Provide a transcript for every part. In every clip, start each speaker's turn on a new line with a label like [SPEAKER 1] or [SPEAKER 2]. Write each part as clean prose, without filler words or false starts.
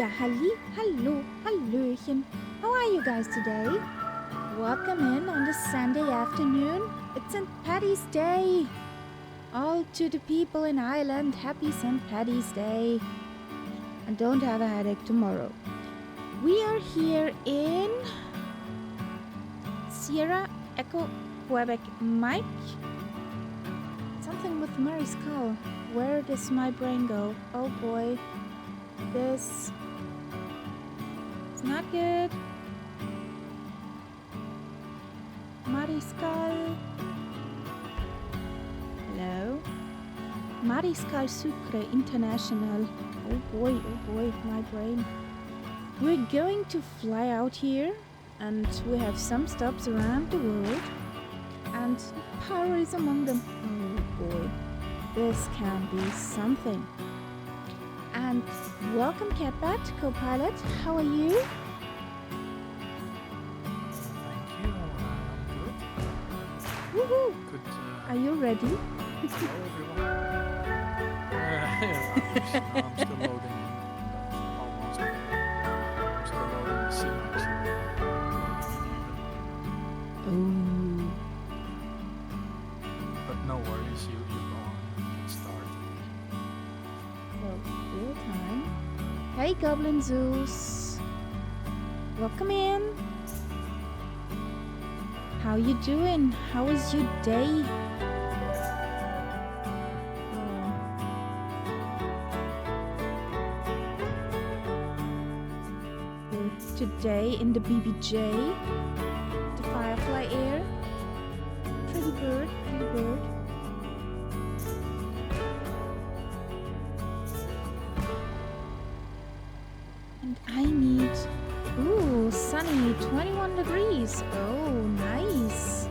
[SPEAKER 1] Ja, hallo, hallöchen. How are you guys today? Welcome in on this Sunday afternoon. It's St. Paddy's Day. All to the people in Ireland, happy St. Paddy's Day. And don't have a headache tomorrow. We are here in Sierra Echo Quebec Mike. Something with Murray Skull. Where does my brain go? Oh boy. This is not good. Muddy Skull. Hello. Muddy Skull Sucre International. Oh boy, my brain. We're going to fly out here and we have some stops around the world and power is among them. Oh boy, this can be something. And welcome Catbat, co-pilot. How are you?
[SPEAKER 2] Thank you. I'm good.
[SPEAKER 1] Woohoo!
[SPEAKER 2] Good.
[SPEAKER 1] Are you ready?
[SPEAKER 2] Hello, everyone. Yeah, I'm still loading. Almost. I'm still loading the scene, actually.
[SPEAKER 1] Oh.
[SPEAKER 2] But no worries, you go on and get started.
[SPEAKER 1] So, real time. Hey, Goblin Zeus. Welcome in. How you doing? How was your day? Today in the BBJ, the Firefly Air, pretty bird. And I need, ooh, sunny, 21 degrees. Oh, nice.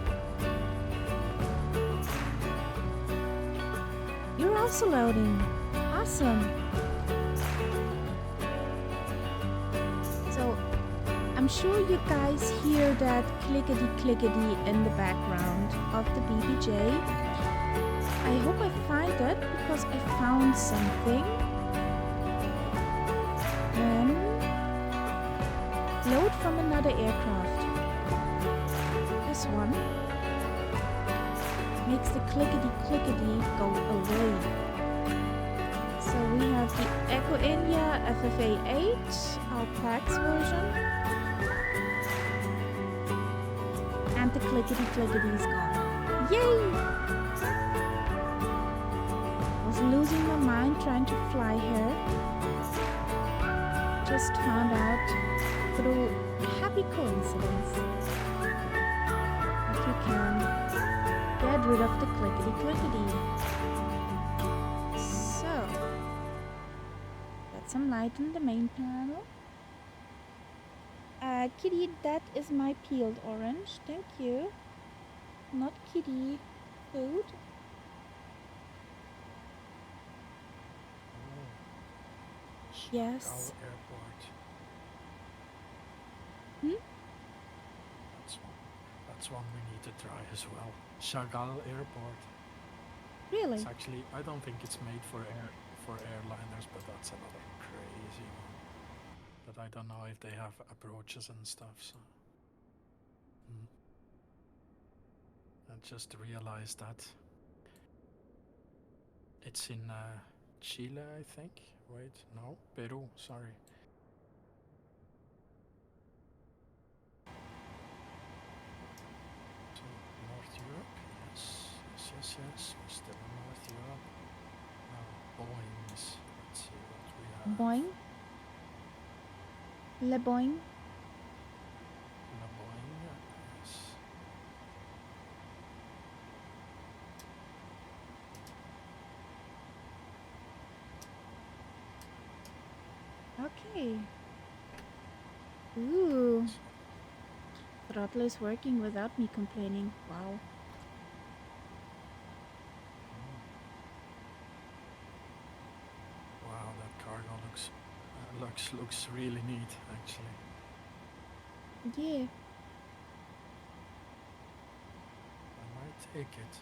[SPEAKER 1] You're also loading. Awesome. So, I'm sure you guys hear that clickety-clickety in the background of the BBJ. I hope I find that because I found something. Then load from another aircraft. This one makes the clickety-clickety go away. So we have the Echo India FFA8, our PAX version. And the clickety-clickety is gone. Yay! I was losing my mind trying to fly here. Just found out through a happy coincidence that you can get rid of the clickety-clickety. So, got some light in the main panel. Kitty, that is my peeled orange. Thank you. Not kitty food. Yes.
[SPEAKER 2] Airport. That's one we need to try as well. Chagall Airport.
[SPEAKER 1] Really?
[SPEAKER 2] It's actually, I don't think it's made for airliners, but that's another crazy one. But I don't know if they have approaches and stuff, so. I just realized that it's in Chile, I think. Wait, no, Peru, sorry. So, North Europe, yes. We're still in North Europe. Now, Boeings, let's see what we have.
[SPEAKER 1] Boing. Le Boing.
[SPEAKER 2] La Boeing, yes.
[SPEAKER 1] Okay. Ooh. Throttle is working without me complaining. Wow.
[SPEAKER 2] Wow, that cargo looks really neat, actually.
[SPEAKER 1] Yeah.
[SPEAKER 2] I might take it.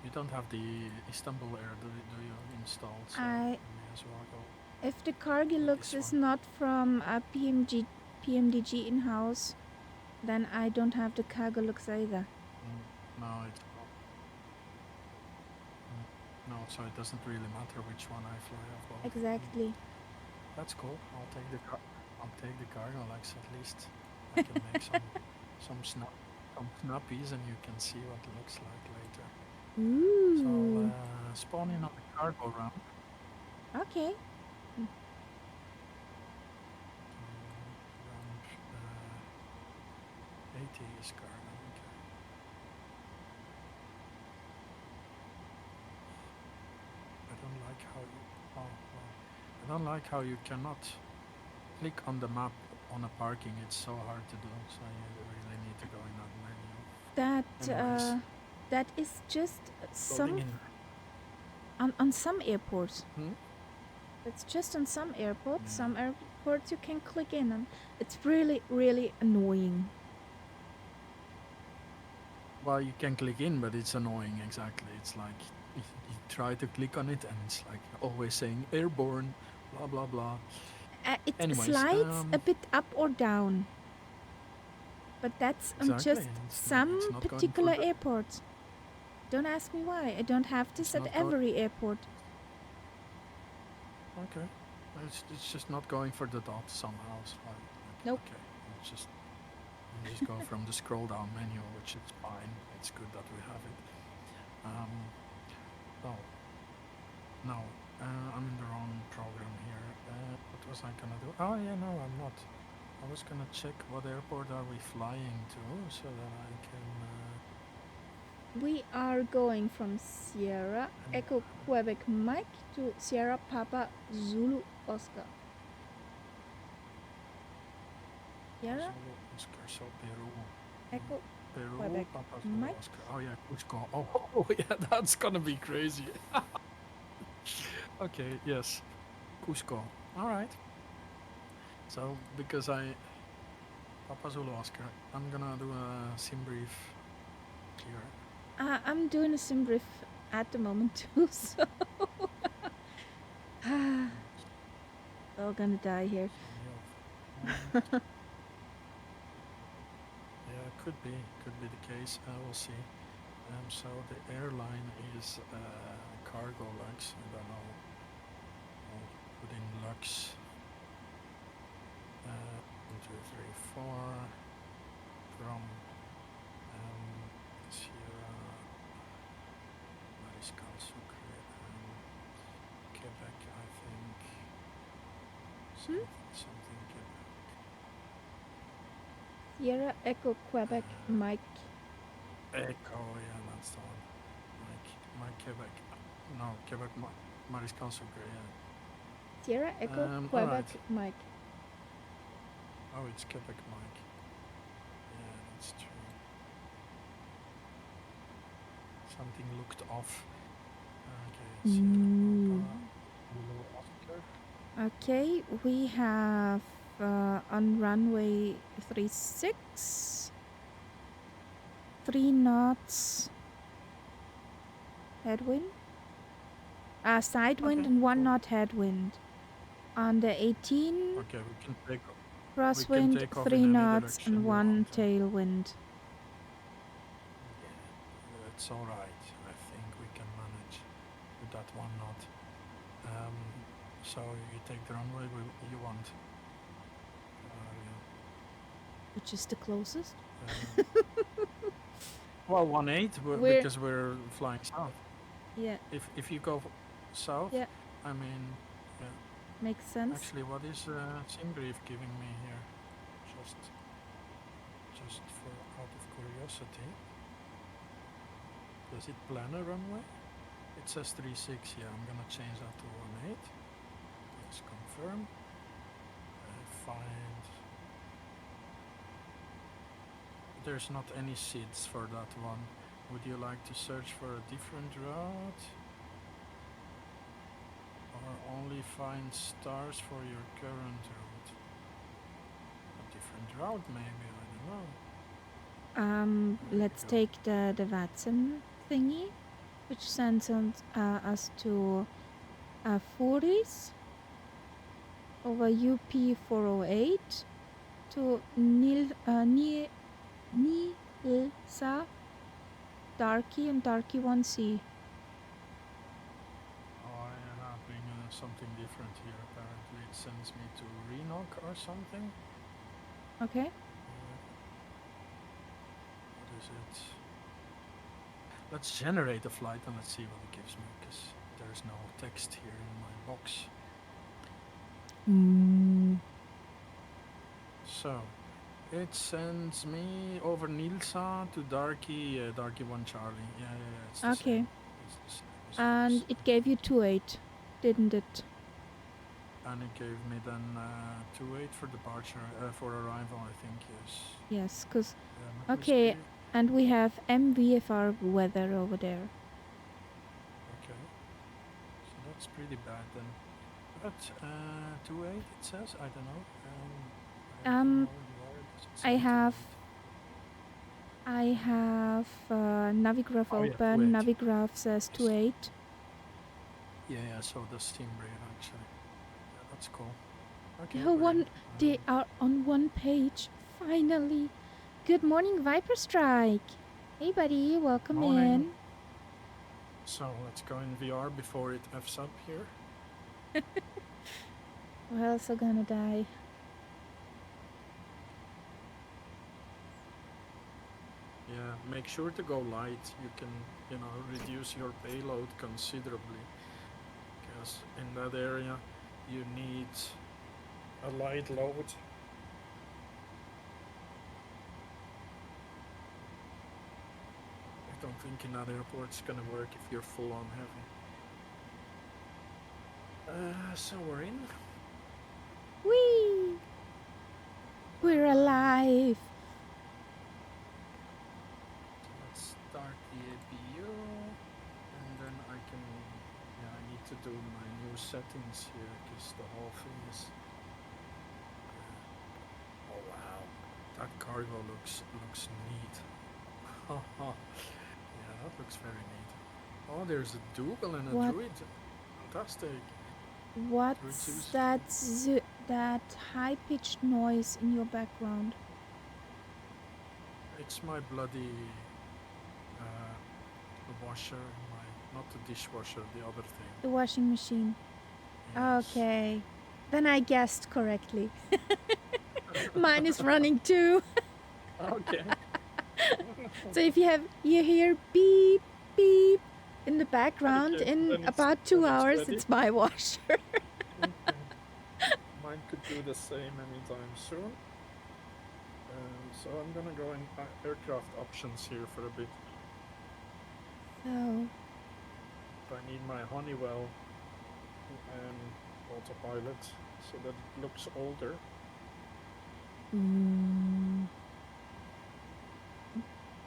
[SPEAKER 2] You don't have the Istanbul Air, do you, installed? So
[SPEAKER 1] I
[SPEAKER 2] you may as well go.
[SPEAKER 1] If the cargo
[SPEAKER 2] like
[SPEAKER 1] looks
[SPEAKER 2] this
[SPEAKER 1] is
[SPEAKER 2] one.
[SPEAKER 1] not from a PMDG in-house, then I don't have the cargo looks either.
[SPEAKER 2] No, it's not. No, so it doesn't really matter which one I fly as well.
[SPEAKER 1] Exactly.
[SPEAKER 2] That's cool. I'll take the cargo legs at least. I can make some snappies, and you can see what it looks like later. So
[SPEAKER 1] Ooh.
[SPEAKER 2] I'll spawn in on the cargo ramp.
[SPEAKER 1] Okay.
[SPEAKER 2] Ramp 80 is cargo. Okay. I don't like how you. Oh, well. I don't like how you cannot click on the map on a parking. It's so hard to do. So you really need to go in that menu. Anyways,
[SPEAKER 1] That is just
[SPEAKER 2] loading in.
[SPEAKER 1] on some airports.
[SPEAKER 2] Hmm?
[SPEAKER 1] It's just on some airports.
[SPEAKER 2] Yeah.
[SPEAKER 1] Some airports you can click in, and it's really, really annoying.
[SPEAKER 2] Well, you can click in, but it's annoying. Exactly. It's like you try to click on it, and it's like always saying airborne, blah blah blah.
[SPEAKER 1] It
[SPEAKER 2] Anyways,
[SPEAKER 1] slides a bit up or down, but that's on
[SPEAKER 2] exactly.
[SPEAKER 1] just
[SPEAKER 2] It's
[SPEAKER 1] some
[SPEAKER 2] not
[SPEAKER 1] particular
[SPEAKER 2] going for
[SPEAKER 1] airports. Don't ask me why. I don't have this
[SPEAKER 2] It's
[SPEAKER 1] at
[SPEAKER 2] not go-
[SPEAKER 1] every airport.
[SPEAKER 2] Okay. It's just not going for the dot somehow. So
[SPEAKER 1] Nope.
[SPEAKER 2] Okay. You just go from the scroll down menu, which is fine. It's good that we have it. Well, no, I'm in the wrong program here. What was I gonna do? Oh yeah, no, I'm not. I was gonna check what airport are we flying to, so that I can.
[SPEAKER 1] We are going from Sierra Echo Quebec Mike to Sierra Papa Zulu Oscar. Sierra
[SPEAKER 2] Zulu Oscar, so Peru.
[SPEAKER 1] Echo
[SPEAKER 2] Peru,
[SPEAKER 1] Quebec
[SPEAKER 2] Papa Zulu
[SPEAKER 1] Mike.
[SPEAKER 2] Oscar. Oh yeah, Cusco. Oh yeah, that's gonna be crazy. Okay, yes, Cusco. All right. So because Papa Zulu Oscar, I'm gonna do a sim brief here.
[SPEAKER 1] I'm doing a sim brief at the moment too, so we're all gonna die here.
[SPEAKER 2] Yeah, could be the case. We'll see. So the airline is Cargo Lux. I don't know. I'll put in Lux. 1, 2, 3, 4 from Sierra Mariscal Sucre and Quebec, I think. Something Quebec.
[SPEAKER 1] Sierra Echo Quebec Mike.
[SPEAKER 2] Echo, yeah, that's the one. Mike Quebec. No, Quebec Mariscal Sucre, yeah.
[SPEAKER 1] Sierra Echo Quebec
[SPEAKER 2] right.
[SPEAKER 1] Mike.
[SPEAKER 2] Oh, it's Quebec Mike. Yeah, that's true. Something looked off. Okay, Sierra Papa.
[SPEAKER 1] Okay, we have on runway 36, 3 knots headwind, side wind and 1 knot headwind. On the 18,
[SPEAKER 2] okay, we can take
[SPEAKER 1] crosswind, 3 knots and 1 tailwind.
[SPEAKER 2] Yeah, it's all right. I think we can manage with that 1 knot. So you take the runway you want.
[SPEAKER 1] Which is the closest?
[SPEAKER 2] Well, 18 because we're flying south.
[SPEAKER 1] Yeah.
[SPEAKER 2] If you go south,
[SPEAKER 1] yeah.
[SPEAKER 2] I mean, yeah.
[SPEAKER 1] Makes sense.
[SPEAKER 2] Actually, what is SimBrief giving me here? Just for out of curiosity. Does it plan a runway? It says 36. Yeah, I'm gonna change that to 18. Let's confirm. Find. There's not any seats for that one. Would you like to search for a different route? Or only find stars for your current route? A different route maybe, I don't know.
[SPEAKER 1] Let's take the Watson thingy, which sends us to 40s. over UP408 to Nilsa, Darky, and Darky 1C.
[SPEAKER 2] Oh, I am having something different here. Apparently, it sends me to Renoc or something.
[SPEAKER 1] Okay.
[SPEAKER 2] What is it? Let's generate a flight and let's see what it gives me, because there's no text here in my box. So, it sends me over Nilsa to Darky, Darky 1 Charlie. Yeah, it's the
[SPEAKER 1] Okay.
[SPEAKER 2] same. It's the same as
[SPEAKER 1] And
[SPEAKER 2] yours.
[SPEAKER 1] it gave you 2-8, didn't it?
[SPEAKER 2] And it gave me then 2-8 for departure, for arrival, I think, yes.
[SPEAKER 1] Yes, because
[SPEAKER 2] Let me
[SPEAKER 1] okay,
[SPEAKER 2] see.
[SPEAKER 1] and we have MVFR weather over there.
[SPEAKER 2] Okay. So that's pretty bad then. But 2-8 it says, I don't know. I don't know where does it say
[SPEAKER 1] I have Navigraph
[SPEAKER 2] Oh, yeah,
[SPEAKER 1] open.
[SPEAKER 2] 2-8.
[SPEAKER 1] Navigraph says
[SPEAKER 2] Yes.
[SPEAKER 1] 2-8.
[SPEAKER 2] Yeah, so does Steambrain actually. Yeah, that's cool. Okay.
[SPEAKER 1] They are on one page. Finally. Good morning, Viper Strike. Hey, buddy. Welcome
[SPEAKER 2] morning.
[SPEAKER 1] in.
[SPEAKER 2] So let's go in VR before it F's up here.
[SPEAKER 1] We're also gonna die.
[SPEAKER 2] Yeah, make sure to go light. You can, reduce your payload considerably. Because in that area, you need a light load. I don't think in that airport it's gonna work if you're full on heavy. So we're in.
[SPEAKER 1] Whee! We're alive.
[SPEAKER 2] So let's start the APU, and then I need to do my new settings here because the whole thing is. Oh wow, that cargo looks neat. Yeah, that looks very neat. Oh, there's a Dougal and a Druid. Fantastic.
[SPEAKER 1] What's that high-pitched noise in your background?
[SPEAKER 2] It's my bloody washer, not the dishwasher, the other thing.
[SPEAKER 1] The washing machine.
[SPEAKER 2] Yes.
[SPEAKER 1] Okay. Then I guessed correctly. Mine is running too.
[SPEAKER 2] Okay.
[SPEAKER 1] So if you hear beep beep in the background, in about 2 hours it's my washer.
[SPEAKER 2] Okay. Mine could do the same anytime soon. So I'm gonna go in aircraft options here for a bit.
[SPEAKER 1] So
[SPEAKER 2] I need my Honeywell autopilot so that it looks older.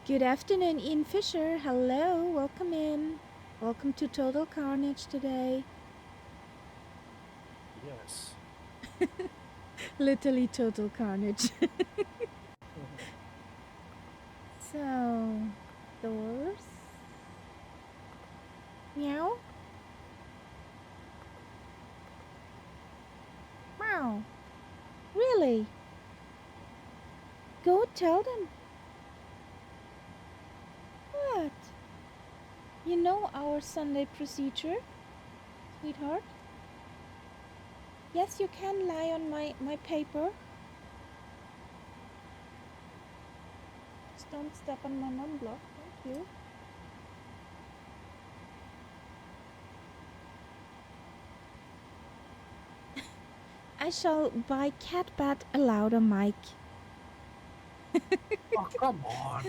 [SPEAKER 1] Good afternoon, Ian Fisher. Hello, welcome in. Welcome to Total Carnage today.
[SPEAKER 2] Yes.
[SPEAKER 1] Literally Total Carnage. So, doors. Meow. Meow. Really? Go tell them. What? You know our Sunday procedure, sweetheart? Yes, you can lie on my paper. Just don't step on my mum block. Thank you. I shall buy Catbat a louder mic.
[SPEAKER 2] Oh, come on.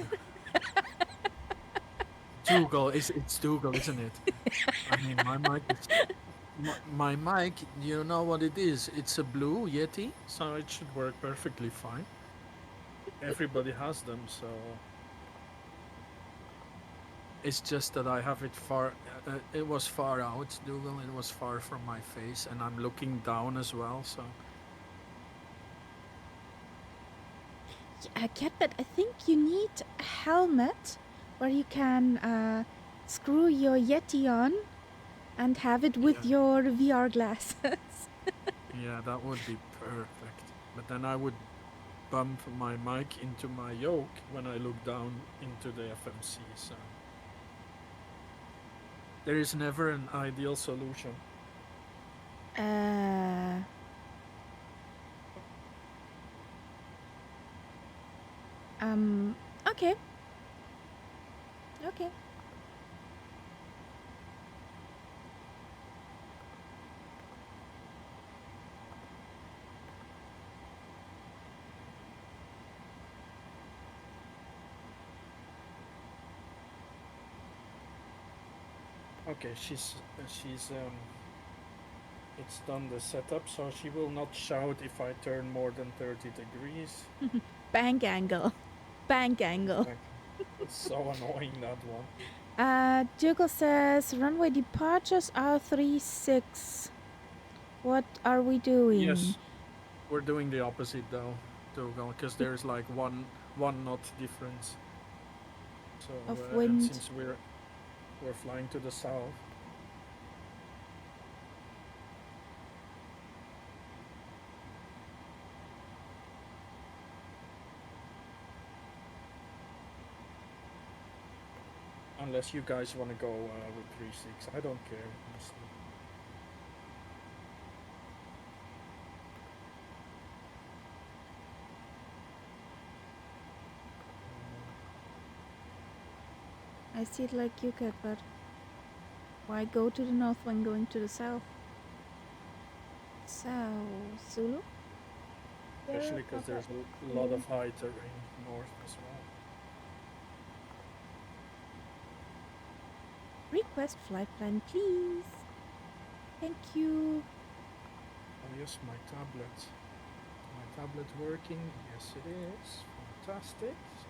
[SPEAKER 2] Dougal, it's Dougal, isn't it? I mean, my mic, you know what it is? It's a blue Yeti, so it should work perfectly fine. Everybody has them, so it's just that I have it far. It was far out, Dougal. It was far from my face, and I'm looking down as well. So.
[SPEAKER 1] Catbat, I think you need a helmet where you can screw your Yeti on and have it with your VR glasses.
[SPEAKER 2] Yeah, that would be perfect. But then I would bump my mic into my yoke when I look down into the FMC, so there is never an ideal solution.
[SPEAKER 1] Okay. Okay.
[SPEAKER 2] Okay, it's done the setup, so she will not shout if I turn more than 30 degrees.
[SPEAKER 1] Bank angle. Bank angle.
[SPEAKER 2] It's so annoying, that one.
[SPEAKER 1] Juggle says runway departures are 36. What are we doing?
[SPEAKER 2] Yes, we're doing the opposite though, because there's like one knot difference. So
[SPEAKER 1] Of
[SPEAKER 2] and
[SPEAKER 1] wind.
[SPEAKER 2] since we're flying to the south. Unless you guys want to go with 3.6, I don't care, honestly.
[SPEAKER 1] I see it like you could, but why go to the north when going to the south? South Zulu?
[SPEAKER 2] Especially because there's a lot of high terrain north as well.
[SPEAKER 1] Request flight plan, please. Thank you.
[SPEAKER 2] Oh yes, my tablet. My tablet working? Yes it is. Fantastic. So,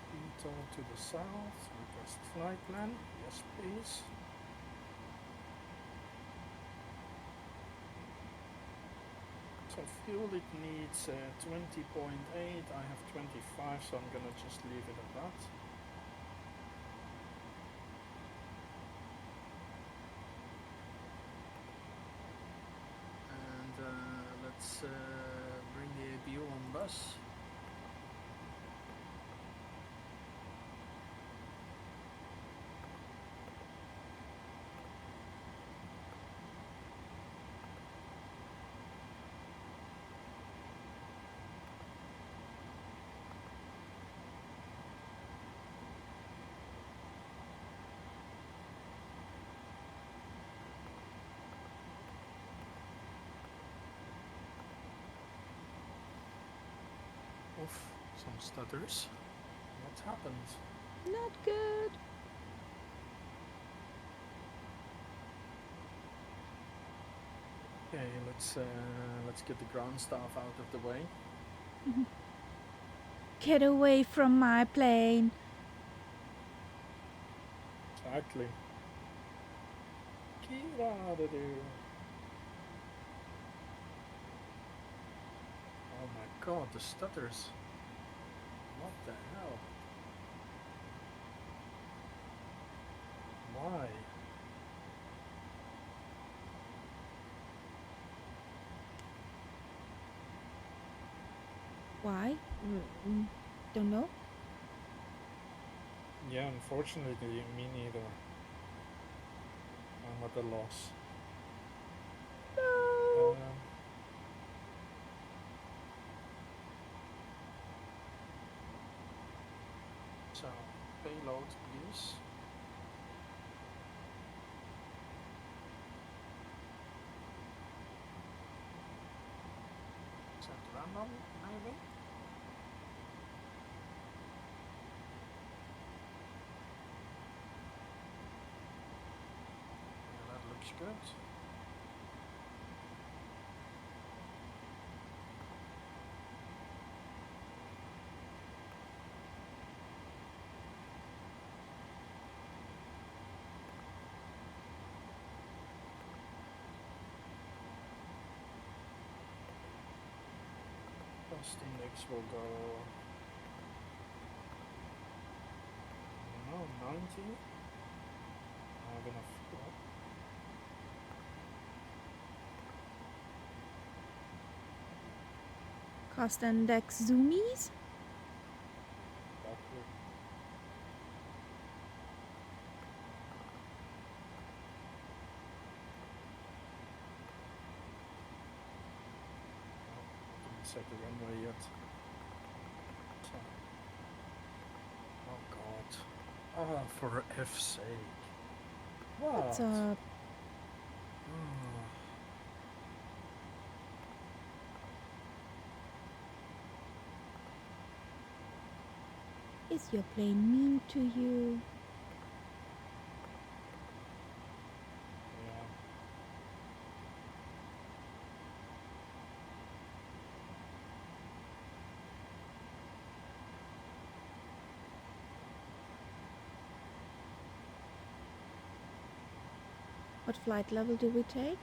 [SPEAKER 2] Quito to the south. Request flight plan. Yes please. So fuel it needs 20.8. I have 25, so I'm gonna just leave it at that. And let's bring the APU on bus. Oof, some stutters. What happened?
[SPEAKER 1] Not good.
[SPEAKER 2] Okay, let's get the ground staff out of the way.
[SPEAKER 1] Get away from my plane.
[SPEAKER 2] Exactly. Get out of there. Oh my god, the stutters. What the hell? Why?
[SPEAKER 1] Why? Don't know.
[SPEAKER 2] Yeah, unfortunately, me neither. I'm at a loss.
[SPEAKER 1] No.
[SPEAKER 2] So, payload, please. Set random, maybe? Yeah, that looks good. Cost index will go, I don't know, 90. I have enough fuel.
[SPEAKER 1] Fast index zoomies.
[SPEAKER 2] Exactly. Didn't set the runway yet. So. Oh god. Oh, for F's sake.
[SPEAKER 1] What's
[SPEAKER 2] What?
[SPEAKER 1] up?
[SPEAKER 2] Oh.
[SPEAKER 1] Is your plane mean to you?
[SPEAKER 2] Yeah.
[SPEAKER 1] What flight level do we take?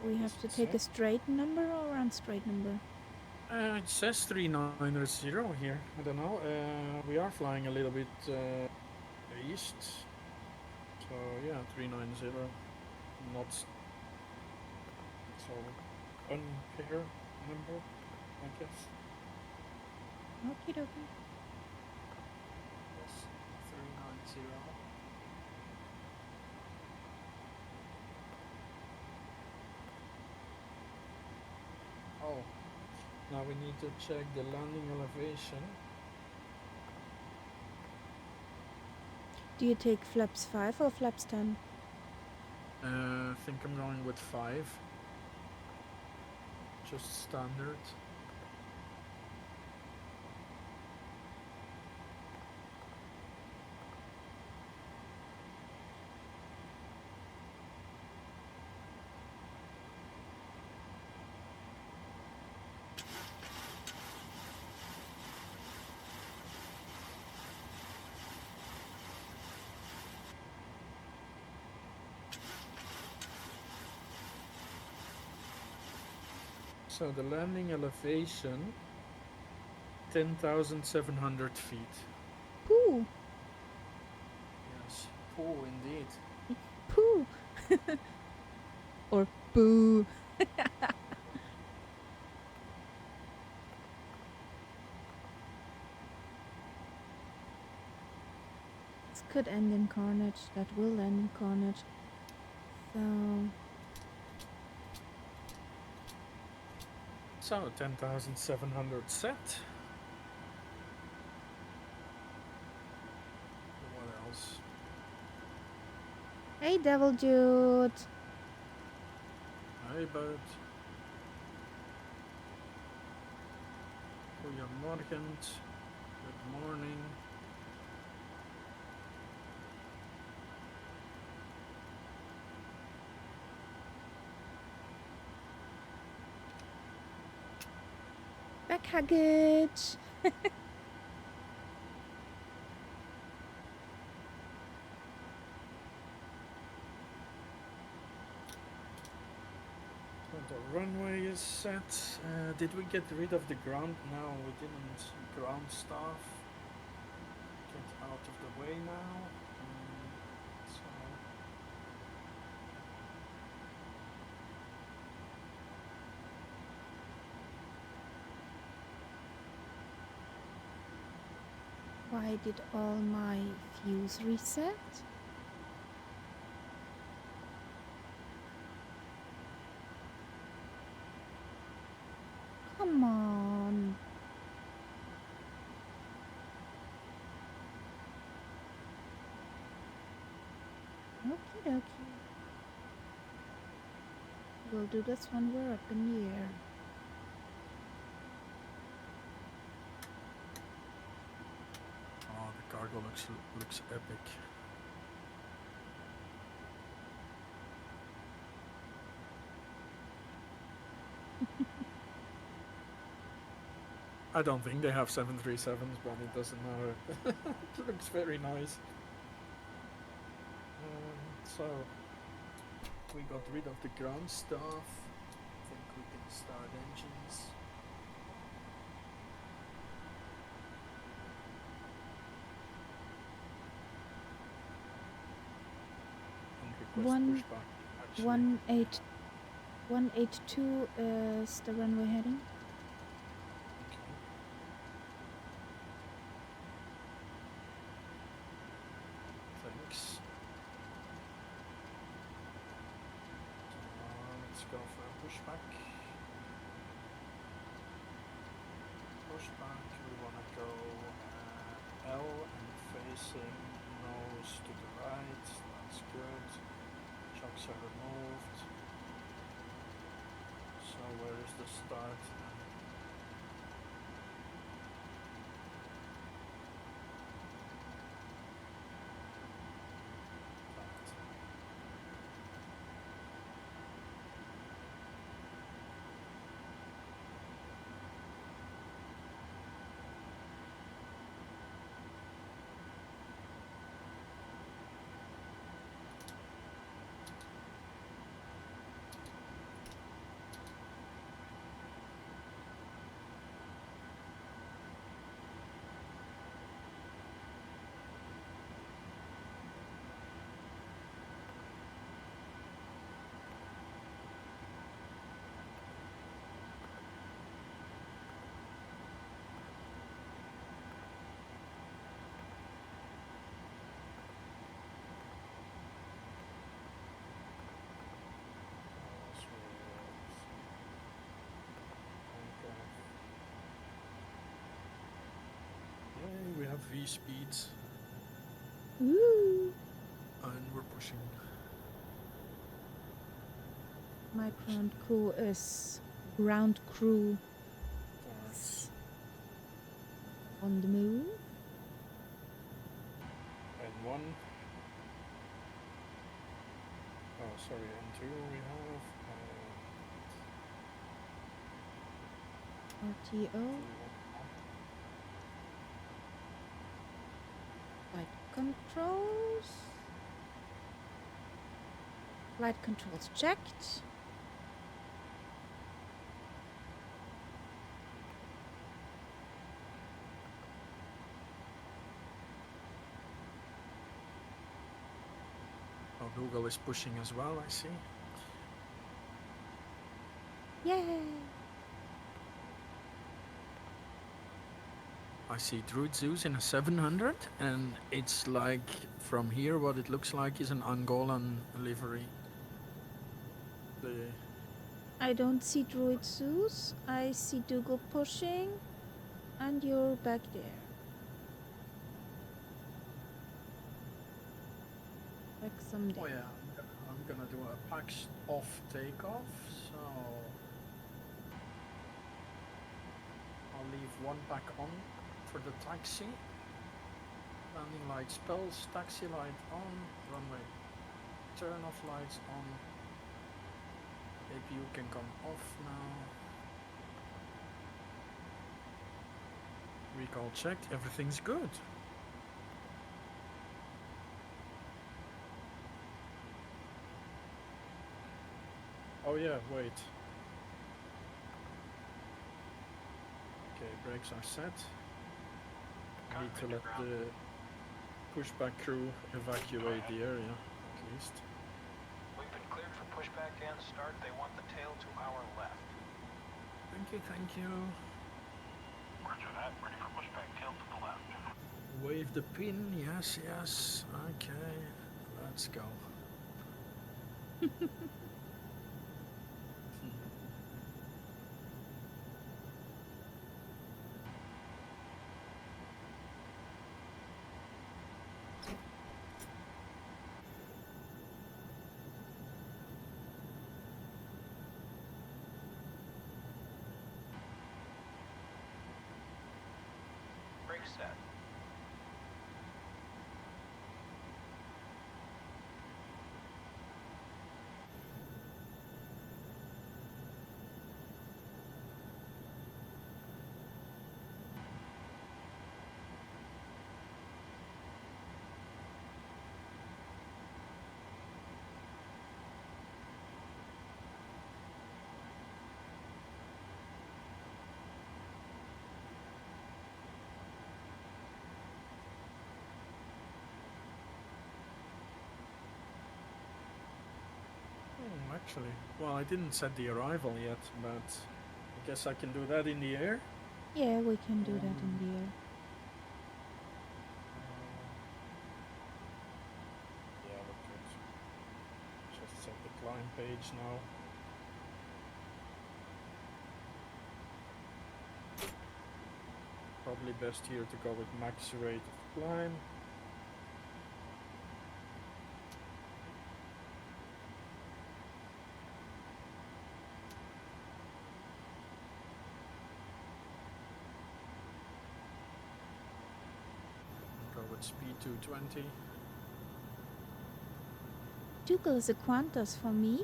[SPEAKER 1] We have to take a straight number or unstraight number?
[SPEAKER 2] It says 390 here. I don't know. We are flying a little bit east. So yeah, 390 knots. So unpair number, I guess.
[SPEAKER 1] Okie dokie.
[SPEAKER 2] Yes, 390. Oh, now we need to check the landing elevation.
[SPEAKER 1] Do you take flaps 5 or flaps 10?
[SPEAKER 2] I think I'm going with 5. Just standard. So the landing elevation, 10,700 feet.
[SPEAKER 1] Pooh!
[SPEAKER 2] Yes, oh indeed.
[SPEAKER 1] Pooh! Or boo! This could end in carnage. That will end in carnage.
[SPEAKER 2] So 10,700 set. What else?
[SPEAKER 1] Hey, Devil Dude!
[SPEAKER 2] Hey bud. Goedemorgen. Good morning.
[SPEAKER 1] Backhuggage!
[SPEAKER 2] So the runway is set. Did we get rid of the ground? No, we didn't. Ground staff. Get out of the way now. So
[SPEAKER 1] Why did all my views reset? Come on. Okie dokie. We'll do this when we're up in the air.
[SPEAKER 2] oh, the cargo looks epic. I don't think they have 737s, but it doesn't matter. It looks very nice. So we got rid of the ground stuff. I think we can start engines. And request
[SPEAKER 1] One-
[SPEAKER 2] pushback. Actually,
[SPEAKER 1] 1-8 182 is the runway heading.
[SPEAKER 2] Okay. Thanks. Let's go for a pushback. Pushback, we want to go L and facing nose to the right. That's good. Chocks are removed. So where is the start? Yay, we have V speeds.
[SPEAKER 1] Woo!
[SPEAKER 2] And we're pushing.
[SPEAKER 1] My ground crew is ground crew
[SPEAKER 2] Towards
[SPEAKER 1] on the move.
[SPEAKER 2] N1. Oh, sorry, N2 we have.
[SPEAKER 1] RTO. Flight controls. Flight controls checked.
[SPEAKER 2] Oh, Google is pushing as well, I see.
[SPEAKER 1] Yay!
[SPEAKER 2] I see Druid Zeus in a 700, and it's like from here what it looks like is an Angolan livery.
[SPEAKER 1] I don't see Druid Zeus. I see Dougal pushing, and you're back there. Back someday.
[SPEAKER 2] Oh yeah, I'm gonna do a pax off takeoff, so I'll leave one back on for the taxi. Landing light spells, taxi light on, runway turn off lights on. APU can come off now. Recall checked, everything's good. Oh yeah, wait. Okay, brakes are set. I need to let the pushback crew evacuate the area, at least.
[SPEAKER 3] We've been cleared for pushback and start. They want the tail to our left.
[SPEAKER 2] Thank you, thank you.
[SPEAKER 3] Roger that. Ready for pushback, tail to the left.
[SPEAKER 2] Wave the pin, yes, yes. Okay, let's go.
[SPEAKER 3] Brake set.
[SPEAKER 2] actually. Well, I didn't set the arrival yet, but I guess I can do that in the air.
[SPEAKER 1] Yeah, we can do that in the air.
[SPEAKER 2] Yeah, look good. Just set the climb page now. Probably best here to go with max rate of climb. Go with speed 220.
[SPEAKER 1] Dougal is a Qantas for me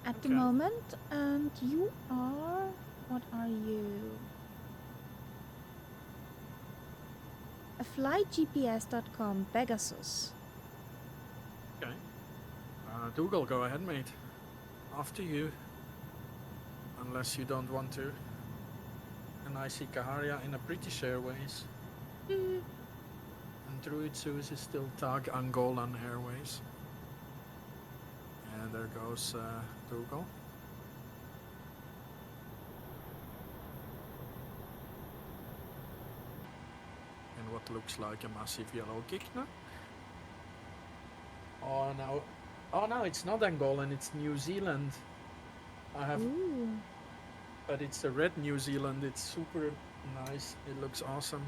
[SPEAKER 1] at the
[SPEAKER 2] Okay.
[SPEAKER 1] moment, and you are. What are you? A flygps.com Pegasus.
[SPEAKER 2] Okay. Dougal, go ahead, mate. After you. Unless you don't want to. And I see Kaharia in a British Airways. And Druid Zeus is still TAG Angolan Airways. And there goes Dougal. And what looks like a massive yellow kick now. Oh no, it's not Angolan, it's New Zealand. I have,
[SPEAKER 1] Ooh.
[SPEAKER 2] but it's a red New Zealand. It's super nice. It looks awesome.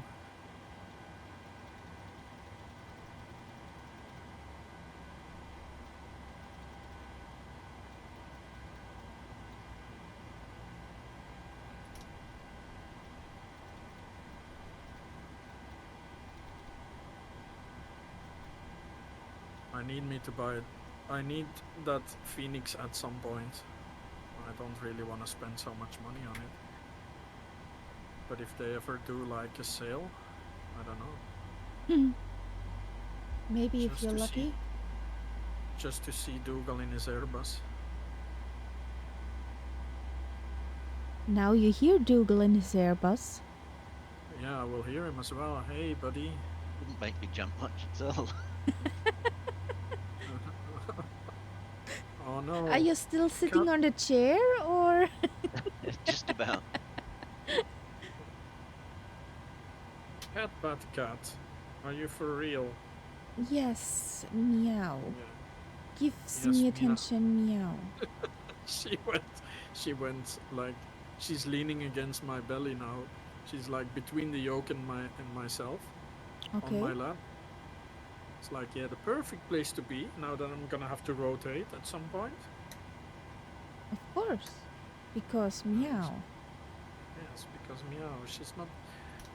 [SPEAKER 2] I need me to buy it. I need that Phoenix at some point. I don't really want to spend so much money on it. But if they ever do like a sale, I don't know.
[SPEAKER 1] Maybe if
[SPEAKER 2] Just
[SPEAKER 1] you're
[SPEAKER 2] to see.
[SPEAKER 1] lucky.
[SPEAKER 2] Just to see Dougal in his Airbus.
[SPEAKER 1] Now you hear Dougal in his Airbus.
[SPEAKER 2] Yeah, I will hear him as well. Hey, buddy.
[SPEAKER 4] Wouldn't make me jump much at all.
[SPEAKER 2] Oh no.
[SPEAKER 1] Are you still sitting
[SPEAKER 2] Cat.
[SPEAKER 1] on the chair, or?
[SPEAKER 4] Just about.
[SPEAKER 2] Cat, bad cat. Are you for real?
[SPEAKER 1] Yes, meow.
[SPEAKER 2] Yeah.
[SPEAKER 1] Gives
[SPEAKER 2] Yes,
[SPEAKER 1] me
[SPEAKER 2] meow.
[SPEAKER 1] attention, meow.
[SPEAKER 2] She went like, she's leaning against my belly now. She's like between the yoke and myself
[SPEAKER 1] Okay.
[SPEAKER 2] on my lap. It's like, yeah, the perfect place to be now that I'm gonna have to rotate at some point.
[SPEAKER 1] Of course. Because meow.
[SPEAKER 2] Yes, because meow,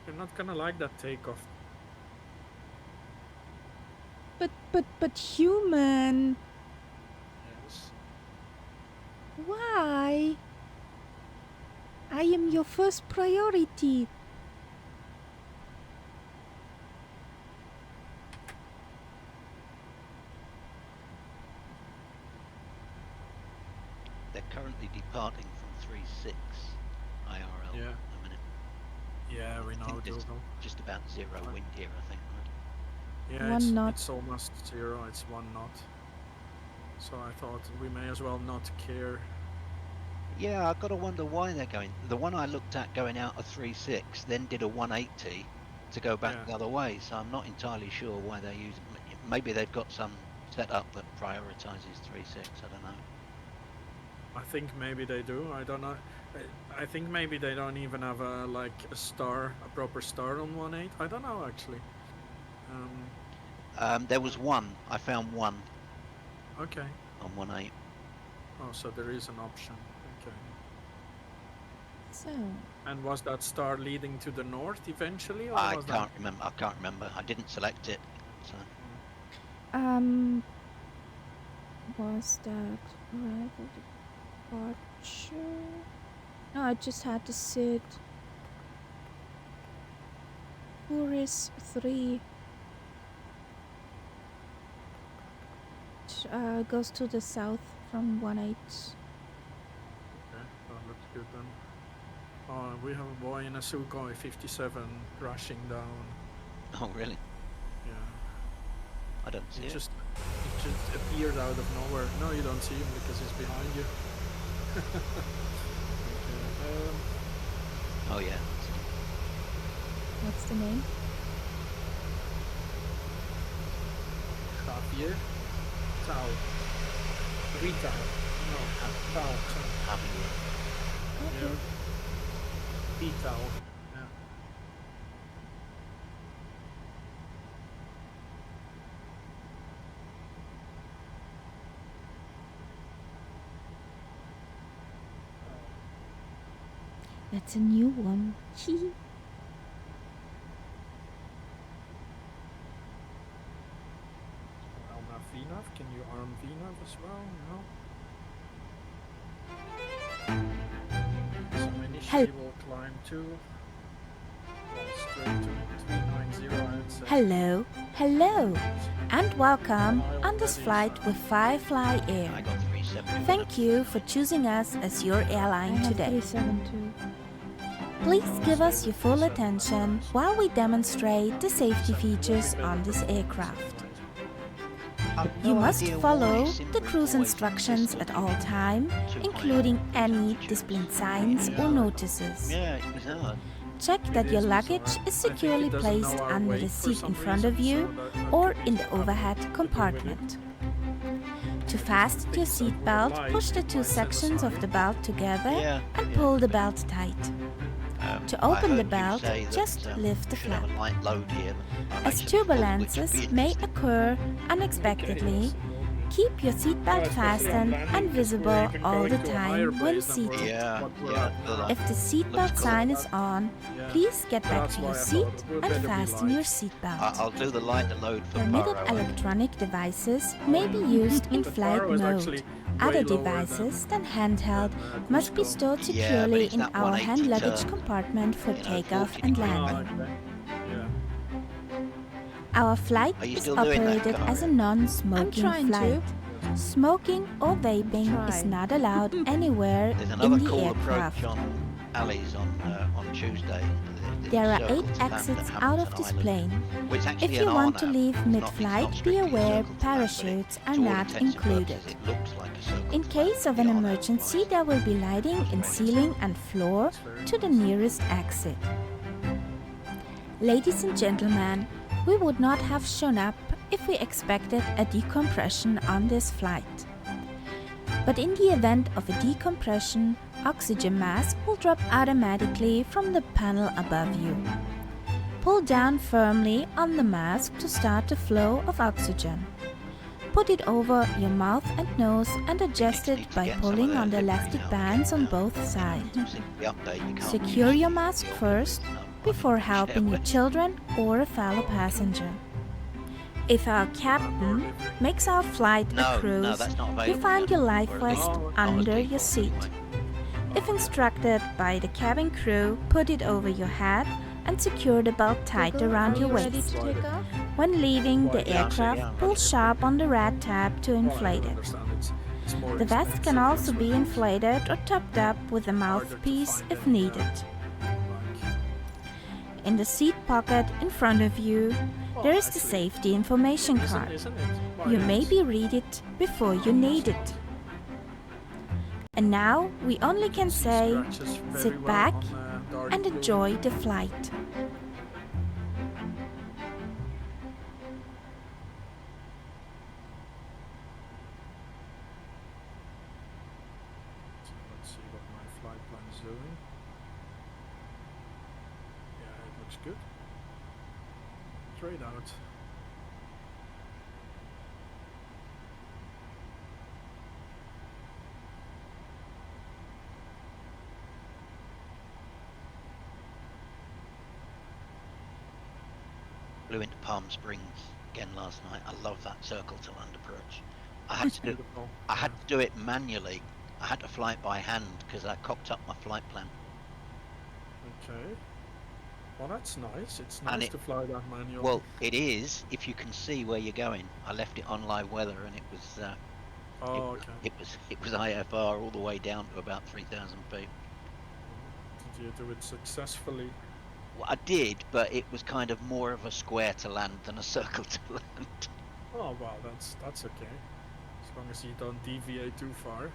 [SPEAKER 2] you're not gonna like that takeoff.
[SPEAKER 1] But human,
[SPEAKER 2] Yes.
[SPEAKER 1] why? I am your first priority.
[SPEAKER 4] They're currently departing from 3.6 IRL
[SPEAKER 2] Yeah.
[SPEAKER 4] at the minute.
[SPEAKER 2] Yeah, we
[SPEAKER 4] I
[SPEAKER 2] know,
[SPEAKER 4] think there's
[SPEAKER 2] Dougal.
[SPEAKER 4] just about zero wind here, I think. Right?
[SPEAKER 2] Yeah,
[SPEAKER 1] 1 knot.
[SPEAKER 2] it's almost 0, it's 1 knot. So I thought we may as well not care.
[SPEAKER 4] Yeah, I've got to wonder why they're going. The one I looked at going out of 3.6 then did a 180 to go back
[SPEAKER 2] Yeah.
[SPEAKER 4] the other way, so I'm not entirely sure why they're using. Maybe they've got some setup that prioritizes 3.6, I don't know.
[SPEAKER 2] I think maybe they do, I don't know. I think maybe they don't even have a proper star on 1.8. I don't know actually.
[SPEAKER 4] There was one. I found one
[SPEAKER 2] Okay.
[SPEAKER 4] on 1.8.
[SPEAKER 2] Oh, so there is an option. Okay.
[SPEAKER 1] So,
[SPEAKER 2] And was that star leading to the north eventually, or
[SPEAKER 4] I
[SPEAKER 2] was
[SPEAKER 4] can't remember. I can't remember. I didn't select it. So
[SPEAKER 1] was that arrival departure? No, I just had to sit. Tourist 3 goes to the south from 1.8.
[SPEAKER 2] Okay, that looks good then. Oh, we have a boy in a Sukhoi 57 crashing down.
[SPEAKER 4] oh really?
[SPEAKER 2] Yeah.
[SPEAKER 4] I don't see
[SPEAKER 2] He
[SPEAKER 4] it.
[SPEAKER 2] just just appeared out of nowhere. No, you don't see him because he's behind you. Okay,
[SPEAKER 4] Oh yeah.
[SPEAKER 1] What's the name?
[SPEAKER 2] Javier. Tao. Rita. No, Tao.
[SPEAKER 4] Javier.
[SPEAKER 1] Okay.
[SPEAKER 2] Yeah. Tao. Yeah.
[SPEAKER 1] That's a new one.
[SPEAKER 2] VNAV, can you arm VNAV as well? No? So initially we'll climb to, straight to 390, I'd say.
[SPEAKER 1] Hello, and welcome on this flight with Firefly
[SPEAKER 4] I
[SPEAKER 1] Air.
[SPEAKER 4] got 370.
[SPEAKER 1] Thank you for choosing us as your airline today.
[SPEAKER 5] 372.
[SPEAKER 1] Please give us your full attention while we demonstrate the safety features on this aircraft. You must follow the cruise instructions at all time, including any displayed signs or notices.
[SPEAKER 4] Yeah, it was hard.
[SPEAKER 1] Check that your luggage is securely placed under the seat in front of you or in the overhead compartment. To fasten your seatbelt, push the two sections of the belt together and pull the belt tight. To open the belt, just lift the flap. As turbulences may occur unexpectedly, keep your seatbelt fastened and visible all the time when seated. If the seatbelt sign is on, please get back to your seat and fasten your seatbelt.
[SPEAKER 4] I'll do the lighter load for
[SPEAKER 1] Permitted
[SPEAKER 4] Paro.
[SPEAKER 1] electronic devices may be used in flight mode. Other devices than handheld must be stored securely
[SPEAKER 4] it's
[SPEAKER 1] in
[SPEAKER 4] that
[SPEAKER 1] our
[SPEAKER 4] 180
[SPEAKER 1] hand luggage
[SPEAKER 4] turn.
[SPEAKER 1] compartment for takeoff
[SPEAKER 4] 40
[SPEAKER 1] and
[SPEAKER 4] kilo.
[SPEAKER 1] landing.
[SPEAKER 2] Yeah.
[SPEAKER 1] Our flight
[SPEAKER 4] Are you
[SPEAKER 1] is
[SPEAKER 4] still doing that,
[SPEAKER 1] operated
[SPEAKER 4] Karen?
[SPEAKER 1] as a non-smoking
[SPEAKER 5] I'm trying
[SPEAKER 1] flight. Smoking or vaping is
[SPEAKER 5] Try.
[SPEAKER 1] not allowed anywhere
[SPEAKER 4] There's
[SPEAKER 1] in
[SPEAKER 4] another
[SPEAKER 1] the
[SPEAKER 4] cool
[SPEAKER 1] aircraft.
[SPEAKER 4] approach on alleys on Tuesday.
[SPEAKER 1] There are 8
[SPEAKER 4] Circle to land
[SPEAKER 1] exits
[SPEAKER 4] at
[SPEAKER 1] out of
[SPEAKER 4] Hamilton
[SPEAKER 1] this
[SPEAKER 4] Island.
[SPEAKER 1] plane.
[SPEAKER 4] Well, it's
[SPEAKER 1] If
[SPEAKER 4] actually
[SPEAKER 1] you
[SPEAKER 4] an
[SPEAKER 1] want to
[SPEAKER 4] R-nav.
[SPEAKER 1] leave
[SPEAKER 4] It's not
[SPEAKER 1] mid-flight, be
[SPEAKER 4] strictly a
[SPEAKER 1] aware
[SPEAKER 4] circle to land, but
[SPEAKER 1] parachutes are
[SPEAKER 4] to all
[SPEAKER 1] not
[SPEAKER 4] intents and
[SPEAKER 1] included.
[SPEAKER 4] purposes, it looks like a circle
[SPEAKER 1] In
[SPEAKER 4] to
[SPEAKER 1] case
[SPEAKER 4] land.
[SPEAKER 1] of an
[SPEAKER 4] The R-nav
[SPEAKER 1] emergency,
[SPEAKER 4] flies.
[SPEAKER 1] there will be lighting in ceiling and floor to the nearest exit. Ladies and gentlemen, we would not have shown up if we expected a decompression on this flight. But in the event of a decompression, oxygen mask will drop automatically from the panel above you. Pull down firmly on the mask to start the flow of oxygen. Put it over your mouth and nose and adjust it by pulling on the elastic bands on both sides. Secure your mask first before helping your children or a fellow passenger. If our captain makes our flight a cruise, you find your life vest under your seat. If instructed by the cabin crew, put it over your head and secure the belt tight around your
[SPEAKER 5] ready
[SPEAKER 1] waist.
[SPEAKER 5] to take off?
[SPEAKER 1] When leaving the aircraft, pull sharp on the red tab to inflate it. The vest can also be inflated or topped up with a mouthpiece if needed. In the seat pocket in front of you, there is the safety information card. You maybe read it before you need it. And now we only can say, sit back and enjoy the flight.
[SPEAKER 2] Let's see what my flight plan is doing. Yeah, it looks good. Straight out.
[SPEAKER 4] Flew into Palm Springs again last night. I love that circle to land approach. I had to do
[SPEAKER 2] Beautiful.
[SPEAKER 4] I had to do it manually. I had to fly it by hand because I cocked up my flight plan.
[SPEAKER 2] Okay. Well, that's nice. It's
[SPEAKER 4] And
[SPEAKER 2] nice to fly that manual.
[SPEAKER 4] Well, it is if you can see where you're going. I left it on live weather, and it was
[SPEAKER 2] oh, okay.
[SPEAKER 4] it was IFR all the way down to about 3,000 feet.
[SPEAKER 2] Did you do it successfully?
[SPEAKER 4] Well, I did, but it was kind of more of a square to land than a circle to land.
[SPEAKER 2] Oh well, that's okay. As long as you don't deviate too far.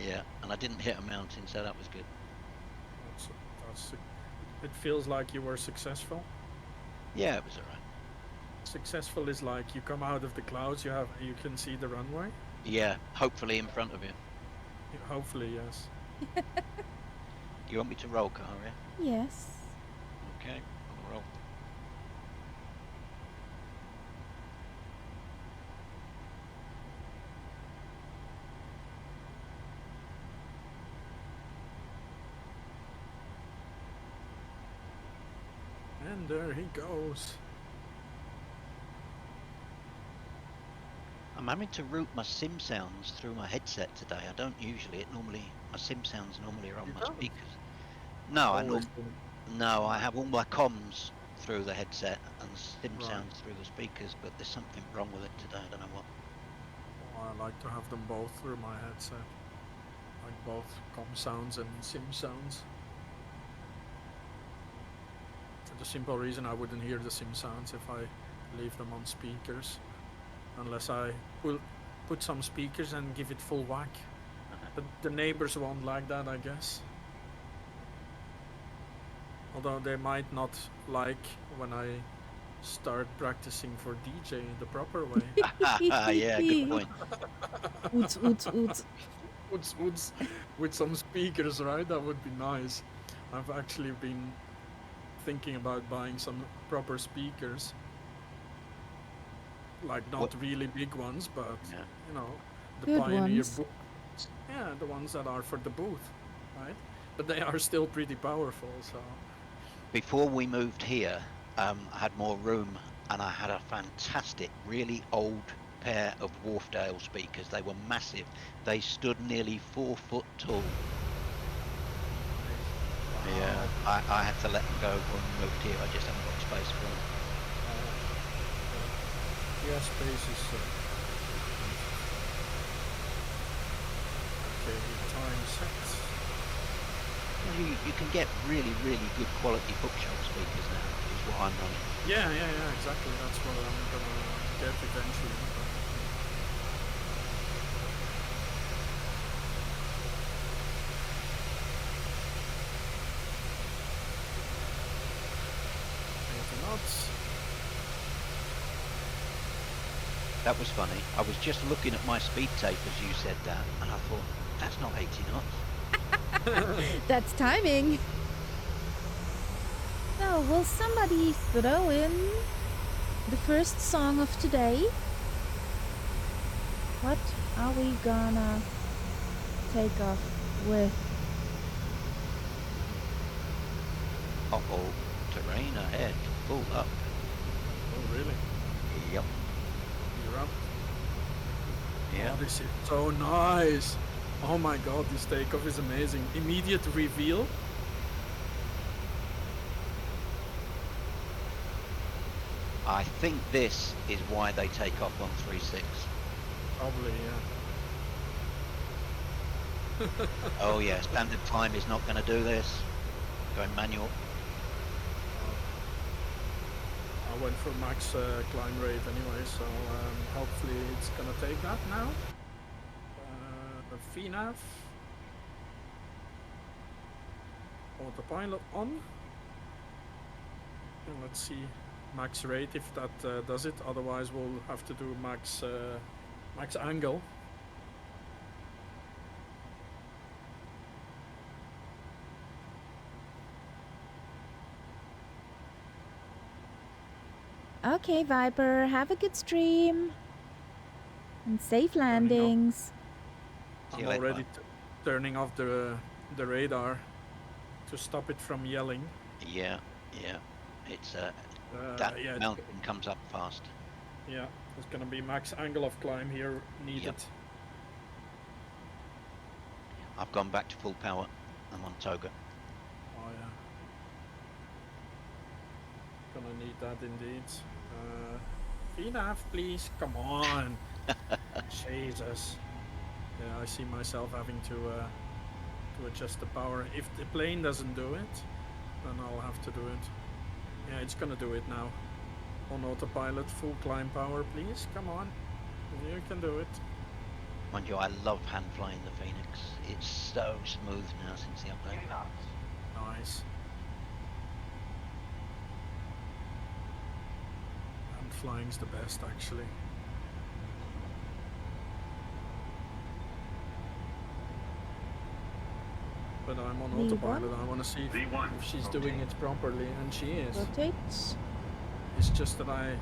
[SPEAKER 4] Yeah, and I didn't hit a mountain, so that was good.
[SPEAKER 2] That's that's. It feels like you were successful.
[SPEAKER 4] Yeah, it was alright.
[SPEAKER 2] Successful is like you come out of the clouds. You can see the runway.
[SPEAKER 4] Yeah, hopefully in front of you.
[SPEAKER 2] Hopefully, yes.
[SPEAKER 4] You want me to roll, Karia?
[SPEAKER 1] Yes.
[SPEAKER 4] Okay, I'll roll.
[SPEAKER 2] And there he goes.
[SPEAKER 4] I'm having to route my sim sounds through my headset today. I don't usually. My sim sounds normally are on
[SPEAKER 2] You
[SPEAKER 4] my
[SPEAKER 2] don't?
[SPEAKER 4] speakers. No,
[SPEAKER 2] Always been
[SPEAKER 4] no, I
[SPEAKER 2] right.
[SPEAKER 4] have all my comms through the headset and sim
[SPEAKER 2] Right.
[SPEAKER 4] sounds through the speakers, but there's something wrong with it today. I don't know what.
[SPEAKER 2] Well, I like to have them both through my headset. Like both com sounds and sim sounds. For the simple reason I wouldn't hear the sim sounds if I leave them on speakers. Unless I put some speakers and give it full whack. But the neighbors won't like that, I guess. Although they might not like when I start practicing for DJ the proper way.
[SPEAKER 4] Yeah, good point.
[SPEAKER 1] Oots, oots, oots.
[SPEAKER 2] Woods with some speakers, right? That would be nice. I've actually been thinking about buying some proper speakers. Like not
[SPEAKER 4] What?
[SPEAKER 2] really big ones, but
[SPEAKER 4] Yeah.
[SPEAKER 2] you know, the
[SPEAKER 1] Good
[SPEAKER 2] Pioneer
[SPEAKER 1] ones.
[SPEAKER 2] booths. Yeah, the ones that are for the booth, right? But they are still pretty powerful, so
[SPEAKER 4] Before we moved here, I had more room, and I had a fantastic, really old pair of Wharfdale speakers. They were massive. They stood nearly 4 foot tall. Yeah, I had to let them go when we moved here. I just haven't got space for them.
[SPEAKER 2] yeah, space is okay. Time set.
[SPEAKER 4] You can get really, really good quality bookshelf speakers now, is what I'm running.
[SPEAKER 2] Yeah, exactly. That's what I'm gonna get eventually. Anything else?
[SPEAKER 4] That was funny. I was just looking at my speed tape as you said that, and I thought, that's not 80 knots.
[SPEAKER 1] That's timing. Now, will somebody throw in the first song of today? What are we gonna take off with?
[SPEAKER 4] Uh-oh, terrain ahead, full up.
[SPEAKER 2] Oh, really?
[SPEAKER 4] Yep.
[SPEAKER 2] You're up.
[SPEAKER 4] Yeah.
[SPEAKER 2] Oh, this is so nice. Oh my god, this takeoff is amazing. Immediate reveal.
[SPEAKER 4] I think this is why they take off on 3.6.
[SPEAKER 2] Probably, yeah.
[SPEAKER 4] Oh yeah, standard climb is not going to do this. Going manual.
[SPEAKER 2] I went for max climb rate anyway, so hopefully it's gonna take that now. VNAV. Autopilot on. And let's see max rate if that does it. Otherwise we'll have to do max angle.
[SPEAKER 1] Okay, Viper, have a good stream. And safe landings.
[SPEAKER 4] See
[SPEAKER 2] I'm
[SPEAKER 4] you later,
[SPEAKER 2] already turning off the radar to stop it from yelling.
[SPEAKER 4] Yeah. It's that
[SPEAKER 2] yeah,
[SPEAKER 4] mountain comes up fast.
[SPEAKER 2] yeah, there's gonna be max angle of climb here needed.
[SPEAKER 4] Yep. I've gone back to full power. I'm on toga.
[SPEAKER 2] Oh yeah. Gonna need that indeed. VNAV, please, come on. Jesus. Yeah, I see myself having to adjust the power. If the plane doesn't do it, then I'll have to do it. Yeah, it's gonna do it now. On autopilot, full climb power, please, come on. You can do it.
[SPEAKER 4] Mind you, I love hand flying the Phoenix. It's so smooth now since the update.
[SPEAKER 3] 80 knots.
[SPEAKER 2] Nice. And flying's the best, actually. But I'm on
[SPEAKER 1] V1.
[SPEAKER 2] autopilot. I want to see if she's doing it properly, and she is.
[SPEAKER 1] Rotate.
[SPEAKER 2] It's just that I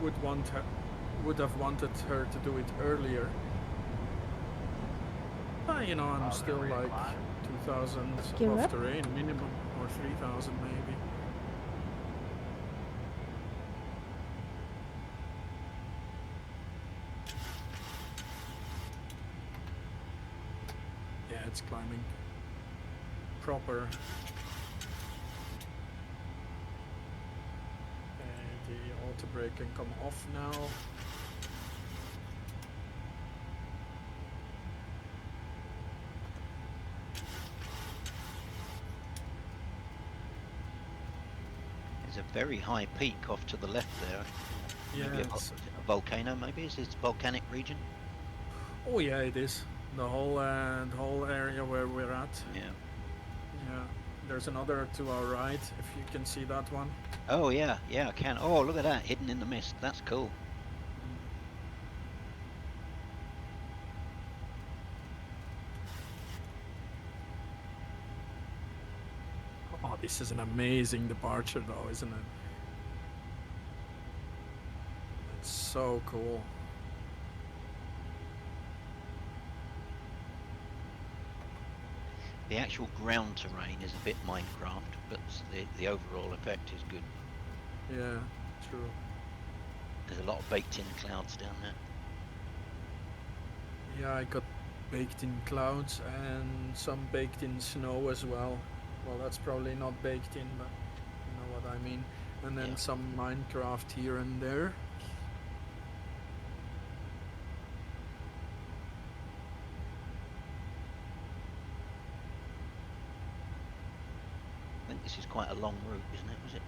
[SPEAKER 2] would have wanted her to do it earlier. You know, I'm still like 2,000
[SPEAKER 1] Gear
[SPEAKER 2] above
[SPEAKER 1] up.
[SPEAKER 2] terrain minimum, or 3,000 maybe. Yeah, it's climbing proper. The auto brake can come off now.
[SPEAKER 4] There's a very high peak off to the left there.
[SPEAKER 2] Yeah.
[SPEAKER 4] Maybe a volcano, maybe? Is this volcanic region?
[SPEAKER 2] Oh yeah, it is. The whole area where we're at.
[SPEAKER 4] Yeah.
[SPEAKER 2] Yeah. There's another to our right, if you can see that one.
[SPEAKER 4] Oh yeah, yeah, I can. Oh, look at that, hidden in the mist. That's cool.
[SPEAKER 2] Oh, this is an amazing departure though, isn't it? It's so cool.
[SPEAKER 4] The actual ground terrain is a bit Minecraft, but the overall effect is good.
[SPEAKER 2] Yeah, true.
[SPEAKER 4] There's a lot of baked in clouds down there.
[SPEAKER 2] Yeah, I got baked in clouds and some baked in snow as well. Well, that's probably not baked in, but you know what I mean. And then
[SPEAKER 4] Yeah.
[SPEAKER 2] some Minecraft here and there.
[SPEAKER 4] I think this is quite a long route, isn't it? Was it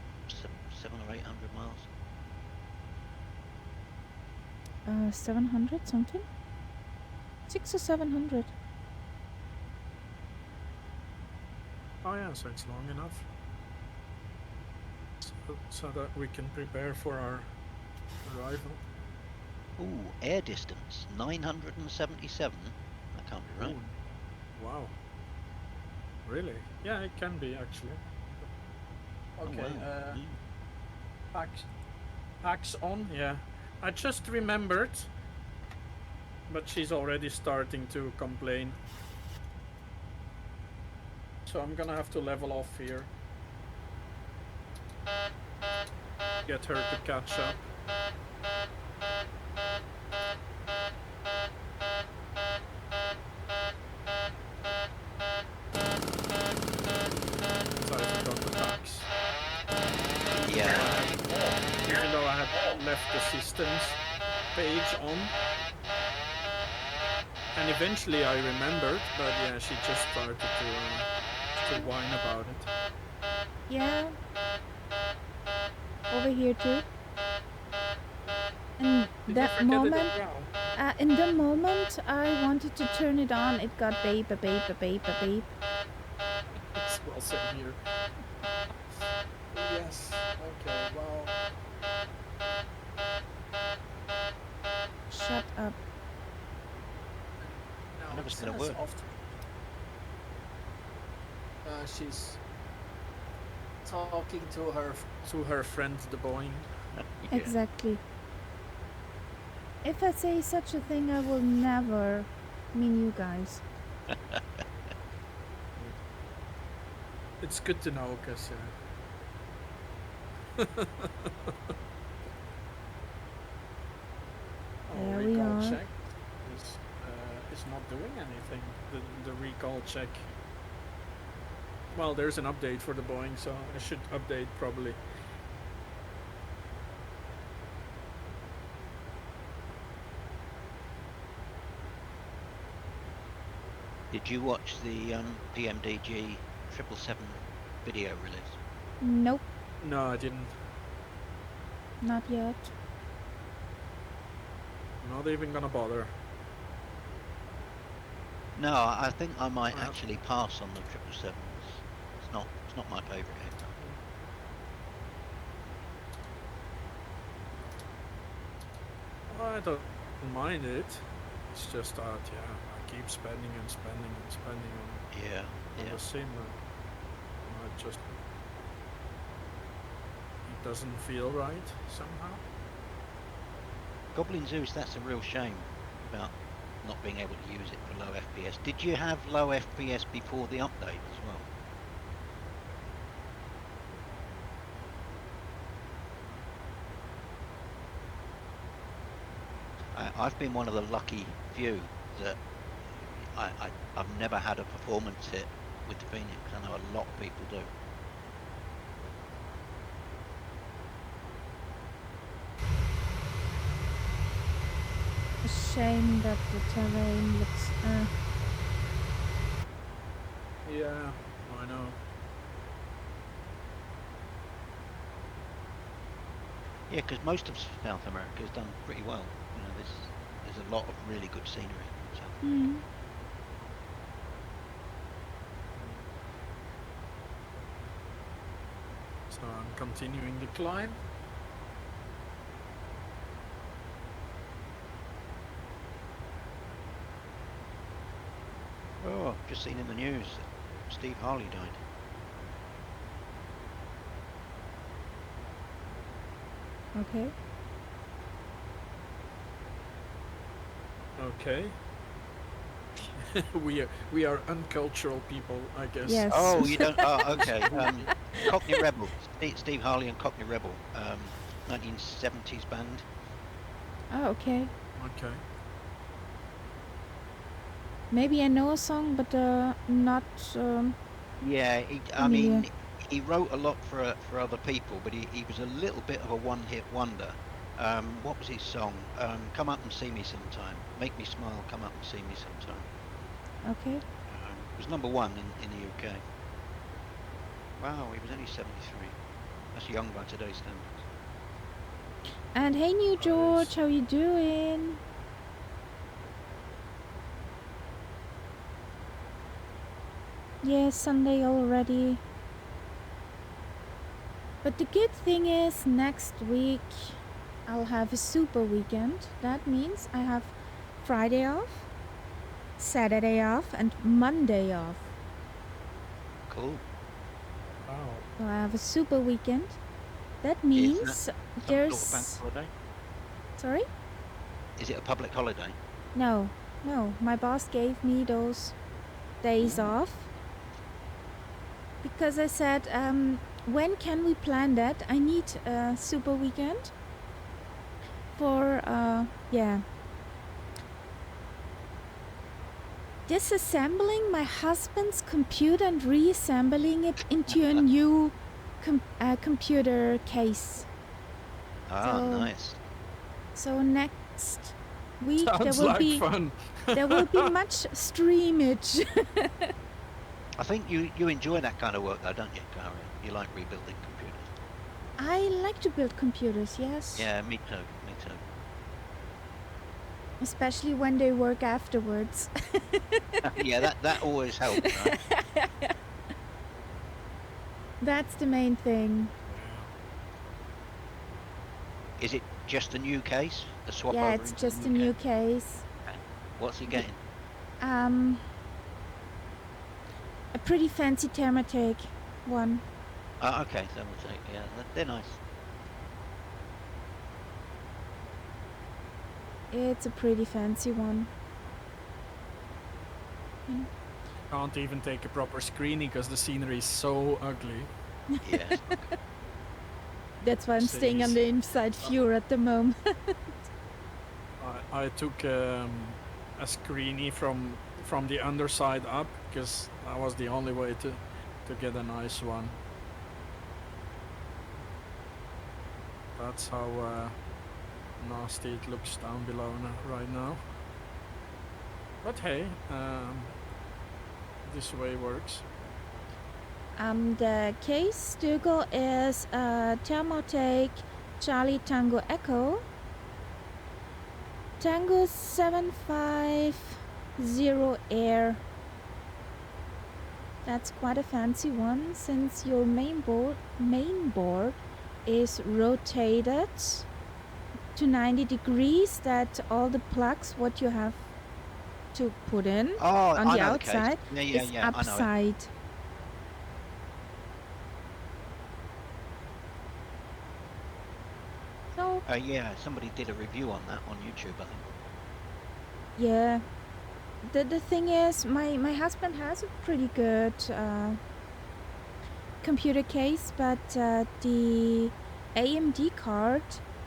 [SPEAKER 4] 700 or 800 miles?
[SPEAKER 1] 700 something? 6 or 700.
[SPEAKER 2] Oh yeah, so it's long enough. So that we can prepare for our arrival.
[SPEAKER 4] Ooh, air distance 977. That can't be right.
[SPEAKER 2] Ooh, wow. Really? Yeah, it can be actually. Okay,
[SPEAKER 4] Oh, wow.
[SPEAKER 2] packs on, yeah. I just remembered, but she's already starting to complain. So I'm gonna have to level off here. Get her to catch up. So I forgot the packs.
[SPEAKER 4] Yeah.
[SPEAKER 2] Even though I had left the systems page on. And eventually I remembered, but yeah, she just started to whine about it.
[SPEAKER 1] Yeah. Over here too. And
[SPEAKER 2] Did
[SPEAKER 1] that
[SPEAKER 2] you forget
[SPEAKER 1] moment,
[SPEAKER 2] it as well?
[SPEAKER 1] in the moment I wanted to turn it on, it got beep, a beep, a beep, a beep.
[SPEAKER 2] Well, same here. Yes. Okay. Well.
[SPEAKER 1] Shut up.
[SPEAKER 2] Now
[SPEAKER 4] I never
[SPEAKER 2] it
[SPEAKER 4] said a
[SPEAKER 2] says
[SPEAKER 4] word.
[SPEAKER 2] She's talking to her friend, the Boeing.
[SPEAKER 4] Yeah.
[SPEAKER 1] Exactly. If I say such a thing, I will never mean you guys.
[SPEAKER 2] It's good to know, cause
[SPEAKER 1] There we
[SPEAKER 2] recall
[SPEAKER 1] are.
[SPEAKER 2] check is not doing anything. The recall check. Well, there's an update for the Boeing, so I should update probably.
[SPEAKER 4] Did you watch the PMDG 777 video release?
[SPEAKER 1] Nope,
[SPEAKER 2] No, I didn't.
[SPEAKER 1] not yet.
[SPEAKER 2] Not even gonna bother.
[SPEAKER 4] No, I think I might
[SPEAKER 2] Well,
[SPEAKER 4] actually pass on the 777s. It's not my favourite aircraft.
[SPEAKER 2] I don't mind it. It's just that, yeah, I keep spending and spending and spending on
[SPEAKER 4] Yeah.
[SPEAKER 2] the sim. I just, it doesn't feel right somehow.
[SPEAKER 4] Goblin Zeus, that's a real shame about not being able to use it for low FPS. Did you have low FPS before the update as well? I've been one of the lucky few that I've never had a performance hit with the Phoenix. I know a lot of people do.
[SPEAKER 1] A shame that the terrain looks.
[SPEAKER 2] Yeah, I know.
[SPEAKER 4] Yeah, because most of South America has done pretty well. You know, there's a lot of really good scenery. So.
[SPEAKER 2] So I'm continuing the climb.
[SPEAKER 4] Oh, just seen in the news that Steve Harley died.
[SPEAKER 1] Okay.
[SPEAKER 2] Okay. we are uncultural people, I guess.
[SPEAKER 1] Yes.
[SPEAKER 4] Oh, you don't. Oh, okay. Cockney Rebel. Steve Harley and Cockney Rebel. 1970s band.
[SPEAKER 1] Oh, okay.
[SPEAKER 2] Okay.
[SPEAKER 1] Maybe I know a song, but not.
[SPEAKER 4] Yeah, I
[SPEAKER 1] familiar.
[SPEAKER 4] mean, he wrote a lot for other people, but he was a little bit of a one-hit wonder. What was his song? Come up and see me sometime. Make me smile. Come up and see me sometime.
[SPEAKER 1] Okay.
[SPEAKER 4] It was number 1 in the UK. Wow, he was only 73. That's young by today's standards.
[SPEAKER 1] And hey, New George, how you doing? Yes, Sunday already. But the good thing is, next week I'll have a super weekend. That means I have Friday off, Saturday off, and Monday off.
[SPEAKER 4] Cool.
[SPEAKER 2] Wow.
[SPEAKER 1] So I have a super weekend. That
[SPEAKER 4] Is
[SPEAKER 1] means
[SPEAKER 4] that some sort of
[SPEAKER 1] there's.
[SPEAKER 4] bank holiday?
[SPEAKER 1] Sorry?
[SPEAKER 4] Is it a public holiday?
[SPEAKER 1] No. My boss gave me those days
[SPEAKER 4] Ooh.
[SPEAKER 1] off because I said, when can we plan that? I need a super weekend for, disassembling my husband's computer and reassembling it into a new computer case.
[SPEAKER 4] Ah, nice.
[SPEAKER 1] So next week
[SPEAKER 2] Sounds like fun.
[SPEAKER 1] there will be much streamage.
[SPEAKER 4] I think you enjoy that kind of work though, don't you, Karen? You like rebuilding computers.
[SPEAKER 1] I like to build computers, yes.
[SPEAKER 4] Yeah, me too.
[SPEAKER 1] Especially when they work afterwards.
[SPEAKER 4] Yeah, that always helps, right?
[SPEAKER 1] That's the main thing.
[SPEAKER 4] Is it just a new case? A swap
[SPEAKER 1] Yeah,
[SPEAKER 4] over
[SPEAKER 1] it's
[SPEAKER 4] into
[SPEAKER 1] just
[SPEAKER 4] the
[SPEAKER 1] a new case.
[SPEAKER 4] Okay. What's he getting?
[SPEAKER 1] A pretty fancy Thermatec one.
[SPEAKER 4] Oh, okay, so we'll take, yeah, they're nice.
[SPEAKER 1] It's a pretty fancy one.
[SPEAKER 2] Can't even take a proper screening because the scenery is so ugly.
[SPEAKER 4] Yeah.
[SPEAKER 1] That's why I'm staying on the inside view at the moment.
[SPEAKER 2] I took a screenie from the underside up because that was the only way to get a nice one. That's how nasty it looks down below right now. But hey, this way works.
[SPEAKER 1] The case Dougal is Thermatec Charlie Tango Echo. Tango 750 Air. That's quite a fancy one, since your main board is rotated to 90 degrees, that all the plugs what you have to put in
[SPEAKER 4] Oh,
[SPEAKER 1] on
[SPEAKER 4] I
[SPEAKER 1] the
[SPEAKER 4] know the case.
[SPEAKER 1] outside
[SPEAKER 4] Yeah,
[SPEAKER 1] is
[SPEAKER 4] I know it.
[SPEAKER 1] upside. So
[SPEAKER 4] Yeah, somebody did a review on that on YouTube, I think.
[SPEAKER 1] yeah, the thing is, my husband has a pretty good computer case, but the AMD card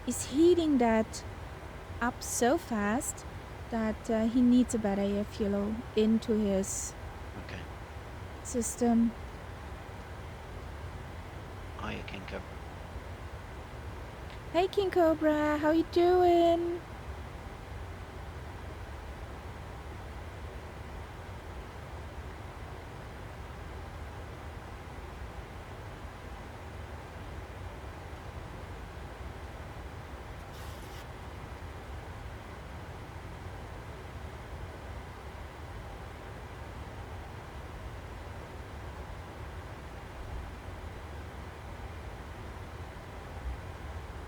[SPEAKER 1] is heating that up so fast that he needs a better airflow into his
[SPEAKER 4] Okay.
[SPEAKER 1] system.
[SPEAKER 4] Hiya, King Cobra.
[SPEAKER 1] Hey King Cobra, how you doing?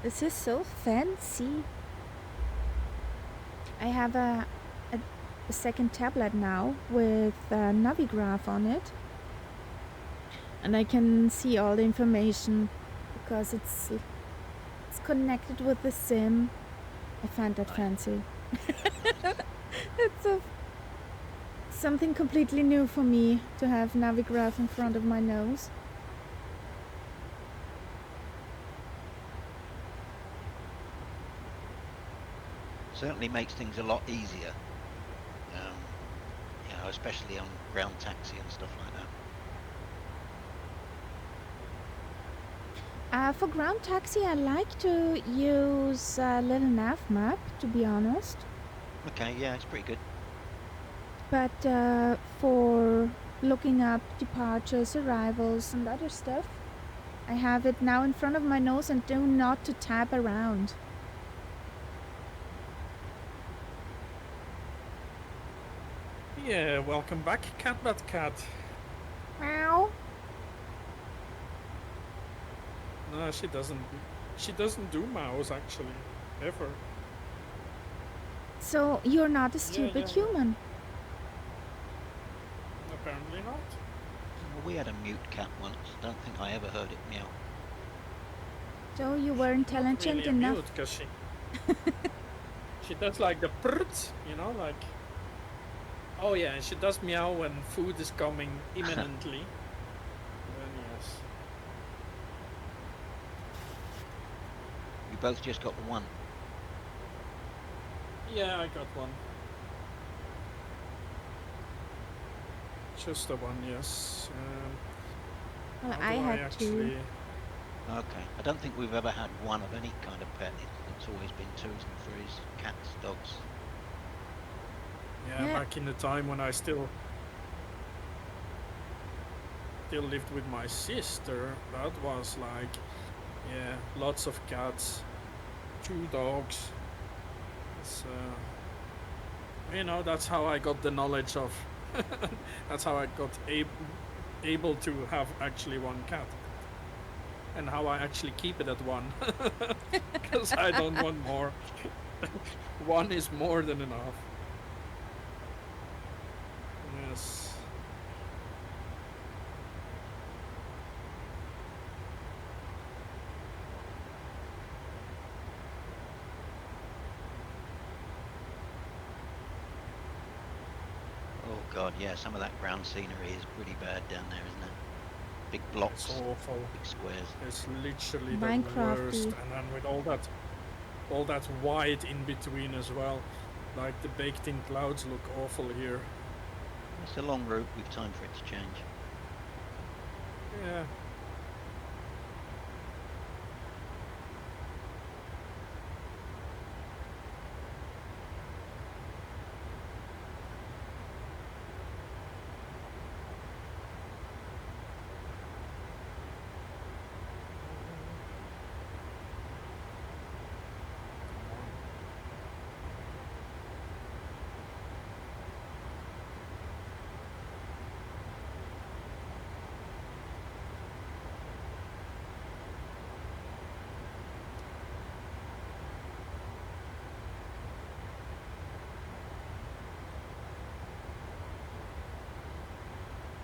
[SPEAKER 1] This is so fancy. I have a second tablet now with Navigraph on it, and I can see all the information because it's connected with the SIM. I find that fancy. It's something completely new for me to have Navigraph in front of my nose.
[SPEAKER 4] Certainly makes things a lot easier. You know, especially on ground taxi and stuff like that.
[SPEAKER 1] For ground taxi, I like to use Little Nav Map, to be honest.
[SPEAKER 4] Okay, yeah, it's pretty good.
[SPEAKER 1] But for looking up departures, arrivals, and other stuff, I have it now in front of my nose and do not to tap around.
[SPEAKER 2] Yeah, welcome back, Cat.
[SPEAKER 1] Meow.
[SPEAKER 2] No, she doesn't. She doesn't do mouse actually, ever.
[SPEAKER 1] So you're not a stupid
[SPEAKER 2] yeah.
[SPEAKER 1] human.
[SPEAKER 2] Apparently not.
[SPEAKER 4] Well, we had a mute cat once. Don't think I ever heard it meow.
[SPEAKER 1] So you were intelligent
[SPEAKER 2] Really
[SPEAKER 1] enough.
[SPEAKER 2] mute, cause she does like the prrt, you know, like. Oh yeah, and she does meow when food is coming imminently. Then yes.
[SPEAKER 4] You both just got the one.
[SPEAKER 2] Yeah, I got one. Just the one, yes.
[SPEAKER 1] Well,
[SPEAKER 2] how
[SPEAKER 1] I
[SPEAKER 2] do
[SPEAKER 1] had two.
[SPEAKER 4] Okay. I don't think we've ever had one of any kind of pet. It's always been twos and threes, cats, dogs.
[SPEAKER 2] Yeah, back in the time when I still lived with my sister, that was like, yeah, lots of cats, 2 dogs. It's, you know, that's how I got the knowledge of. That's how I got able to have actually one cat, and how I actually keep it at one, because I don't want more. One is more than enough. Yes.
[SPEAKER 4] Oh god, yeah, some of that ground scenery is pretty bad down there, isn't it? Big blocks,
[SPEAKER 2] It's awful.
[SPEAKER 4] big squares.
[SPEAKER 2] It's literally the
[SPEAKER 1] Minecraft-y.
[SPEAKER 2] worst, and then with all that white in between as well, like the baked-in clouds look awful here.
[SPEAKER 4] It's a long route with time for it to change.
[SPEAKER 2] Yeah.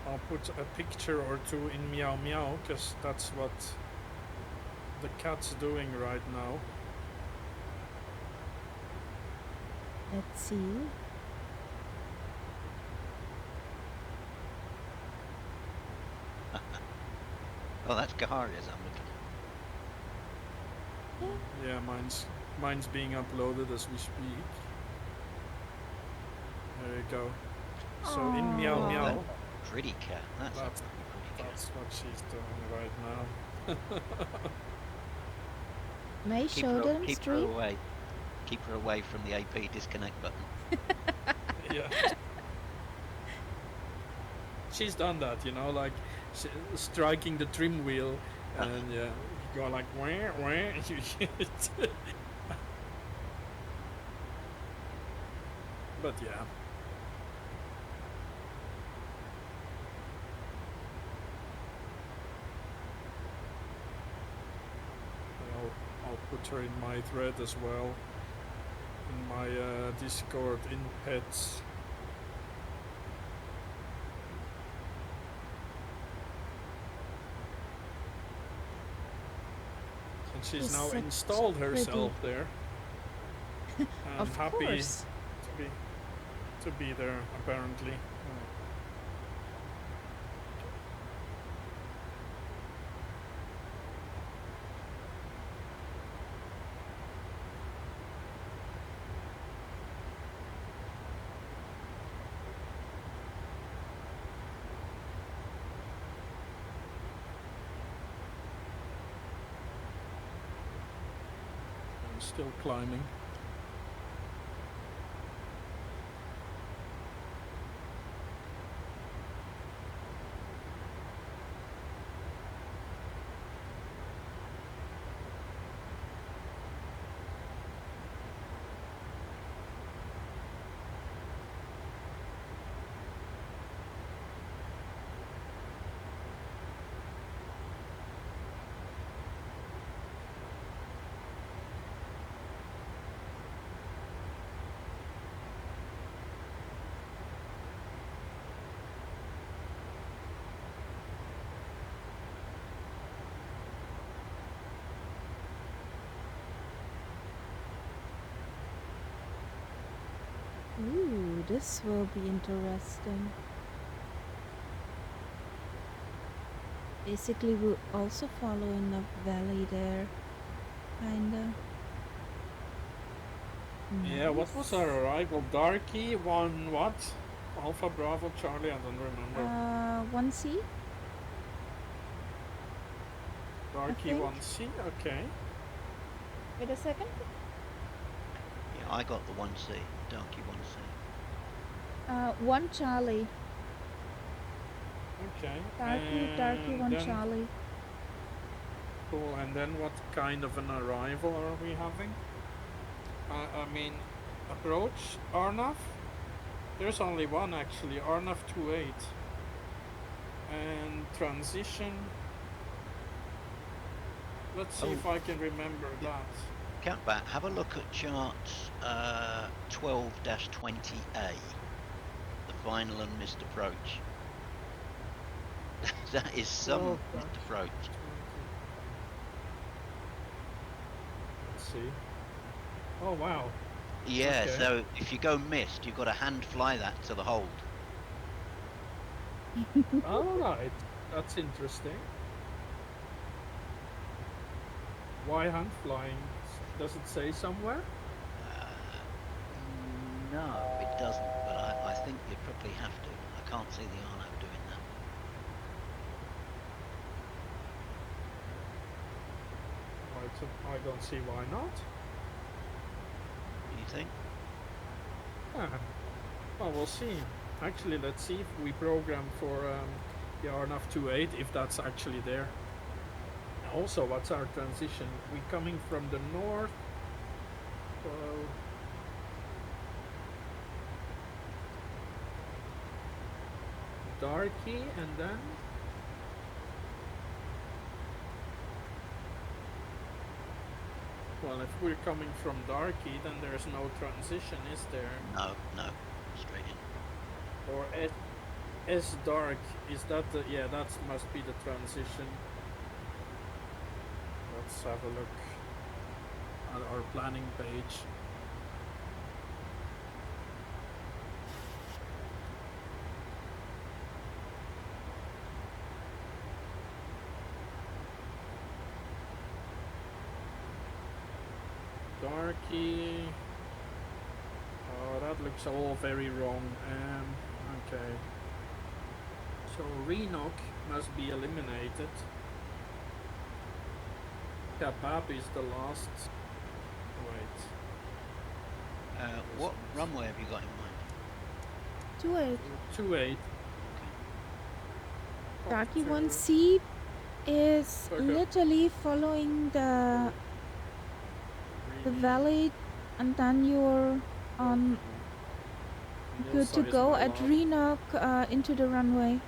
[SPEAKER 2] I'll put a picture or two in Meow Meow, because that's what the cat's doing right now.
[SPEAKER 1] Let's see.
[SPEAKER 4] Oh, that's Kaharia's I'm looking at.
[SPEAKER 2] Yeah, mine's being uploaded as we speak. There you go. So in Meow
[SPEAKER 1] Aw.
[SPEAKER 2] Meow,
[SPEAKER 4] Pretty cat. That's a
[SPEAKER 2] That's-
[SPEAKER 4] pretty cat.
[SPEAKER 2] that's what she's doing right now.
[SPEAKER 1] May
[SPEAKER 4] Keep
[SPEAKER 1] show
[SPEAKER 4] her,
[SPEAKER 1] them
[SPEAKER 4] keep her
[SPEAKER 1] stream.
[SPEAKER 4] away. Keep her away from the AP disconnect button.
[SPEAKER 2] Yeah. She's done that, you know, like striking the trim wheel, and yeah, you go like wah wah, and you hit. But yeah. I'll put her in my thread as well, in my Discord in pets. And she's
[SPEAKER 1] She's
[SPEAKER 2] now
[SPEAKER 1] such
[SPEAKER 2] installed herself there. And
[SPEAKER 1] Of
[SPEAKER 2] happy
[SPEAKER 1] course.
[SPEAKER 2] to be there apparently. I'm still climbing.
[SPEAKER 1] Ooh, this will be interesting. Basically, we'll also follow in the valley there, kinda.
[SPEAKER 2] Yeah, what was
[SPEAKER 1] Nice.
[SPEAKER 2] our arrival? Darky, one what? Alpha Bravo Charlie, I don't remember.
[SPEAKER 1] 1C?
[SPEAKER 2] Darky
[SPEAKER 1] think.
[SPEAKER 2] 1C, okay.
[SPEAKER 1] Wait a second.
[SPEAKER 4] Yeah, I got the 1C, Donkey 1C.
[SPEAKER 1] 1 Charlie.
[SPEAKER 2] Okay.
[SPEAKER 1] Darky,
[SPEAKER 2] and
[SPEAKER 1] 1
[SPEAKER 2] then,
[SPEAKER 1] Charlie.
[SPEAKER 2] Cool, and then what kind of an arrival are we having? I mean, approach Arnav? There's only one actually, Arnav 28. And transition. Let's see if I can remember that.
[SPEAKER 4] Countback, have a look at charts 12-20A, the final and missed approach. That is some
[SPEAKER 2] 12
[SPEAKER 4] missed approach.
[SPEAKER 2] Let's see. Oh wow.
[SPEAKER 4] Yeah,
[SPEAKER 2] Okay.
[SPEAKER 4] so if you go missed, you've got to hand fly that to the hold.
[SPEAKER 2] Alright, that's interesting. Why hand flying? Does it say somewhere?
[SPEAKER 4] No, it doesn't, but I think you probably have to. I can't see the Arnav doing that.
[SPEAKER 2] I don't see why not.
[SPEAKER 4] Do you think?
[SPEAKER 2] Well, we'll see. Actually, let's see if we program for the Arnav 28, if that's actually there. Also, what's our transition? We coming from the north. Darky, and then well, if we're coming from Darky, then there's no transition, is there?
[SPEAKER 4] No, straight in.
[SPEAKER 2] Or S dark, is that the, yeah, that must be the transition. Let's have a look at our planning page. Darky. Oh, that looks all very wrong. Okay. So Renock must be eliminated. Kebab is the last. Wait.
[SPEAKER 4] What runway have you got in mind?
[SPEAKER 1] 28.
[SPEAKER 2] 28.
[SPEAKER 1] Darky 1C is
[SPEAKER 2] Okay.
[SPEAKER 1] literally following the valley, and then you're on good to go at Renock into the runway.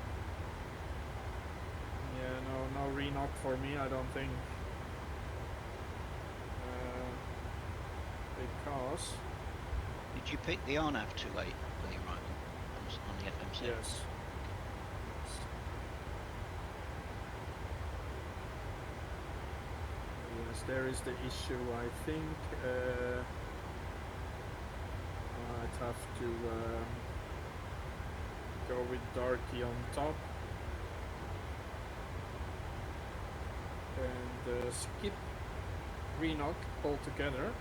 [SPEAKER 2] Yeah, no Renock for me, I don't think. Because.
[SPEAKER 4] Did you pick the RNAV 28 for the arrival on the FMC?
[SPEAKER 2] Yes. Yes, there is the issue. I think I'd have to go with Darky on top and skip Renock altogether.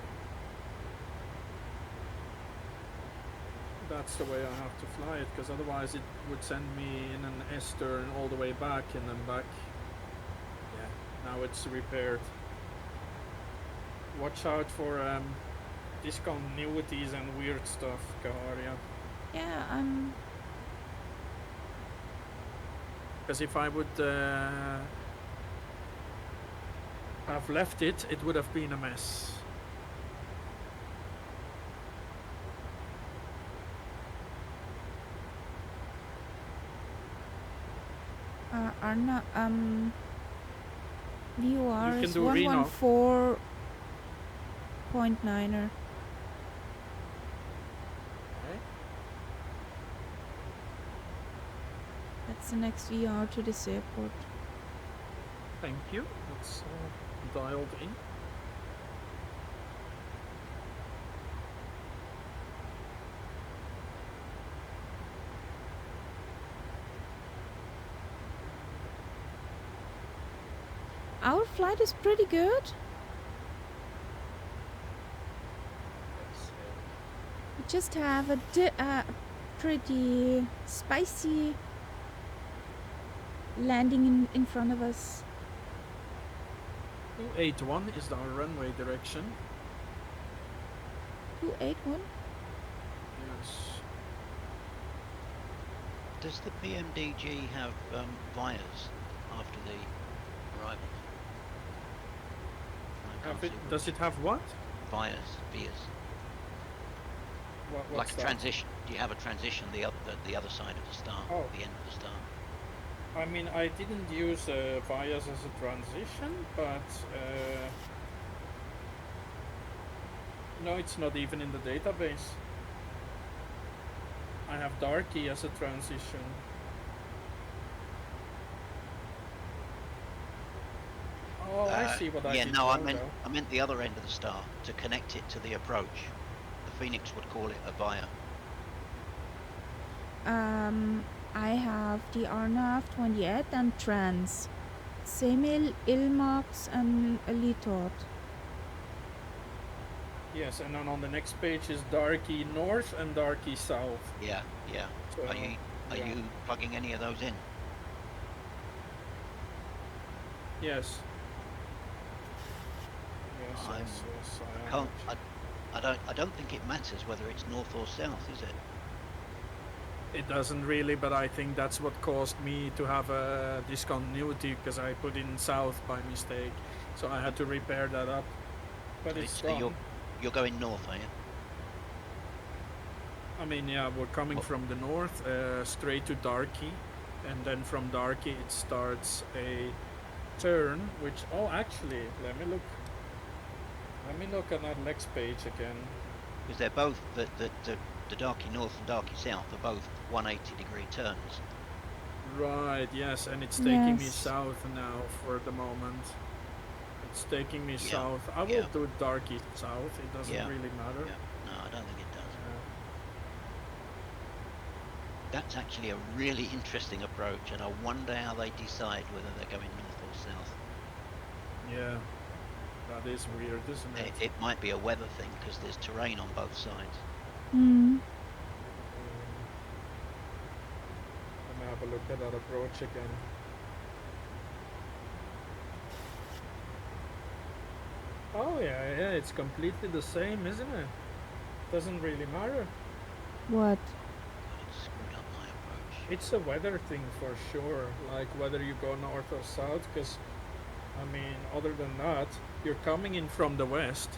[SPEAKER 2] That's the way I have to fly it, because otherwise it would send me in an S-turn all the way back and then back. Yeah, now it's repaired. Watch out for discontinuities and weird stuff, Kaharia.
[SPEAKER 1] Yeah, I'm.
[SPEAKER 2] Because if I would have left it, it would have been a mess.
[SPEAKER 1] Arna, VOR
[SPEAKER 2] You can
[SPEAKER 1] is
[SPEAKER 2] do Renock.
[SPEAKER 1] 114.9er.
[SPEAKER 2] Okay.
[SPEAKER 1] That's the next VR to this airport.
[SPEAKER 2] Thank you. That's dialed in.
[SPEAKER 1] Our flight is pretty good. We just have a pretty spicy landing in front of us.
[SPEAKER 2] 281 is our runway direction.
[SPEAKER 1] 281?
[SPEAKER 2] Yes.
[SPEAKER 4] Does the PMDG have vias after the arrival?
[SPEAKER 2] Does it have what?
[SPEAKER 4] Vias.
[SPEAKER 2] What's
[SPEAKER 4] Like a
[SPEAKER 2] that?
[SPEAKER 4] transition. Do you have a transition the other side of the star?
[SPEAKER 2] Oh.
[SPEAKER 4] The end of the star.
[SPEAKER 2] I mean, I didn't use vias as a transition, but no, it's not even in the database. I have Darky as a transition. Oh, I see what I
[SPEAKER 4] Yeah,
[SPEAKER 2] did
[SPEAKER 4] no, I
[SPEAKER 2] wrong,
[SPEAKER 4] meant
[SPEAKER 2] though.
[SPEAKER 4] I meant the other end of the star to connect it to the approach. The Phoenix would call it a via.
[SPEAKER 1] I have the RNAV 28 and trans. Semil, Ilmax and Elitot.
[SPEAKER 2] Yes, and then on the next page is Darky North and Darky South.
[SPEAKER 4] Yeah.
[SPEAKER 2] So,
[SPEAKER 4] Are you plugging any of those in?
[SPEAKER 2] Yes.
[SPEAKER 4] I'm-
[SPEAKER 2] Yes, I am.
[SPEAKER 4] Can't,
[SPEAKER 2] actually.
[SPEAKER 4] I don't think it matters whether it's north or south, is it?
[SPEAKER 2] It doesn't really, but I think that's what caused me to have a discontinuity, because I put in south by mistake, so I had to repair that up. But it's
[SPEAKER 4] So
[SPEAKER 2] gone.
[SPEAKER 4] you're going north, are you?
[SPEAKER 2] I mean, yeah, we're coming from the north, straight to Darky, and then from Darky it starts a turn, which, oh, actually, let me look at that next page again.
[SPEAKER 4] Because they're both the Darky North and Darky South are both 180-degree turns.
[SPEAKER 2] Right, yes, and it's taking me
[SPEAKER 1] Yes.
[SPEAKER 2] south now for the moment. It's taking me
[SPEAKER 4] Yeah,
[SPEAKER 2] south. I will
[SPEAKER 4] yeah,
[SPEAKER 2] do darky south, it doesn't
[SPEAKER 4] yeah,
[SPEAKER 2] really matter.
[SPEAKER 4] yeah. No, I don't think it does.
[SPEAKER 2] Uh,
[SPEAKER 4] That's actually a really interesting approach, and I wonder how they decide whether they're going north or south.
[SPEAKER 2] yeah, that is weird, isn't it?
[SPEAKER 4] It might be a weather thing because there's terrain on both sides.
[SPEAKER 2] Let me have a look at that approach again. Oh yeah, yeah, it's completely the same, isn't it? Doesn't really matter.
[SPEAKER 1] What?
[SPEAKER 4] God, it screwed up my approach.
[SPEAKER 2] It's a weather thing for sure, like whether you go north or south, because, I mean, other than that, you're coming in from the west.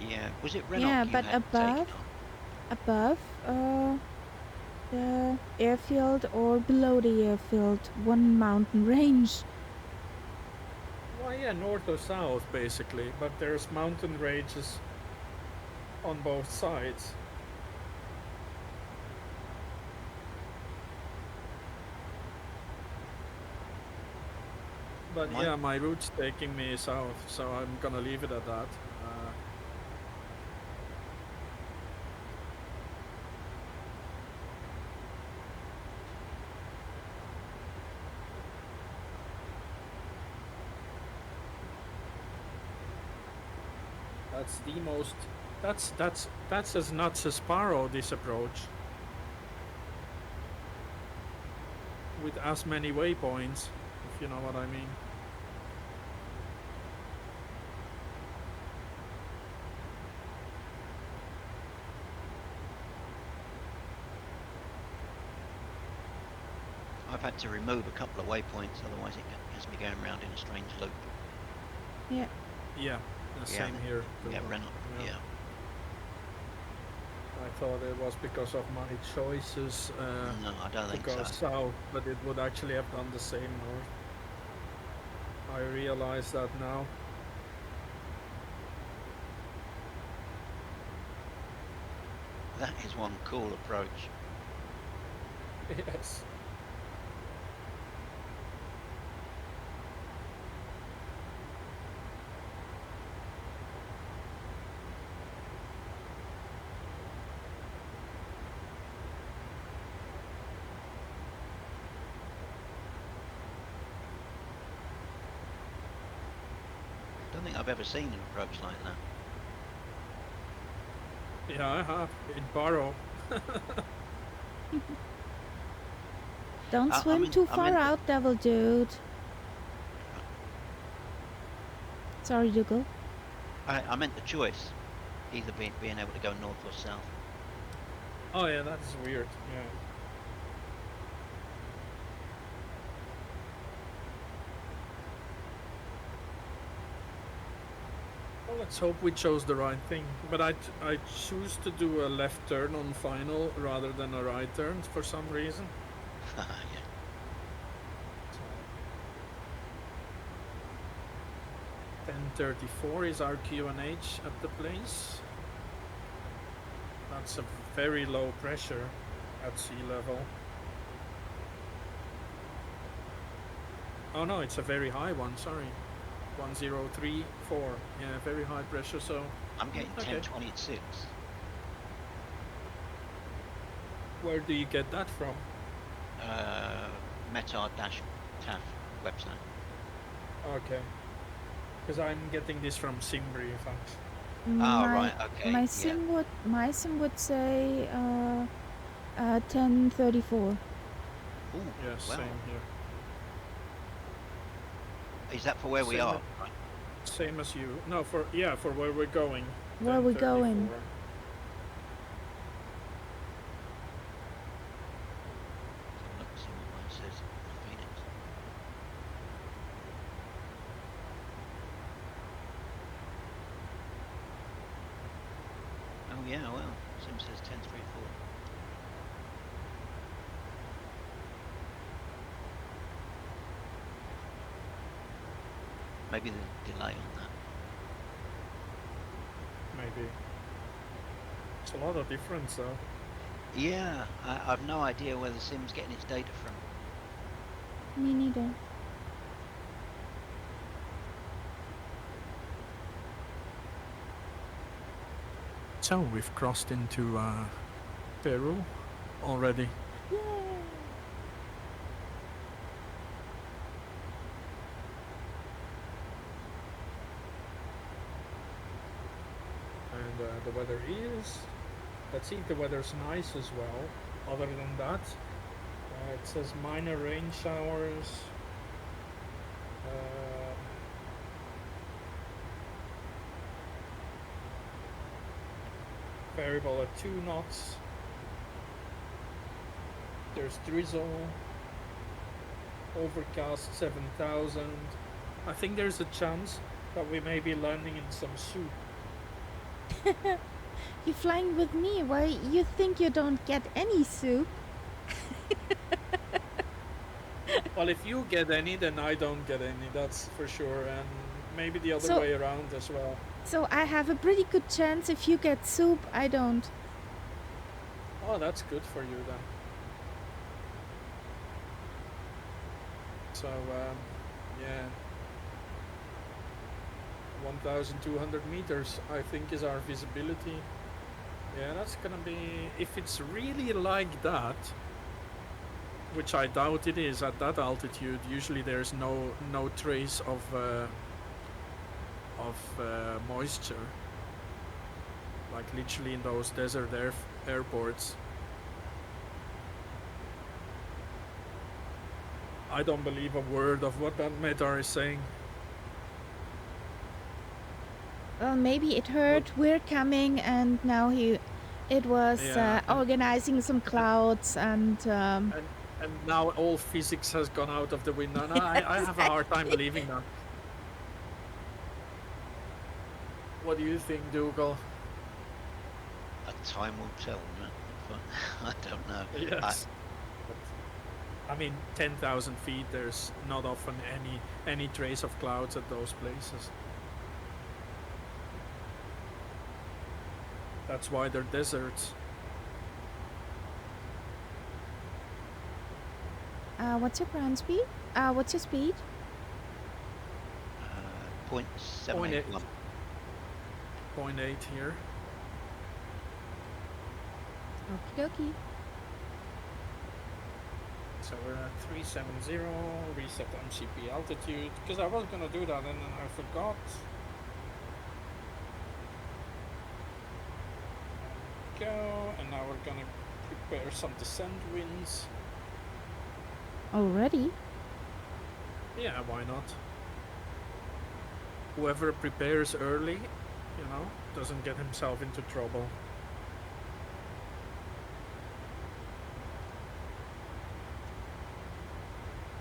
[SPEAKER 4] Yeah, was it Renok
[SPEAKER 1] Yeah,
[SPEAKER 4] you
[SPEAKER 1] but
[SPEAKER 4] had taken on?
[SPEAKER 1] above the airfield or below the airfield, one mountain range.
[SPEAKER 2] Well, yeah, north or south, basically, but there's mountain ranges on both sides. But
[SPEAKER 4] My-
[SPEAKER 2] yeah, my route's taking me south, so I'm gonna leave it at that. That's the most. That's as nuts as Sparrow, this approach. With as many waypoints, if you know what I mean.
[SPEAKER 4] I've had to remove a couple of waypoints, otherwise it has me going around in a strange loop.
[SPEAKER 1] Yeah.
[SPEAKER 2] Yeah, the same here.
[SPEAKER 4] Yeah, Renok. Yeah.
[SPEAKER 2] I thought it was because of my choices
[SPEAKER 4] No, I don't
[SPEAKER 2] to
[SPEAKER 4] think
[SPEAKER 2] go
[SPEAKER 4] so.
[SPEAKER 2] south, but it would actually have done the same north. I realize that now.
[SPEAKER 4] That is one cool approach.
[SPEAKER 2] Yes.
[SPEAKER 4] I don't think I've ever seen an approach like that.
[SPEAKER 2] Yeah, I have. In Barrow.
[SPEAKER 1] Don't
[SPEAKER 4] I
[SPEAKER 1] swim
[SPEAKER 4] mean-
[SPEAKER 1] too
[SPEAKER 4] I
[SPEAKER 1] far
[SPEAKER 4] meant-
[SPEAKER 1] out, devil dude. Sorry, Dougal.
[SPEAKER 4] I meant the choice, either being able to go north or south.
[SPEAKER 2] Oh yeah, that's weird. Yeah. Well, let's hope we chose the right thing. But I choose to do a left turn on final rather than a right turn for some reason.
[SPEAKER 4] Yeah.
[SPEAKER 2] So 10:34 is our QNH at the place. That's a very low pressure at sea level. Oh no, it's a very high one, sorry. 1034. Yeah, very high pressure, so
[SPEAKER 4] I'm getting
[SPEAKER 2] Okay.
[SPEAKER 4] 1026.
[SPEAKER 2] where do you get that from?
[SPEAKER 4] Meta-TAF website.
[SPEAKER 2] Okay. Because I'm getting this from Simbri, in fact.
[SPEAKER 4] Right, okay.
[SPEAKER 1] My
[SPEAKER 4] yeah.
[SPEAKER 1] sim would say 1034.
[SPEAKER 4] Ooh,
[SPEAKER 2] Yeah,
[SPEAKER 4] wow.
[SPEAKER 2] same here.
[SPEAKER 4] Is that for where we
[SPEAKER 2] Same
[SPEAKER 4] are?
[SPEAKER 2] as-
[SPEAKER 4] Right.
[SPEAKER 2] Same as you. No, for where we're going.
[SPEAKER 1] Where we're going.
[SPEAKER 2] 10:34.
[SPEAKER 4] Look, see what mine says. Phoenix. Oh yeah, well, Sim says 1034. Maybe there's a delay on that.
[SPEAKER 2] Maybe. It's a lot of difference, though.
[SPEAKER 4] Yeah, I've no idea where the sim's getting its data from.
[SPEAKER 1] Me neither.
[SPEAKER 2] So we've crossed into Peru already.
[SPEAKER 1] Yay!
[SPEAKER 2] And the weather is, let's see if the weather's nice as well. Other than that, it says minor rain showers. Variable at 2 knots. There's drizzle. Overcast 7,000. I think there's a chance that we may be landing in some soup.
[SPEAKER 1] You're flying with me. Why you think you don't get any soup?
[SPEAKER 2] Well, if you get any, then I don't get any, that's for sure. And maybe the other
[SPEAKER 1] So-
[SPEAKER 2] way around as well.
[SPEAKER 1] So I have a pretty good chance if you get soup, I don't.
[SPEAKER 2] Oh, that's good for you then. So, yeah. 1,200 meters, I think, is our visibility. Yeah, that's gonna be, if it's really like that, which I doubt it is at that altitude. Usually there's no trace of moisture, like literally in those desert airports. I don't believe a word of what that Medar is saying.
[SPEAKER 1] Well, maybe it heard we're coming, and now it was
[SPEAKER 2] Yeah.
[SPEAKER 1] organizing some clouds and.
[SPEAKER 2] And now all physics has gone out of the window. And I have a hard time believing that. What do you think, Dougal?
[SPEAKER 4] Time will tell. I don't know.
[SPEAKER 2] Yes. I mean, 10,000 feet, there's not often any trace of clouds at those places. That's why they're deserts.
[SPEAKER 1] What's your ground speed? What's your speed?
[SPEAKER 4] 0.781.
[SPEAKER 2] 0.8 here.
[SPEAKER 1] Okie dokie.
[SPEAKER 2] So we're at 370, reset MCP altitude, because I was gonna do that and then I forgot. There we go, and now we're gonna prepare some descent winds.
[SPEAKER 1] Already?
[SPEAKER 2] Yeah, why not? Whoever prepares early, doesn't get himself into trouble.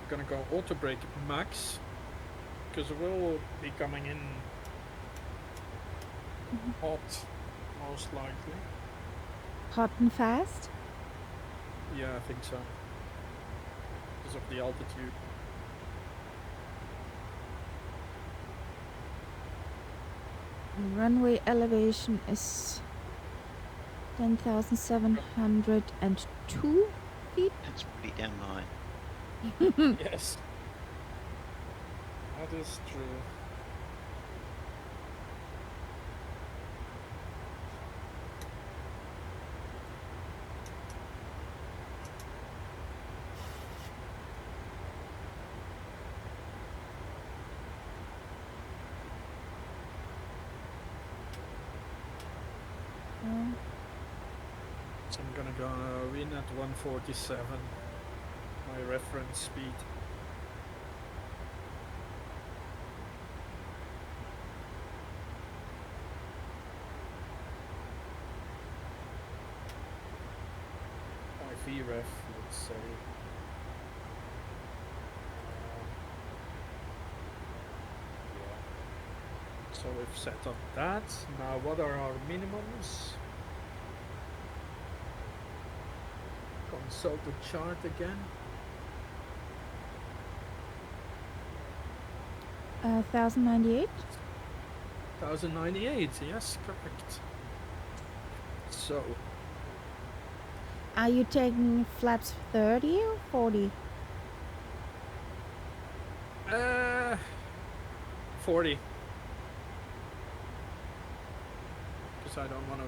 [SPEAKER 2] Gonna go auto brake max, because we'll be coming in hot, most likely.
[SPEAKER 1] Hot and fast?
[SPEAKER 2] Yeah, I think so. Because of the altitude.
[SPEAKER 1] Runway elevation is 10,702 feet.
[SPEAKER 4] That's pretty damn high.
[SPEAKER 2] Yes. That is true. So I'm gonna go in at 147, my reference speed. My VREF, let's say. Yeah. So we've set up that. Now what are our minimums? Consult the chart again.
[SPEAKER 1] 1,098.
[SPEAKER 2] 1098, yes, correct. So
[SPEAKER 1] Are you taking flaps 30 or 40?
[SPEAKER 2] 40. Because I don't want to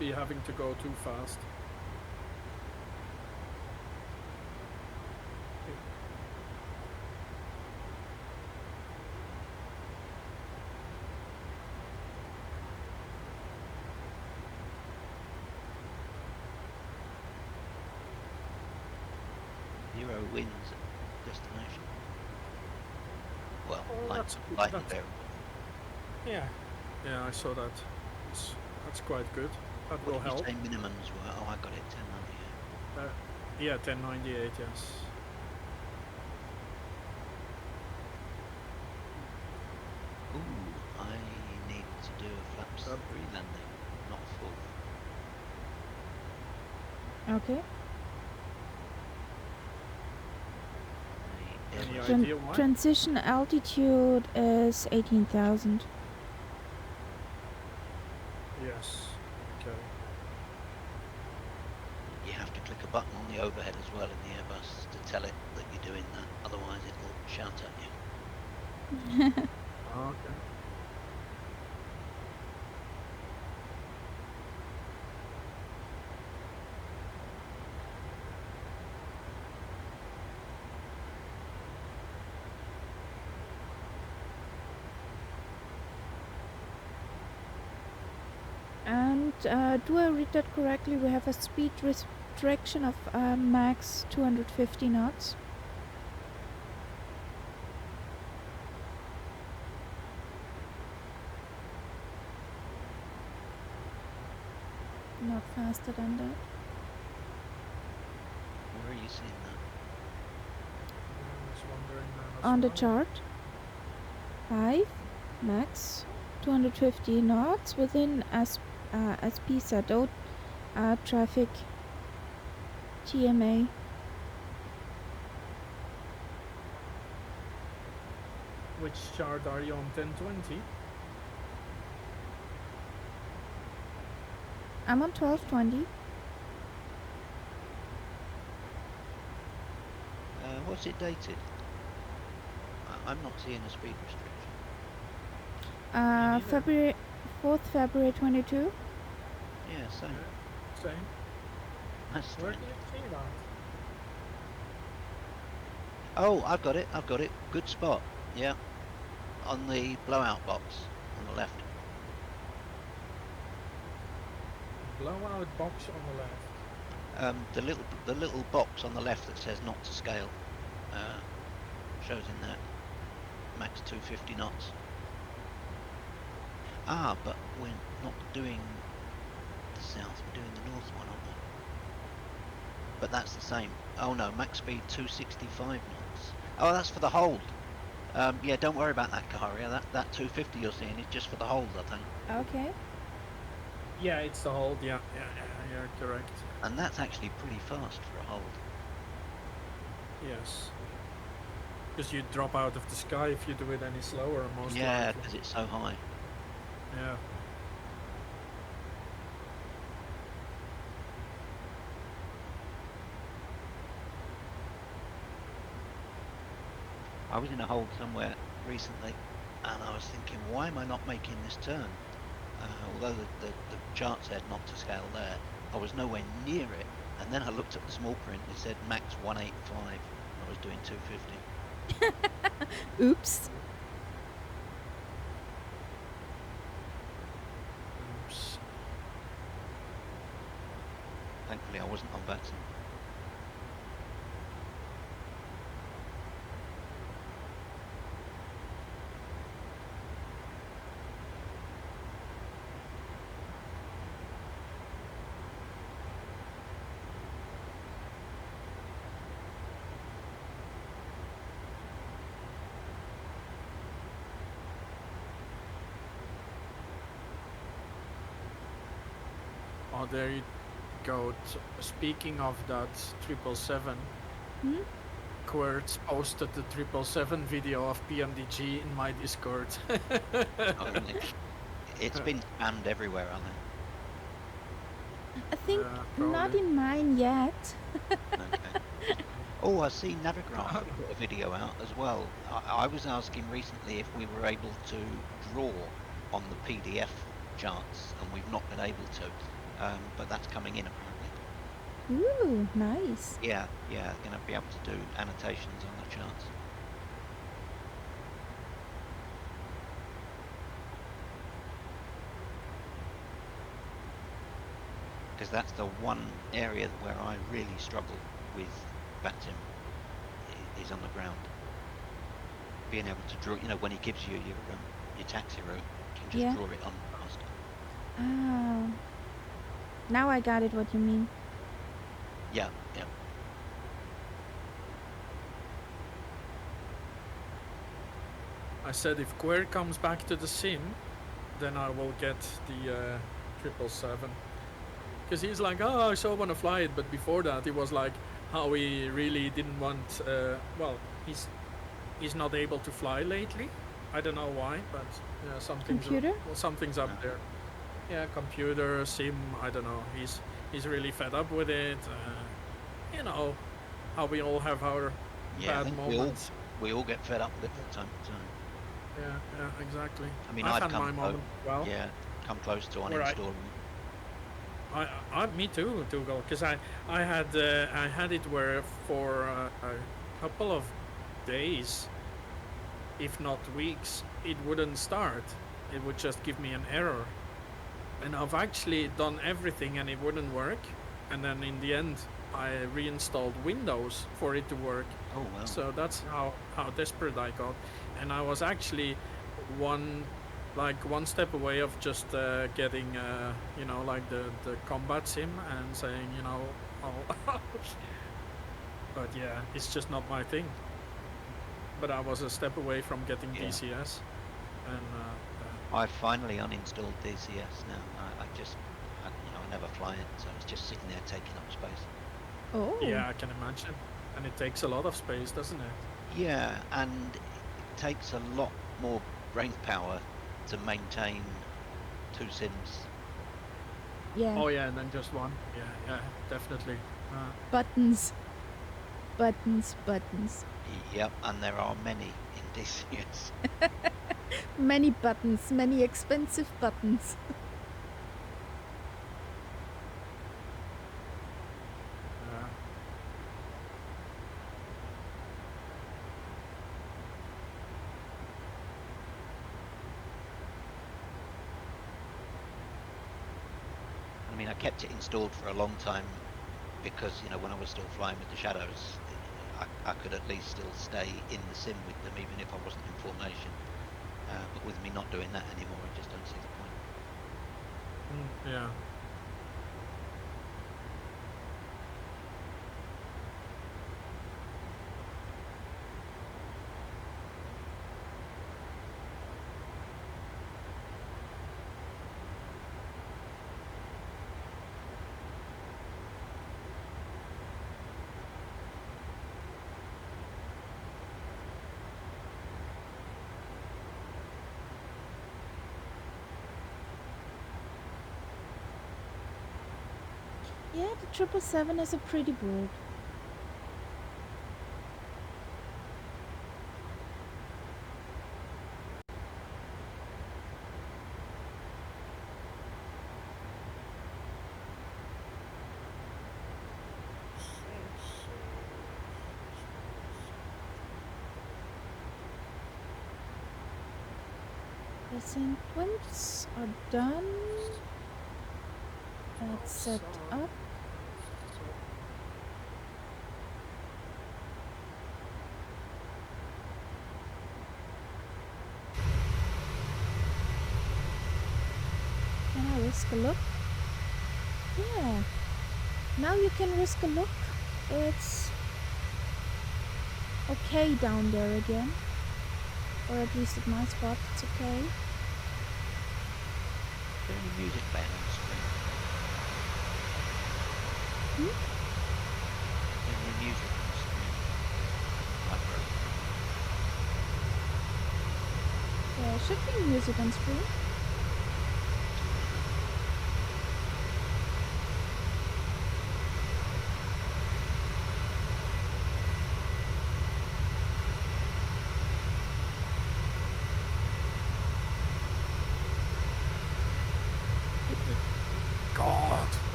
[SPEAKER 2] be having to go too fast.
[SPEAKER 4] Zero wins at destination. Well,
[SPEAKER 2] Oh,
[SPEAKER 4] light,
[SPEAKER 2] that's good.
[SPEAKER 4] light
[SPEAKER 2] That's-
[SPEAKER 4] variable.
[SPEAKER 2] Yeah. Yeah, I saw that. That's quite good. That will
[SPEAKER 4] What did you
[SPEAKER 2] help.
[SPEAKER 4] say minimums were? Oh, I got it, 1098.
[SPEAKER 2] Yeah, 1098, yes.
[SPEAKER 4] Ooh, I need to do a flaps 3 landing, not full.
[SPEAKER 1] Okay.
[SPEAKER 2] Any
[SPEAKER 4] Airbus-
[SPEAKER 2] idea why?
[SPEAKER 1] Transition altitude is 18,000.
[SPEAKER 2] Yes. Okay.
[SPEAKER 4] You have to click a button on the overhead as well in the Airbus to tell it that you're doing that, otherwise it'll shout at you.
[SPEAKER 2] Okay.
[SPEAKER 1] And do I read that correctly? We have a speed restriction of max 250 knots. Not faster than that.
[SPEAKER 4] Where are you seeing that?
[SPEAKER 2] I was wondering that as
[SPEAKER 1] On the
[SPEAKER 2] well.
[SPEAKER 1] chart, 5 max 250 knots within SPZO traffic TMA.
[SPEAKER 2] Which chart are you on? 1020?
[SPEAKER 1] I'm on 1220.
[SPEAKER 4] What's it dated? I'm not seeing a speed restriction.
[SPEAKER 2] neither.
[SPEAKER 1] February 4th February 22.
[SPEAKER 4] Yeah, same.
[SPEAKER 2] Same.
[SPEAKER 4] That's
[SPEAKER 2] Where
[SPEAKER 4] strange.
[SPEAKER 2] do you see that?
[SPEAKER 4] Oh, I've got it. I've got it. Good spot. Yeah. On the blowout box on the left.
[SPEAKER 2] Blowout box on the left.
[SPEAKER 4] The little box on the left that says not to scale shows in there max 250 knots. Ah, but we're not doing the south, we're doing the north one, aren't we? But that's the same. Oh no, max speed 265 knots. Oh, that's for the hold. Yeah, don't worry about that, Kaharia. That 250 you're seeing is just for the hold, I think.
[SPEAKER 1] Okay.
[SPEAKER 2] Yeah, it's the hold. Yeah, correct.
[SPEAKER 4] And that's actually pretty fast for a hold.
[SPEAKER 2] Yes. Because you drop out of the sky if you do it any slower, most
[SPEAKER 4] Yeah,
[SPEAKER 2] likely.
[SPEAKER 4] because it's so high.
[SPEAKER 2] Yeah.
[SPEAKER 4] I was in a hold somewhere recently, and I was thinking, why am I not making this turn? Although the chart said not to scale there, I was nowhere near it. And then I looked at the small print, it said max 185, and I was doing 250.
[SPEAKER 1] Oops.
[SPEAKER 2] Oops.
[SPEAKER 4] Thankfully, I wasn't on vaccine.
[SPEAKER 2] Oh, there you go. Speaking of that 777,
[SPEAKER 1] Hmm?
[SPEAKER 2] Quirts posted the 777 video of PMDG in my Discord.
[SPEAKER 4] Oh, really? It's been spammed everywhere, hasn't it?
[SPEAKER 1] I think not
[SPEAKER 2] Probably.
[SPEAKER 1] in mine yet.
[SPEAKER 4] Okay. Oh, I see Navigraph have put a video out as well. I was asking recently if we were able to draw on the PDF charts, and we've not been able to. But that's coming in apparently.
[SPEAKER 1] Ooh, nice.
[SPEAKER 4] Yeah, going to be able to do annotations on the charts. Because that's the one area where I really struggle with VATSIM is on the ground. Being able to draw, when he gives you your taxi route, you can just
[SPEAKER 1] Yeah.
[SPEAKER 4] draw it on fast.
[SPEAKER 1] Ah. Now I got it what you mean.
[SPEAKER 4] Yeah.
[SPEAKER 2] I said if Query comes back to the sim, then I will get the 777. Because he's like, oh, I so want to fly it, but before that he was like, how he really didn't want. Well, he's not able to fly lately. I don't know why, but something's up there. Yeah, computer, sim. I don't know. He's really fed up with it. How we all have our bad moments.
[SPEAKER 4] We all get fed up with it from time to time.
[SPEAKER 2] Yeah, exactly.
[SPEAKER 4] I mean,
[SPEAKER 2] I've had my moment as well.
[SPEAKER 4] Yeah, come close to uninstalling.
[SPEAKER 2] Me too, Dougal, because I had it where for a couple of days, if not weeks, it wouldn't start. It would just give me an error, and I've actually done everything and it wouldn't work, and then in the end I reinstalled Windows for it to work.
[SPEAKER 4] Oh wow!
[SPEAKER 2] So that's how desperate I got, and I was actually one step away of just getting the combat sim and saying oh but yeah, it's just not my thing. But I was a step away from getting DCS, and
[SPEAKER 4] I finally uninstalled DCS now. I never fly it, so it's just sitting there taking up space.
[SPEAKER 1] Oh.
[SPEAKER 2] Yeah, I can imagine, and it takes a lot of space, doesn't it?
[SPEAKER 4] Yeah, and it takes a lot more brain power to maintain 2 sims.
[SPEAKER 1] Yeah.
[SPEAKER 2] Oh yeah, and then just one. Yeah, definitely.
[SPEAKER 1] Buttons.
[SPEAKER 4] Yep, and there are many in DCS.
[SPEAKER 1] Many buttons, many expensive buttons.
[SPEAKER 4] I mean, I kept it installed for a long time because, when I was still flying with the Shadows, I could at least still stay in the sim with them even if I wasn't in formation. But with me not doing that anymore, I just don't see the point.
[SPEAKER 2] Yeah.
[SPEAKER 1] Yeah, the 777 is a pretty bird. The sequence are done. That's set up. Can I risk a look? Yeah. Now you can risk a look. It's okay down there again. Or at least at my spot, it's okay.
[SPEAKER 4] Is there any music playing on the screen? Any music on the screen?
[SPEAKER 1] There should be music on screen.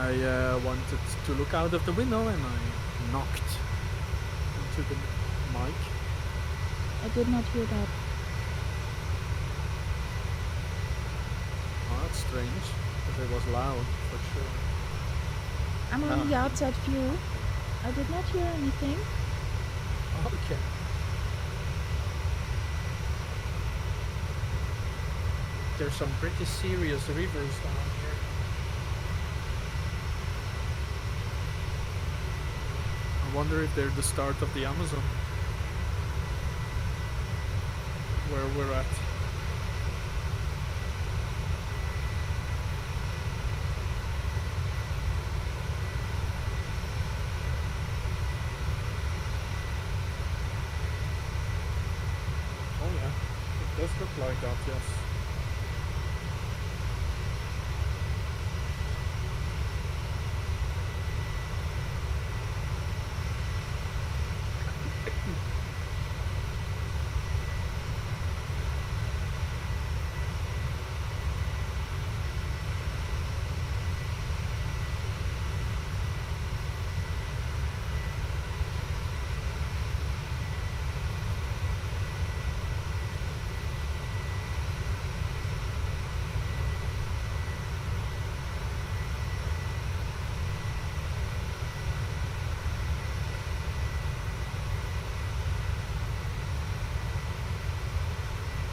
[SPEAKER 2] I wanted to look out of the window and I knocked into the mic.
[SPEAKER 1] I did not hear that.
[SPEAKER 2] Oh, that's strange, because it was loud for sure.
[SPEAKER 1] I'm on the outside view. I did not hear anything.
[SPEAKER 2] Okay. There's some pretty serious rivers down here. I wonder if they're the start of the Amazon, where we're at. Oh yeah, it does look like that, yes.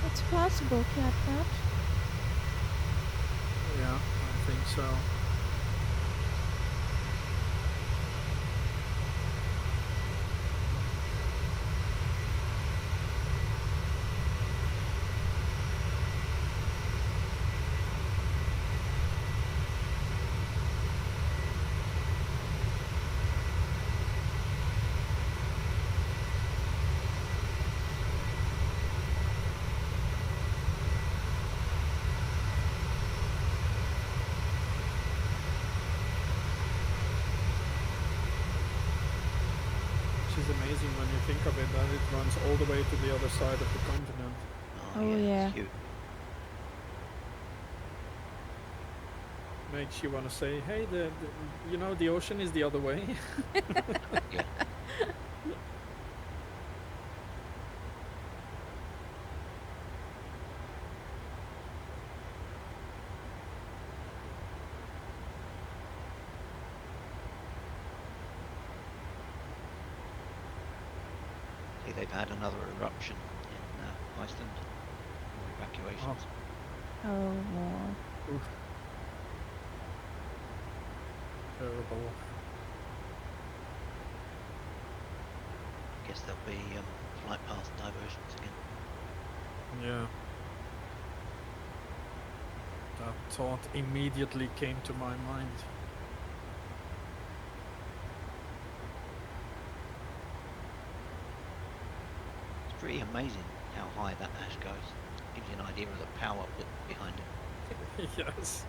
[SPEAKER 1] It's possible, Cat.
[SPEAKER 2] Yeah, I think so. Which is amazing when you think of it, that it runs all the way to the other side of the continent.
[SPEAKER 1] Oh, yeah.
[SPEAKER 4] It's huge.
[SPEAKER 2] Makes you want to say, hey, the ocean is the other way.
[SPEAKER 4] Yeah. See, they've had another eruption in Iceland. More evacuations.
[SPEAKER 1] Oh, wow.
[SPEAKER 2] Oof. Terrible.
[SPEAKER 4] Guess there'll be flight path diversions again.
[SPEAKER 2] Yeah. That thought immediately came to my mind.
[SPEAKER 4] It's pretty amazing how high that ash goes. Gives you an idea of the power behind it.
[SPEAKER 2] Yes,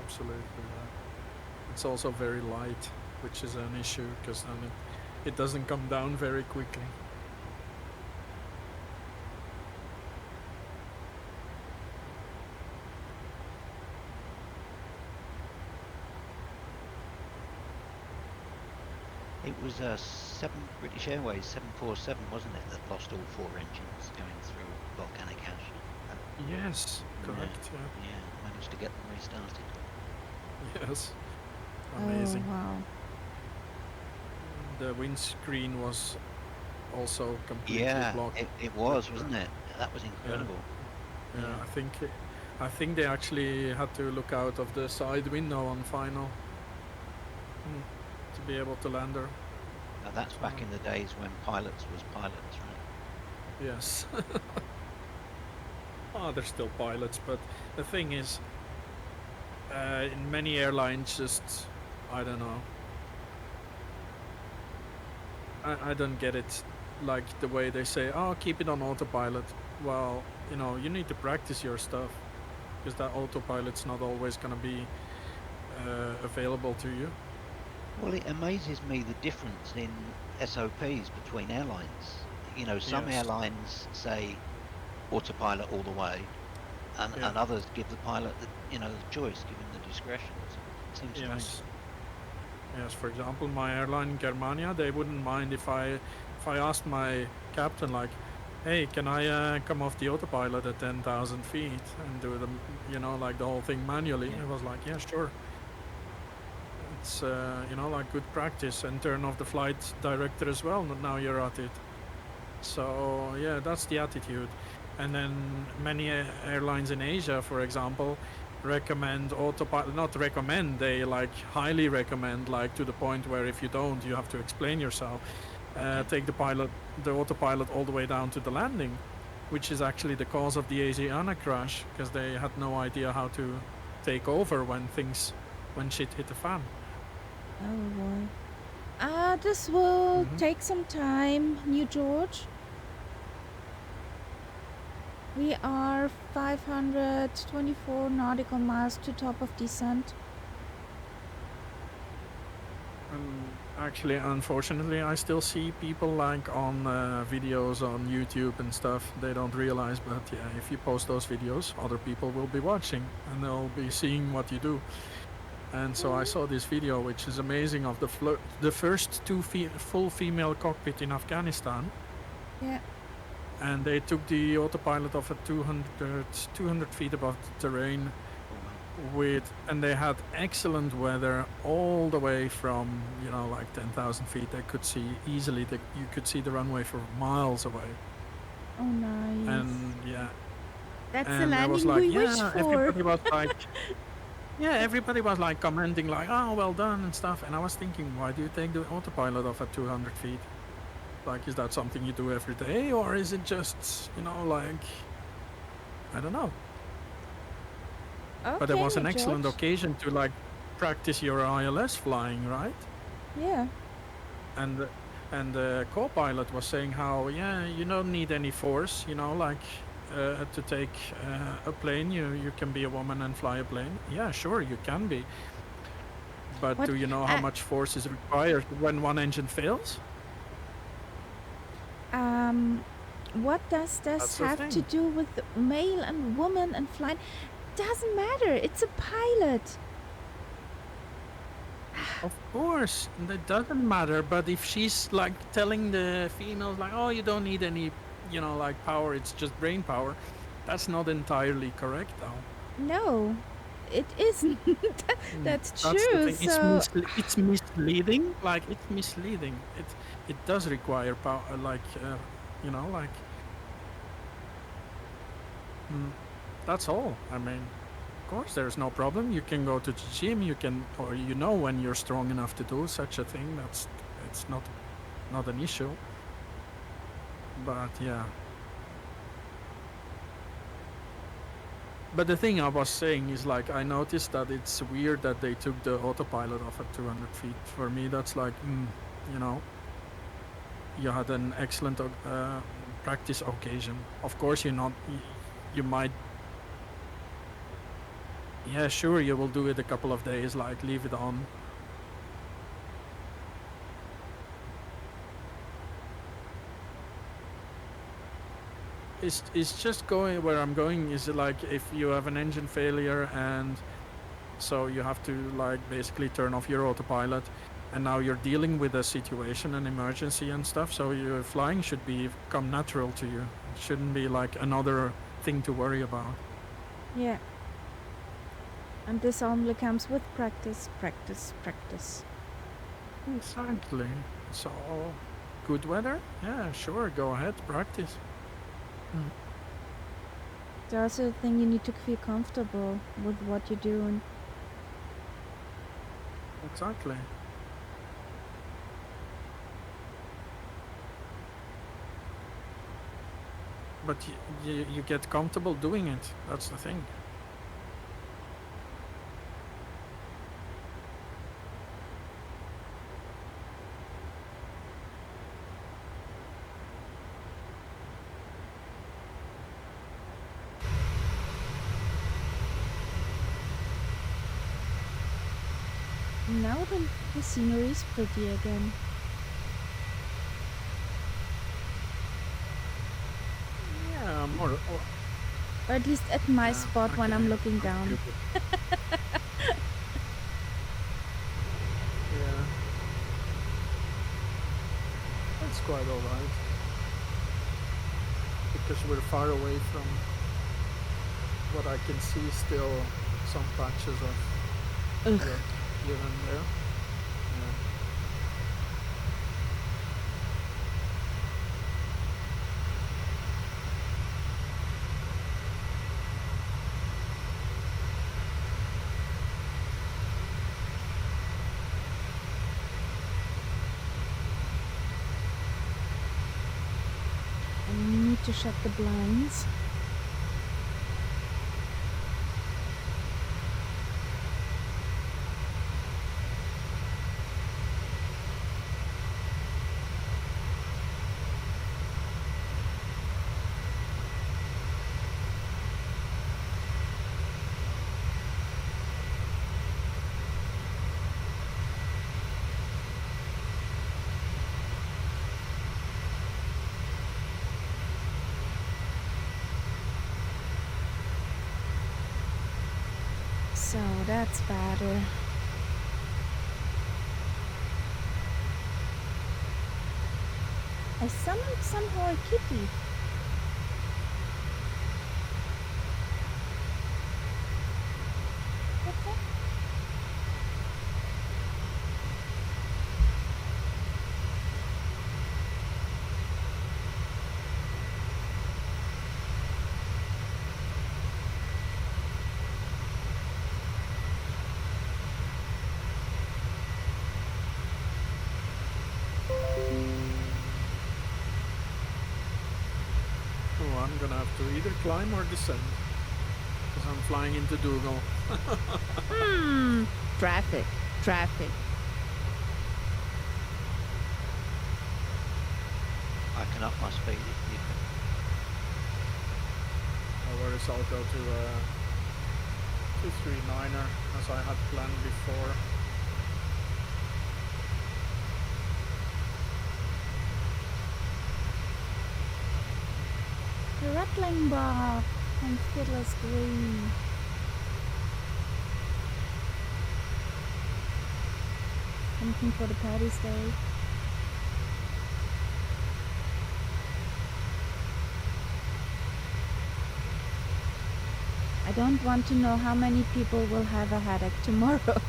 [SPEAKER 2] absolutely. Yeah. It's also very light, which is an issue because then it doesn't come down very quickly.
[SPEAKER 4] It was British Airways 747, wasn't it, that lost all 4 engines going through volcanic ash?
[SPEAKER 2] Yes, correct. Yeah.
[SPEAKER 4] Yeah, managed to get them restarted.
[SPEAKER 2] Yes. Amazing.
[SPEAKER 1] Oh, wow.
[SPEAKER 2] The windscreen was also completely
[SPEAKER 4] Yeah,
[SPEAKER 2] blocked.
[SPEAKER 4] it was, wasn't it? That was incredible.
[SPEAKER 2] Yeah,
[SPEAKER 4] Yeah.
[SPEAKER 2] I think they actually had to look out of the side window on final to be able to land her.
[SPEAKER 4] Now that's back in the days when pilots was pilots, right?
[SPEAKER 2] Yes. They're still pilots, but the thing is, in many airlines, just I don't know. I don't get it, like the way they say, "Oh, keep it on autopilot." Well, you need to practice your stuff, because that autopilot's not always gonna be available to you.
[SPEAKER 4] Well, it amazes me the difference in SOPs between airlines. Some
[SPEAKER 2] Yes.
[SPEAKER 4] airlines say autopilot all the way, and others give the pilot the choice, give him the discretion. Seems strange.
[SPEAKER 2] Yes. Yes, for example, my airline in Germania, they wouldn't mind if I asked my captain, like, hey, can I come off the autopilot at 10,000 feet and do the, like the whole thing manually?
[SPEAKER 4] Yeah.
[SPEAKER 2] I was like, yeah, sure. It's, like good practice, and turn off the flight director as well. Now you're at it. So yeah, that's the attitude. And then many airlines in Asia, for example, recommend autopilot. Not recommend, they like highly recommend, like to the point where if you don't, you have to explain yourself. Take the autopilot all the way down to the landing, which is actually the cause of the Asiana crash, because they had no idea how to take over when shit hit the fan.
[SPEAKER 1] Oh boy. This will take some time, New George. We are 524 nautical miles to top of descent.
[SPEAKER 2] Actually, unfortunately, I still see people like on videos on YouTube and stuff. They don't realize, but yeah, if you post those videos, other people will be watching and they'll be seeing what you do. And so I saw this video, which is amazing, of the first full female cockpit in Afghanistan.
[SPEAKER 1] Yeah.
[SPEAKER 2] And they took the autopilot off at 200 feet above the terrain, and they had excellent weather all the way from, like 10,000 feet. They could see easily, you could see the runway for miles away.
[SPEAKER 1] Oh, nice.
[SPEAKER 2] And yeah.
[SPEAKER 1] That's
[SPEAKER 2] and
[SPEAKER 1] the landing
[SPEAKER 2] I was like,
[SPEAKER 1] we
[SPEAKER 2] yeah,
[SPEAKER 1] wish for.
[SPEAKER 2] everybody was like, yeah, everybody was like commenting like, oh, well done and stuff. And I was thinking, why do you take the autopilot off at 200 feet? Like, is that something you do every day, or is it just, like, I don't know.
[SPEAKER 1] Okay,
[SPEAKER 2] But it was an
[SPEAKER 1] George.
[SPEAKER 2] excellent occasion to like practice your ILS flying, right?
[SPEAKER 1] Yeah.
[SPEAKER 2] And the co-pilot was saying how, yeah, you don't need any force, to take a plane. You can be a woman and fly a plane. Yeah, sure, you can be. But
[SPEAKER 1] What?
[SPEAKER 2] do you know how much force is required when one engine fails?
[SPEAKER 1] What does this
[SPEAKER 2] That's the
[SPEAKER 1] have to
[SPEAKER 2] thing.
[SPEAKER 1] do with male and woman and flying? Doesn't matter. It's a pilot.
[SPEAKER 2] Of course, that doesn't matter. But if she's like telling the females like, oh, you don't need any, like power, it's just brain power, that's not entirely correct, though.
[SPEAKER 1] No, it isn't. That's
[SPEAKER 2] the
[SPEAKER 1] true.
[SPEAKER 2] thing.
[SPEAKER 1] So
[SPEAKER 2] It's misleading. Like, it's misleading. It does require power. That's all. I mean, of course, there's no problem. You can go to the gym. You can, or when you're strong enough to do such a thing. It's not an issue. But yeah. But the thing I was saying is, like, I noticed that it's weird that they took the autopilot off at 200 feet. For me, that's like, you had an excellent practice occasion. Of course, you might. Yeah, sure, you will do it a couple of days, like leave it on. It's just going where I'm going is like if you have an engine failure and so you have to like basically turn off your autopilot, and now you're dealing with a situation, an emergency and stuff, so your flying should become natural to you. It shouldn't be like another thing to worry about.
[SPEAKER 1] yeah. And this only comes with practice, practice, practice.
[SPEAKER 2] Exactly. So, good weather? Yeah, sure, go ahead, practice.
[SPEAKER 1] It's also a thing you need to feel comfortable with what you're doing.
[SPEAKER 2] Exactly. But you get comfortable doing it. That's the thing.
[SPEAKER 1] Now the scenery is pretty again.
[SPEAKER 2] Yeah, more.
[SPEAKER 1] Or at least at my
[SPEAKER 2] Yeah,
[SPEAKER 1] spot when
[SPEAKER 2] okay,
[SPEAKER 1] I'm looking
[SPEAKER 2] that's
[SPEAKER 1] down.
[SPEAKER 2] stupid. quite alright. Because we're far away from what I can see still some patches of
[SPEAKER 1] Ugh.
[SPEAKER 2] rock here and there. Yeah.
[SPEAKER 1] And we need to shut the blinds. So that's better. I summoned somehow a kitty. What's that?
[SPEAKER 2] Oh, I'm gonna have to either climb or descend. Because I'm flying into Dougal.
[SPEAKER 1] Traffic. Traffic.
[SPEAKER 4] I can up my speed if you can.
[SPEAKER 2] Whereas I'll go to 239er as I had planned before.
[SPEAKER 1] The rattling bar and Fiddler's Green. Anything for the party's day. I don't want to know how many people will have a headache tomorrow.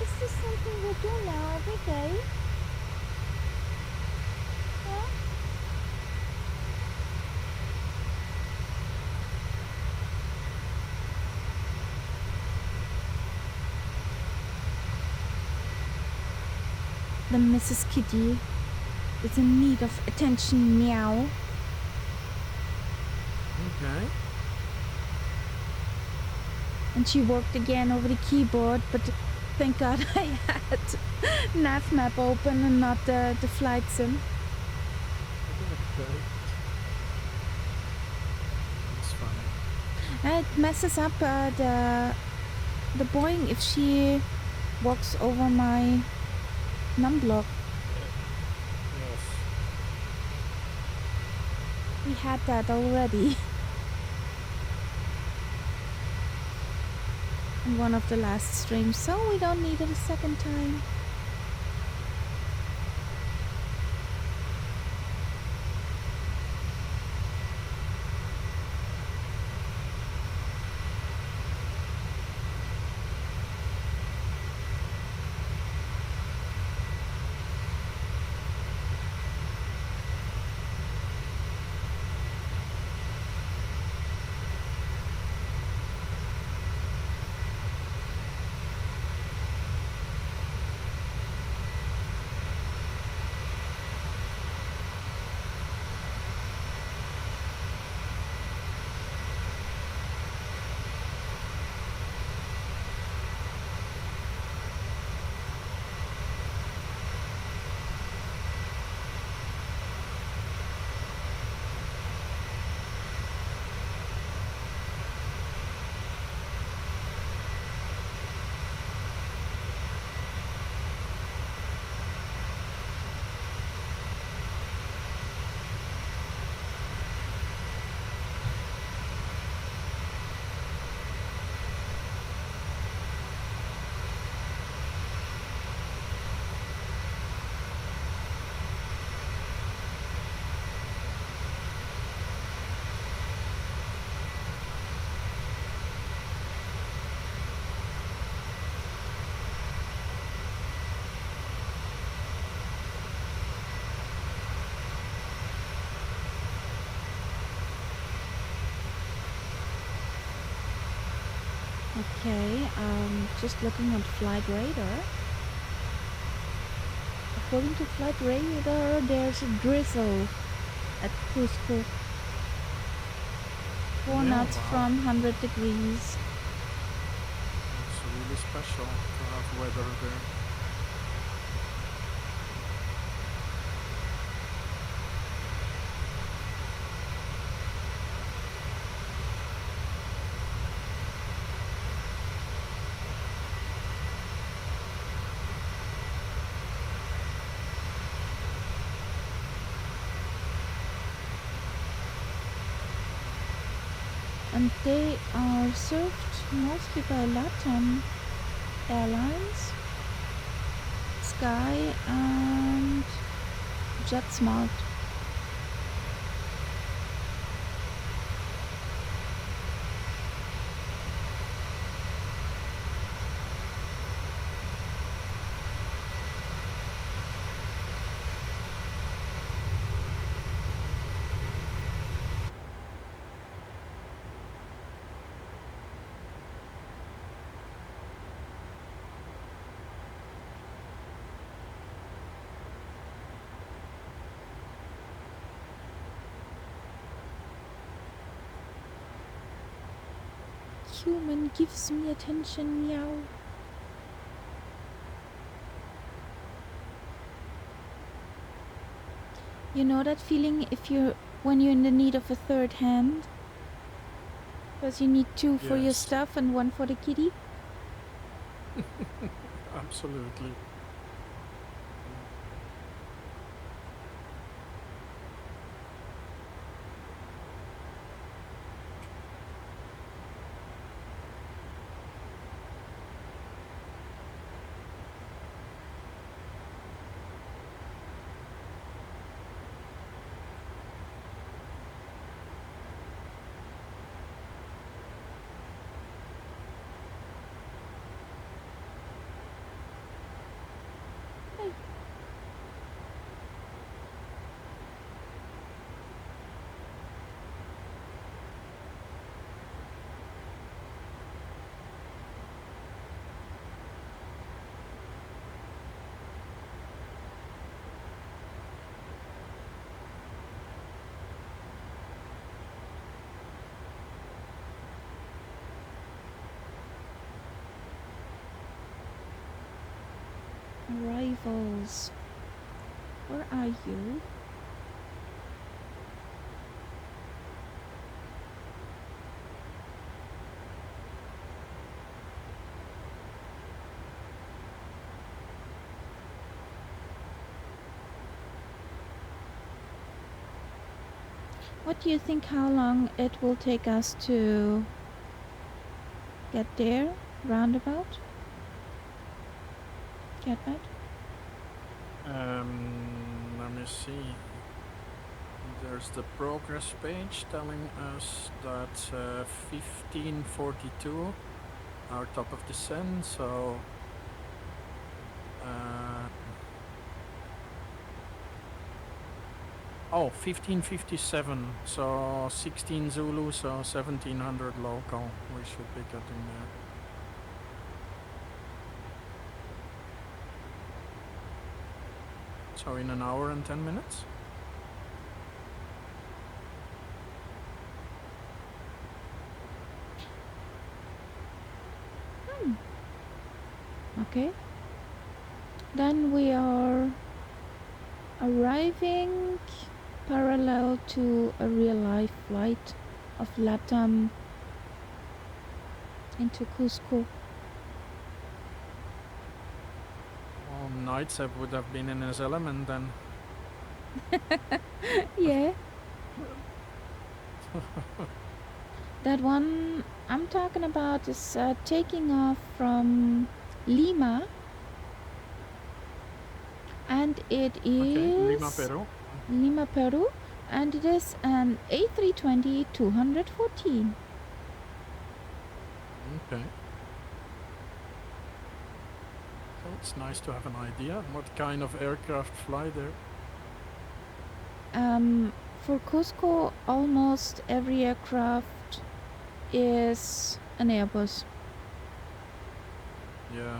[SPEAKER 1] Is this something we do now every day? Huh? The Mrs. Kitty is in need of attention, meow.
[SPEAKER 2] Okay.
[SPEAKER 1] And she worked again over the keyboard, but thank God I had nav map open and not the flight sim.
[SPEAKER 2] Okay. It's funny.
[SPEAKER 1] It messes up the Boeing if she walks over my num block.
[SPEAKER 2] Yes.
[SPEAKER 1] We had that already. In one of the last streams, so we don't need it a second time. Okay, just looking at flight radar. According to flight radar, there's a drizzle at Cusco. 4
[SPEAKER 2] Yeah,
[SPEAKER 1] knots
[SPEAKER 2] wow.
[SPEAKER 1] from 100 degrees.
[SPEAKER 2] It's really special to have weather there.
[SPEAKER 1] And they are served mostly by LATAM Airlines, Sky, and JetSmart. Human gives me attention, meow. You know that feeling when you're in the need of a third hand? Because you need 2 for your
[SPEAKER 2] Yes.
[SPEAKER 1] stuff and 1 for the kitty?
[SPEAKER 2] Absolutely.
[SPEAKER 1] Arrivals. Where are you? What do you think how long it will take us to get there, roundabout? Get that?
[SPEAKER 2] Let me see. There's the progress page telling us that 1542 our top of descent, so oh, 1557, so 16 Zulu, so 1700 local. We should be getting there. So in an hour and 10 minutes?
[SPEAKER 1] Okay. Then we are arriving parallel to a real-life flight of LATAM into Cusco.
[SPEAKER 2] Well, Nightsep would have been in his element then.
[SPEAKER 1] Yeah. That one I'm talking about is taking off from Lima, and it is
[SPEAKER 2] Okay, Lima, Peru.
[SPEAKER 1] Lima, Peru, and it is an A320-214.
[SPEAKER 2] Okay. So it's nice to have an idea what kind of aircraft fly there.
[SPEAKER 1] For Cusco, almost every aircraft is an Airbus.
[SPEAKER 2] Yeah.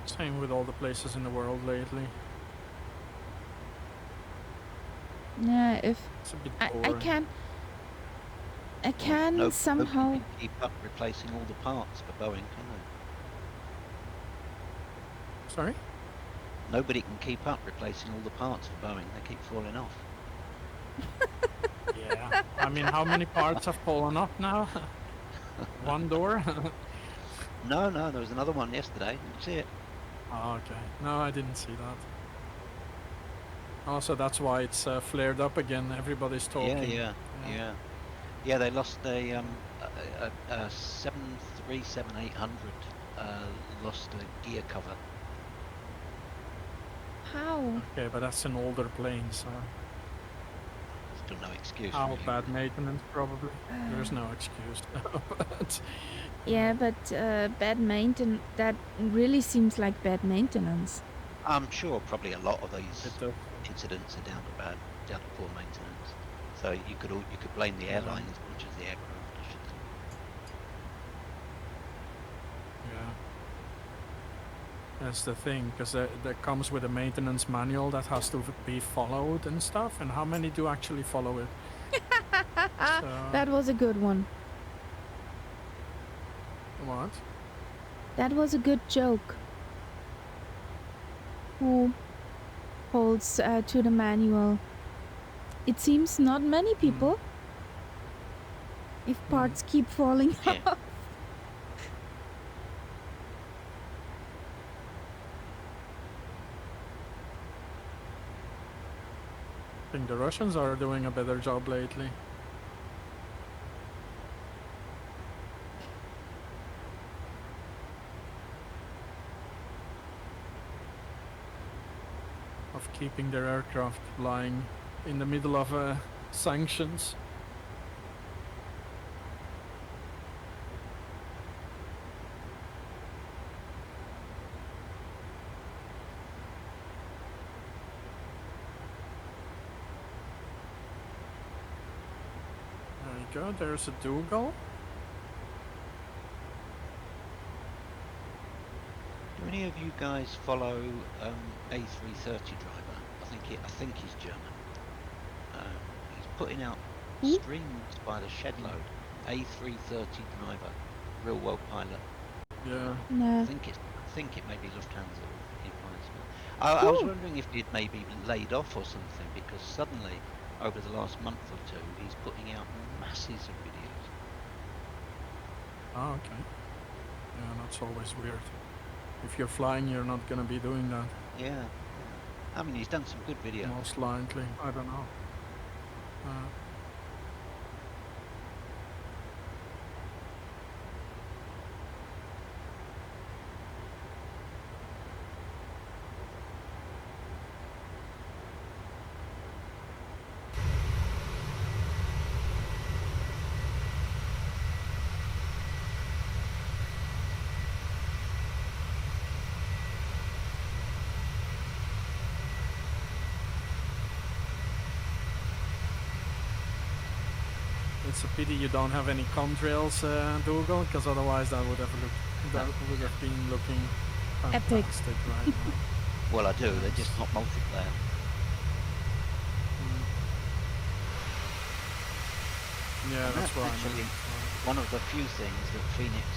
[SPEAKER 2] Same with all the places in the world lately.
[SPEAKER 1] Yeah, if
[SPEAKER 2] It's a bit
[SPEAKER 1] I
[SPEAKER 2] boring.
[SPEAKER 1] can
[SPEAKER 4] Nobody
[SPEAKER 1] somehow.
[SPEAKER 4] can keep up replacing all the parts for Boeing, can they?
[SPEAKER 2] Sorry?
[SPEAKER 4] Nobody can keep up replacing all the parts for Boeing. They keep falling off.
[SPEAKER 2] Yeah. I mean, how many parts have fallen off now? One door?
[SPEAKER 4] No, there was another one yesterday. Did you see it?
[SPEAKER 2] Oh, okay. No, I didn't see that. Also, that's why it's flared up again. Everybody's talking.
[SPEAKER 4] Yeah. They lost a 737-800. Lost a gear cover.
[SPEAKER 1] How?
[SPEAKER 2] Okay, but that's an older plane, so
[SPEAKER 4] Still no excuse.
[SPEAKER 2] how
[SPEAKER 4] Really.
[SPEAKER 2] bad maintenance probably. There's no excuse. But
[SPEAKER 1] Yeah, but bad maintenance. That really seems like bad maintenance.
[SPEAKER 4] I'm sure probably a lot of these
[SPEAKER 2] it,
[SPEAKER 4] incidents are down to poor maintenance. So you could blame the airline as much as the aircraft, I should think.
[SPEAKER 2] yeah. That's the thing, because that comes with a maintenance manual that has to be followed and stuff. And how many do actually follow it?
[SPEAKER 1] That was a good one.
[SPEAKER 2] What?
[SPEAKER 1] That was a good joke. Who holds to the manual? It seems not many people. If parts keep falling
[SPEAKER 4] Yeah.
[SPEAKER 1] off.
[SPEAKER 2] I think the Russians are doing a better job lately. Of keeping their aircraft flying in the middle of sanctions. There you go, there's a Dougal.
[SPEAKER 4] Do any of you guys follow A330 driver? I think he's German. He's putting out streams by the shed load. A330 driver, real world pilot.
[SPEAKER 2] Yeah.
[SPEAKER 1] No.
[SPEAKER 4] I think it may be Lufthansa. He flies. I was wondering if he'd maybe laid off or something, because suddenly, over the last month or two, he's putting out masses of videos.
[SPEAKER 2] Oh, okay. Yeah, that's always weird. If you're flying, you're not gonna be doing that.
[SPEAKER 4] Yeah. I mean, he's done some good videos.
[SPEAKER 2] Most likely. I don't know. It's a pity you don't have any contrails, Dougal, because otherwise that would have been looking
[SPEAKER 1] Epic.
[SPEAKER 2] fantastic right now.
[SPEAKER 4] Well, I do. They're just not multiplayer.
[SPEAKER 2] Yeah, that's what I
[SPEAKER 4] actually
[SPEAKER 2] mean.
[SPEAKER 4] one of the few things that Phoenix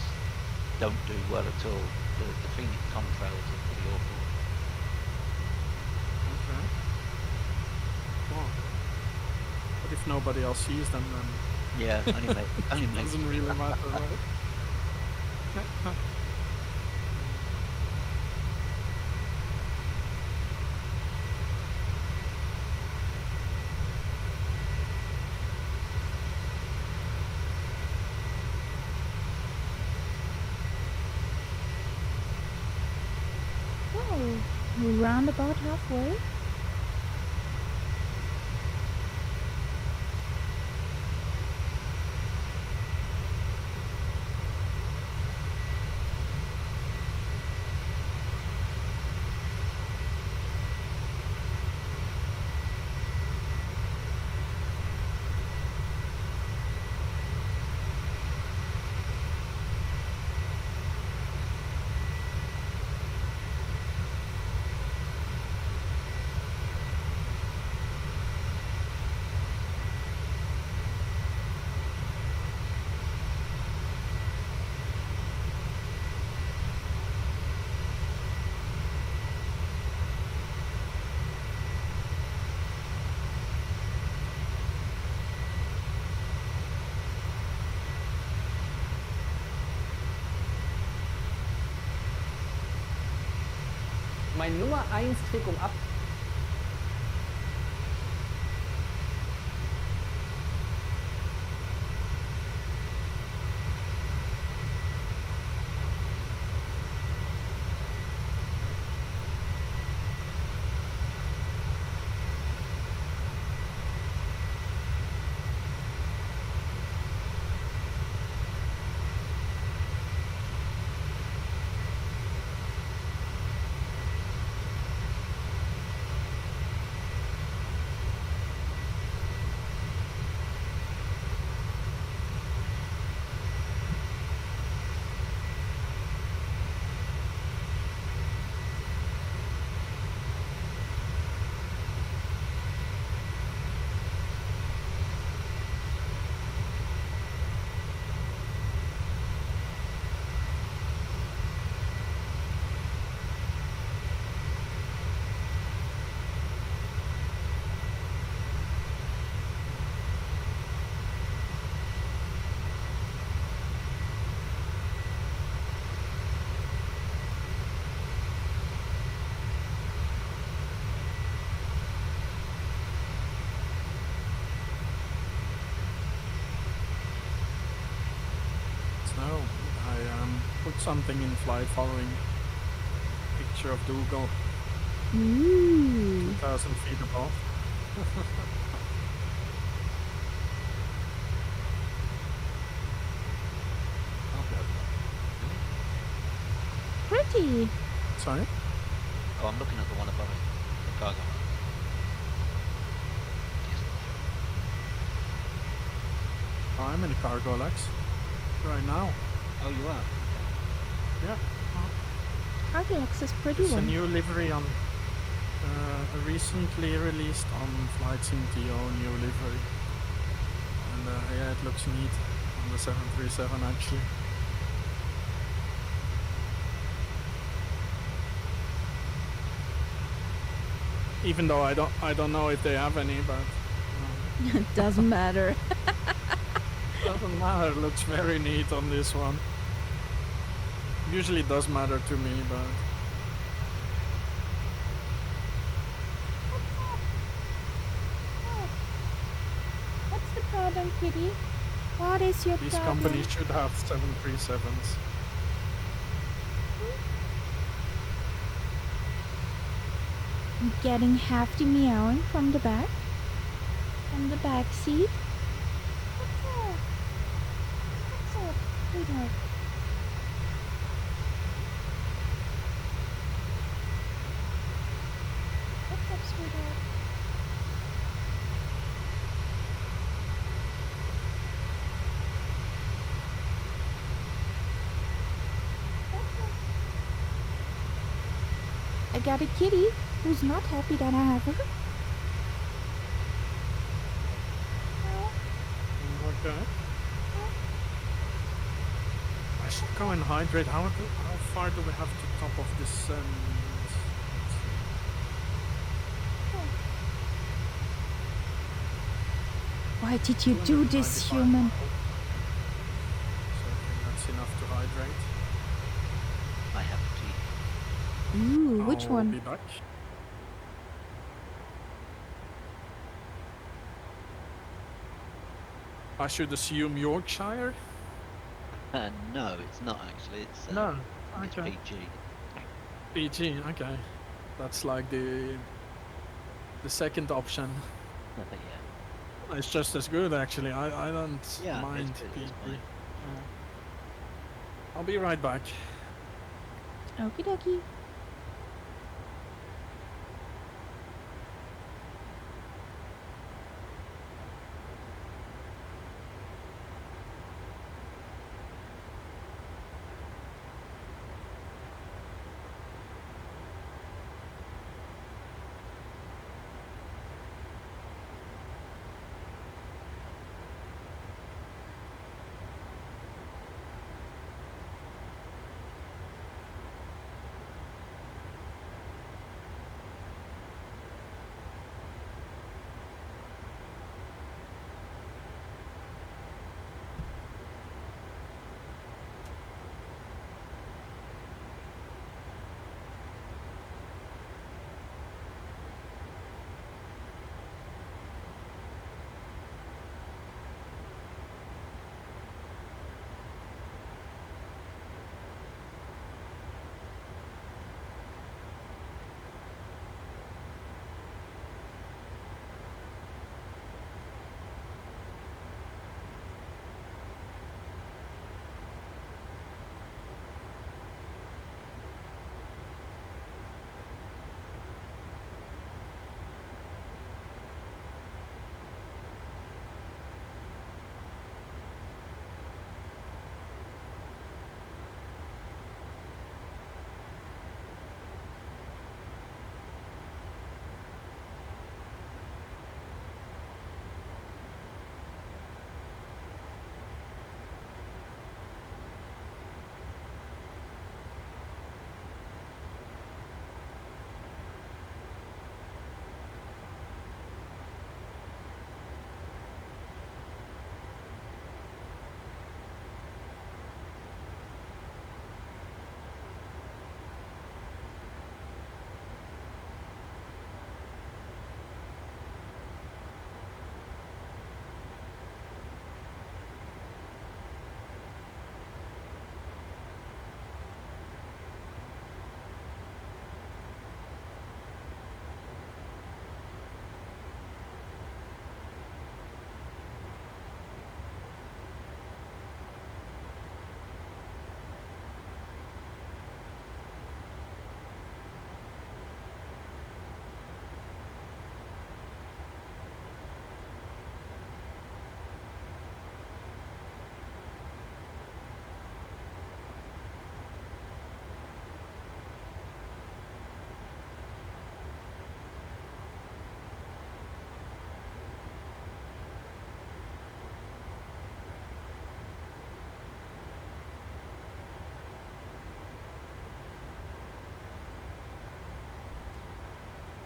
[SPEAKER 4] don't do well at all. The Phoenix contrails are pretty awful.
[SPEAKER 2] Okay. Cool. But if nobody else sees them, then
[SPEAKER 4] Yeah, only makes
[SPEAKER 2] doesn't really matter, right?
[SPEAKER 1] Oh, we're round about halfway.
[SPEAKER 5] Mein Nummer 1 Trick, um ab...
[SPEAKER 2] So, I put something in flight following picture of Dougal,
[SPEAKER 1] Ooh.
[SPEAKER 2] 2,000 feet above.
[SPEAKER 1] Pretty.
[SPEAKER 2] Sorry?
[SPEAKER 4] Oh, I'm looking at the one above it, the cargo one.
[SPEAKER 2] Oh, I'm in a cargo, Lex. Right now.
[SPEAKER 4] Oh, you are?
[SPEAKER 2] Yeah.
[SPEAKER 1] Carglax is pretty
[SPEAKER 2] It's a
[SPEAKER 1] one.
[SPEAKER 2] new livery on, recently released on Flight CMTO, new livery. And yeah, it looks neat on the 737 actually. Even though I don't know if they have any, but
[SPEAKER 1] Doesn't matter.
[SPEAKER 2] doesn't matter. Looks very neat on this one. Usually does matter to me, but
[SPEAKER 1] What's the problem, kitty? What is your
[SPEAKER 2] these
[SPEAKER 1] problem?
[SPEAKER 2] companies should have 737s.
[SPEAKER 1] I'm getting hefty meowing from the back. From the back seat. What's up? What's up, sweetheart? What's up, sweetheart? I got a kitty who's not happy that I have her.
[SPEAKER 2] Okay. I should go and hydrate. How far do we have to top of this? Let's see.
[SPEAKER 1] Why did you do this,
[SPEAKER 2] 295
[SPEAKER 1] human?
[SPEAKER 2] miles. So I think that's enough to hydrate.
[SPEAKER 4] I have tea.
[SPEAKER 1] Ooh, which
[SPEAKER 2] I'll
[SPEAKER 1] one?
[SPEAKER 2] be back. I should assume Yorkshire.
[SPEAKER 4] No, it's not actually. It's
[SPEAKER 2] No,
[SPEAKER 4] it's
[SPEAKER 2] okay.
[SPEAKER 4] PG.
[SPEAKER 2] PG, okay. That's like the second option.
[SPEAKER 4] Yeah.
[SPEAKER 2] It's just as good actually. I don't
[SPEAKER 4] Yeah,
[SPEAKER 2] mind
[SPEAKER 4] it's good,
[SPEAKER 2] PG.
[SPEAKER 4] it's fine.
[SPEAKER 2] I'll be right back.
[SPEAKER 1] Okie dokie.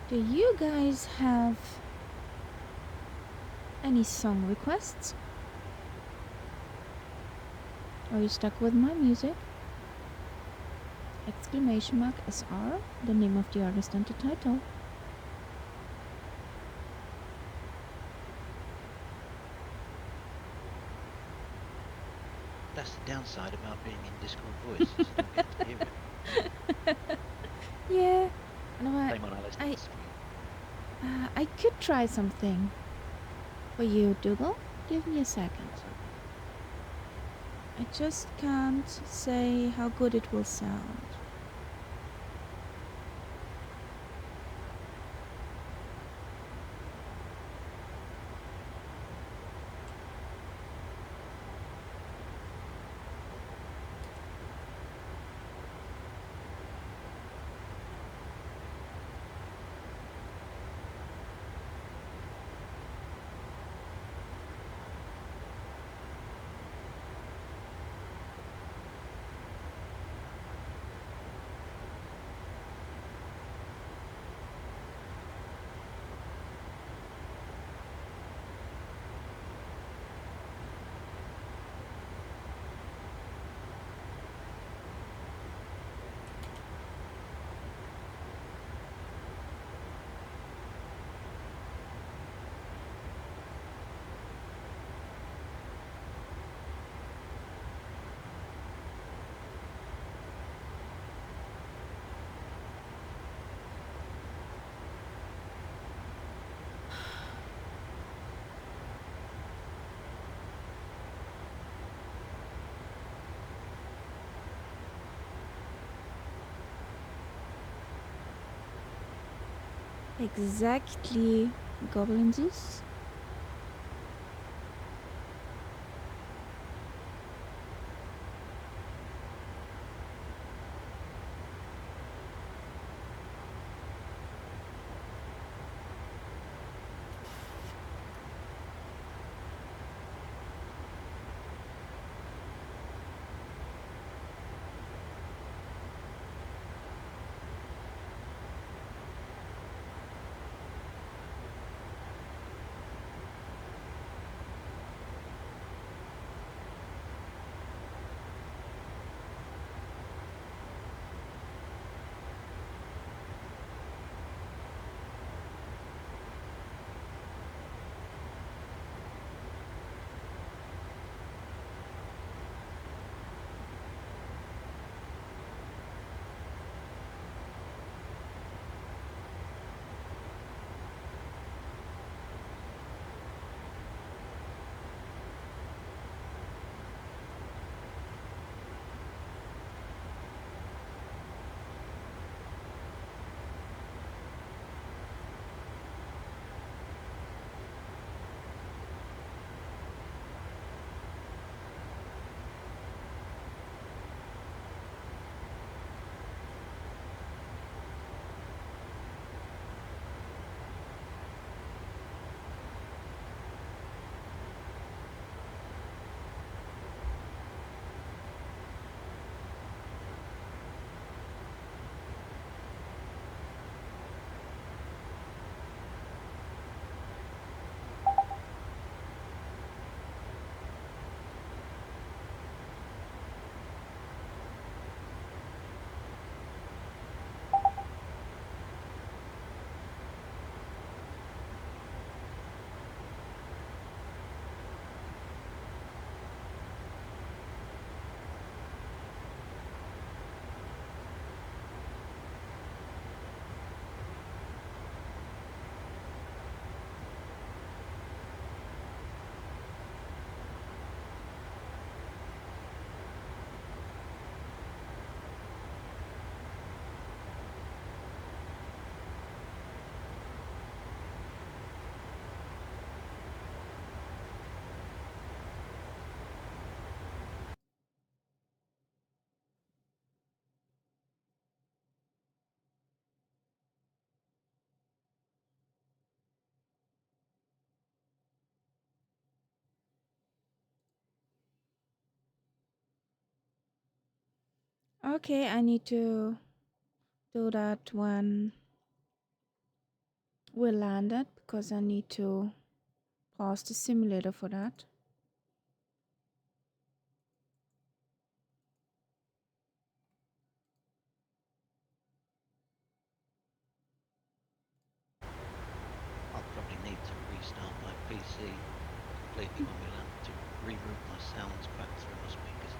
[SPEAKER 1] Do you guys have any song requests? Are you stuck with my music? Exclamation mark SR, the name of the artist and the title.
[SPEAKER 4] That's the downside about being in Discord voice. You don't get to hear it.
[SPEAKER 1] Yeah. No,
[SPEAKER 4] Same on Alistair's stream.
[SPEAKER 1] I could try something. For you, Dougal? Give me a second. I just can't say how good it will sound. Exactly, Goblin Zeus. Okay, I need to do that when We landed because I need to pause the simulator for that.
[SPEAKER 4] I'll probably need to restart my PC completely when we land to reroute my sounds back through my speakers.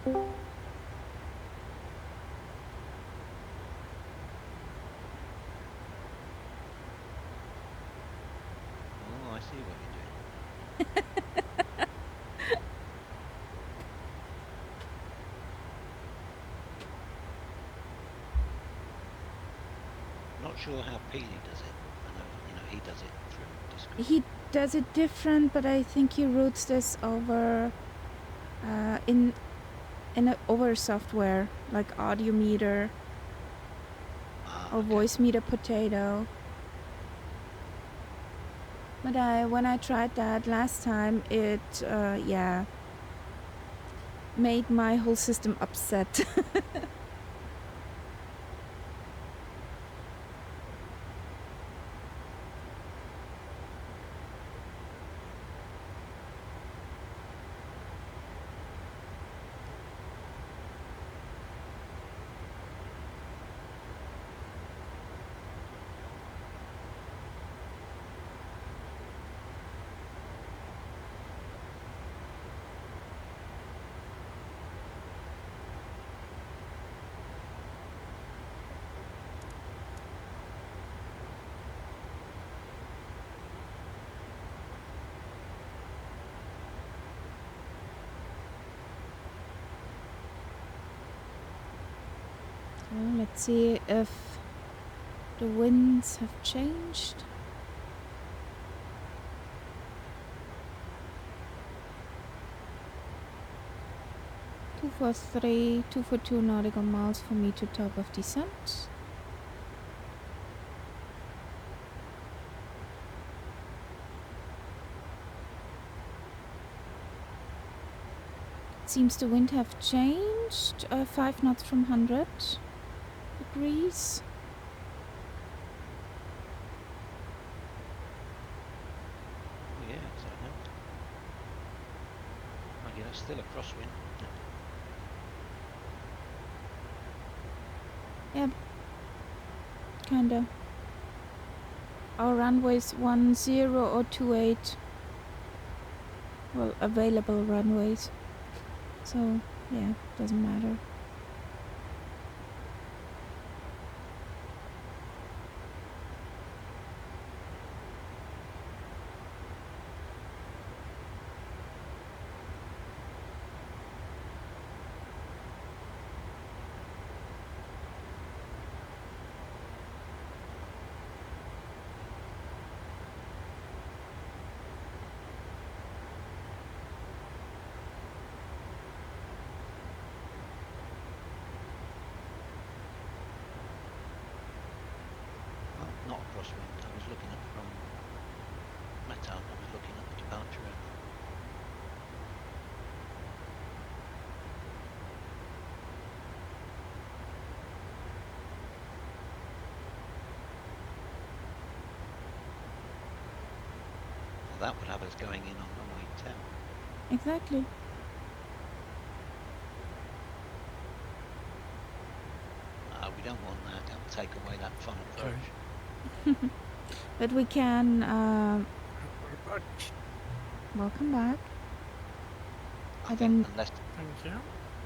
[SPEAKER 4] Oh, I see what you're doing. Not sure how Peely does it. I know, he does it through Discord.
[SPEAKER 1] He does it different, but I think he routes this over in over software like Audio Meter or
[SPEAKER 4] Okay.
[SPEAKER 1] Voice Meter Potato. But when I tried that last time, it made my whole system upset. Well, let's see if the winds have changed. Two for 2 nautical miles for me to top of descent. Seems the wind have changed. 5 knots from 100 degrees.
[SPEAKER 4] Oh, yeah, so I know. Oh, yeah, it's still a crosswind.
[SPEAKER 1] Yeah, kinda. Our runways 10 or 28. Well, available runways. So, yeah, doesn't matter.
[SPEAKER 4] Not a crosswind. I was looking at from Metal. I was looking at the departure angle. Well, that would have us going in on runway 10.
[SPEAKER 1] Exactly.
[SPEAKER 4] We don't want that. That'll take away that fun
[SPEAKER 2] Okay.
[SPEAKER 4] approach.
[SPEAKER 1] But we can.
[SPEAKER 2] We're back.
[SPEAKER 1] Welcome back.
[SPEAKER 4] I
[SPEAKER 1] I
[SPEAKER 4] think
[SPEAKER 1] don't.
[SPEAKER 2] Thank you.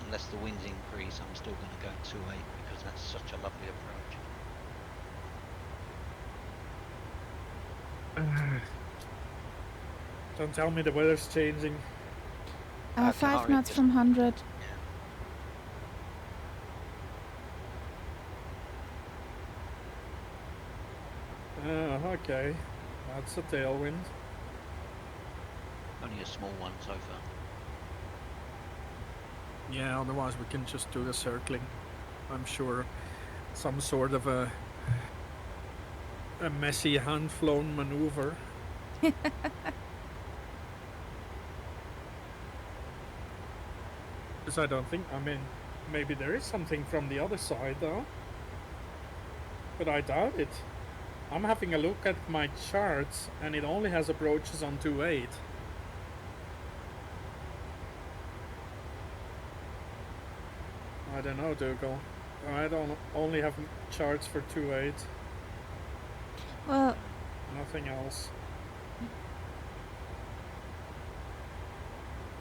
[SPEAKER 4] unless the winds increase, I'm still going to go 2.8 because that's such a lovely approach.
[SPEAKER 2] Don't tell me the weather's changing.
[SPEAKER 1] 5
[SPEAKER 4] Tahari
[SPEAKER 1] knots
[SPEAKER 4] just-
[SPEAKER 1] from 100.
[SPEAKER 2] Okay. That's a tailwind.
[SPEAKER 4] Only a small one so far.
[SPEAKER 2] Yeah, otherwise we can just do the circling. I'm sure some sort of a messy hand-flown maneuver. Because I don't think, I mean, maybe there is something from the other side though. But I doubt it. I'm having a look at my charts and it only has approaches on 2.8. I don't know, Dougal. I don't only have charts for 2.8.
[SPEAKER 1] Well,
[SPEAKER 2] Nothing else.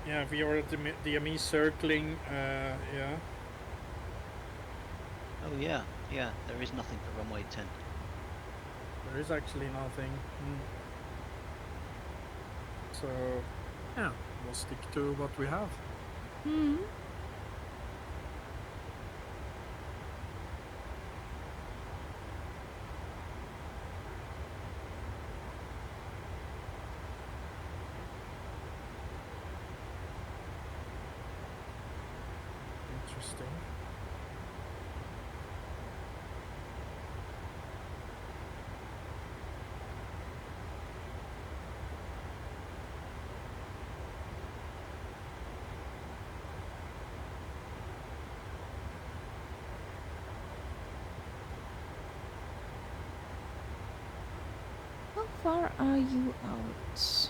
[SPEAKER 2] Yeah, we are at the DME circling, yeah.
[SPEAKER 4] Oh yeah, yeah. There is nothing for runway 10.
[SPEAKER 2] There is actually nothing. So, yeah, we'll stick to what we have.
[SPEAKER 1] hmm.
[SPEAKER 2] Interesting.
[SPEAKER 1] How far are you out?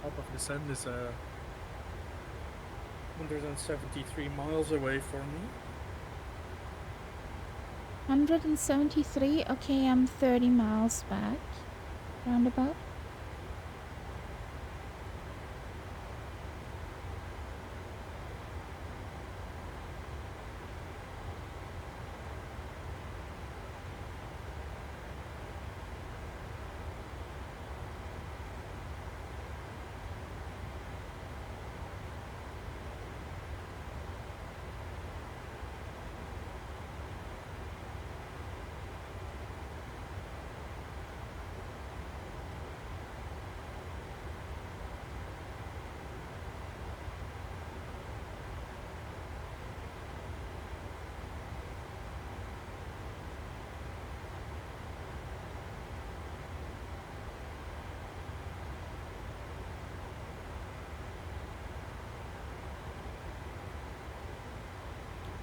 [SPEAKER 2] Top of the sand is 173 miles away from me.
[SPEAKER 1] 173. Okay, I'm 30 miles back. Roundabout.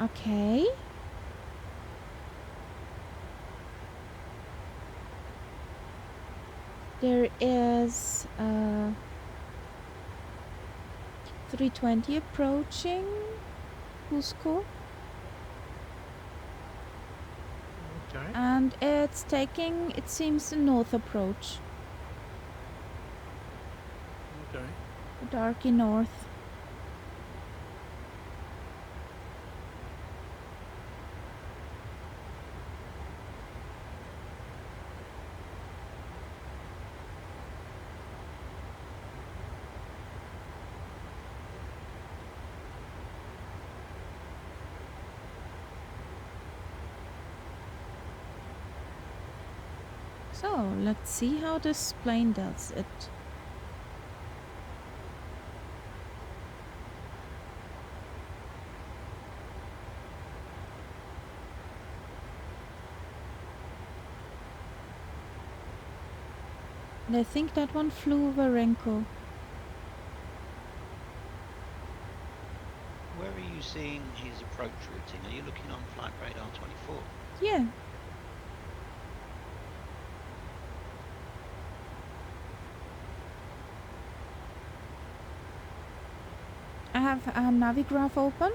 [SPEAKER 1] Okay. There is 320 approaching Cusco,
[SPEAKER 2] Okay.
[SPEAKER 1] and it's taking, it seems, the north approach,
[SPEAKER 2] Okay.
[SPEAKER 1] the darky north. So let's see how this plane does it. And I think that one flew over Renko.
[SPEAKER 4] Where are you seeing his approach routing? Are you looking on Flight Radar 24?
[SPEAKER 1] Yeah. I have Navigraph open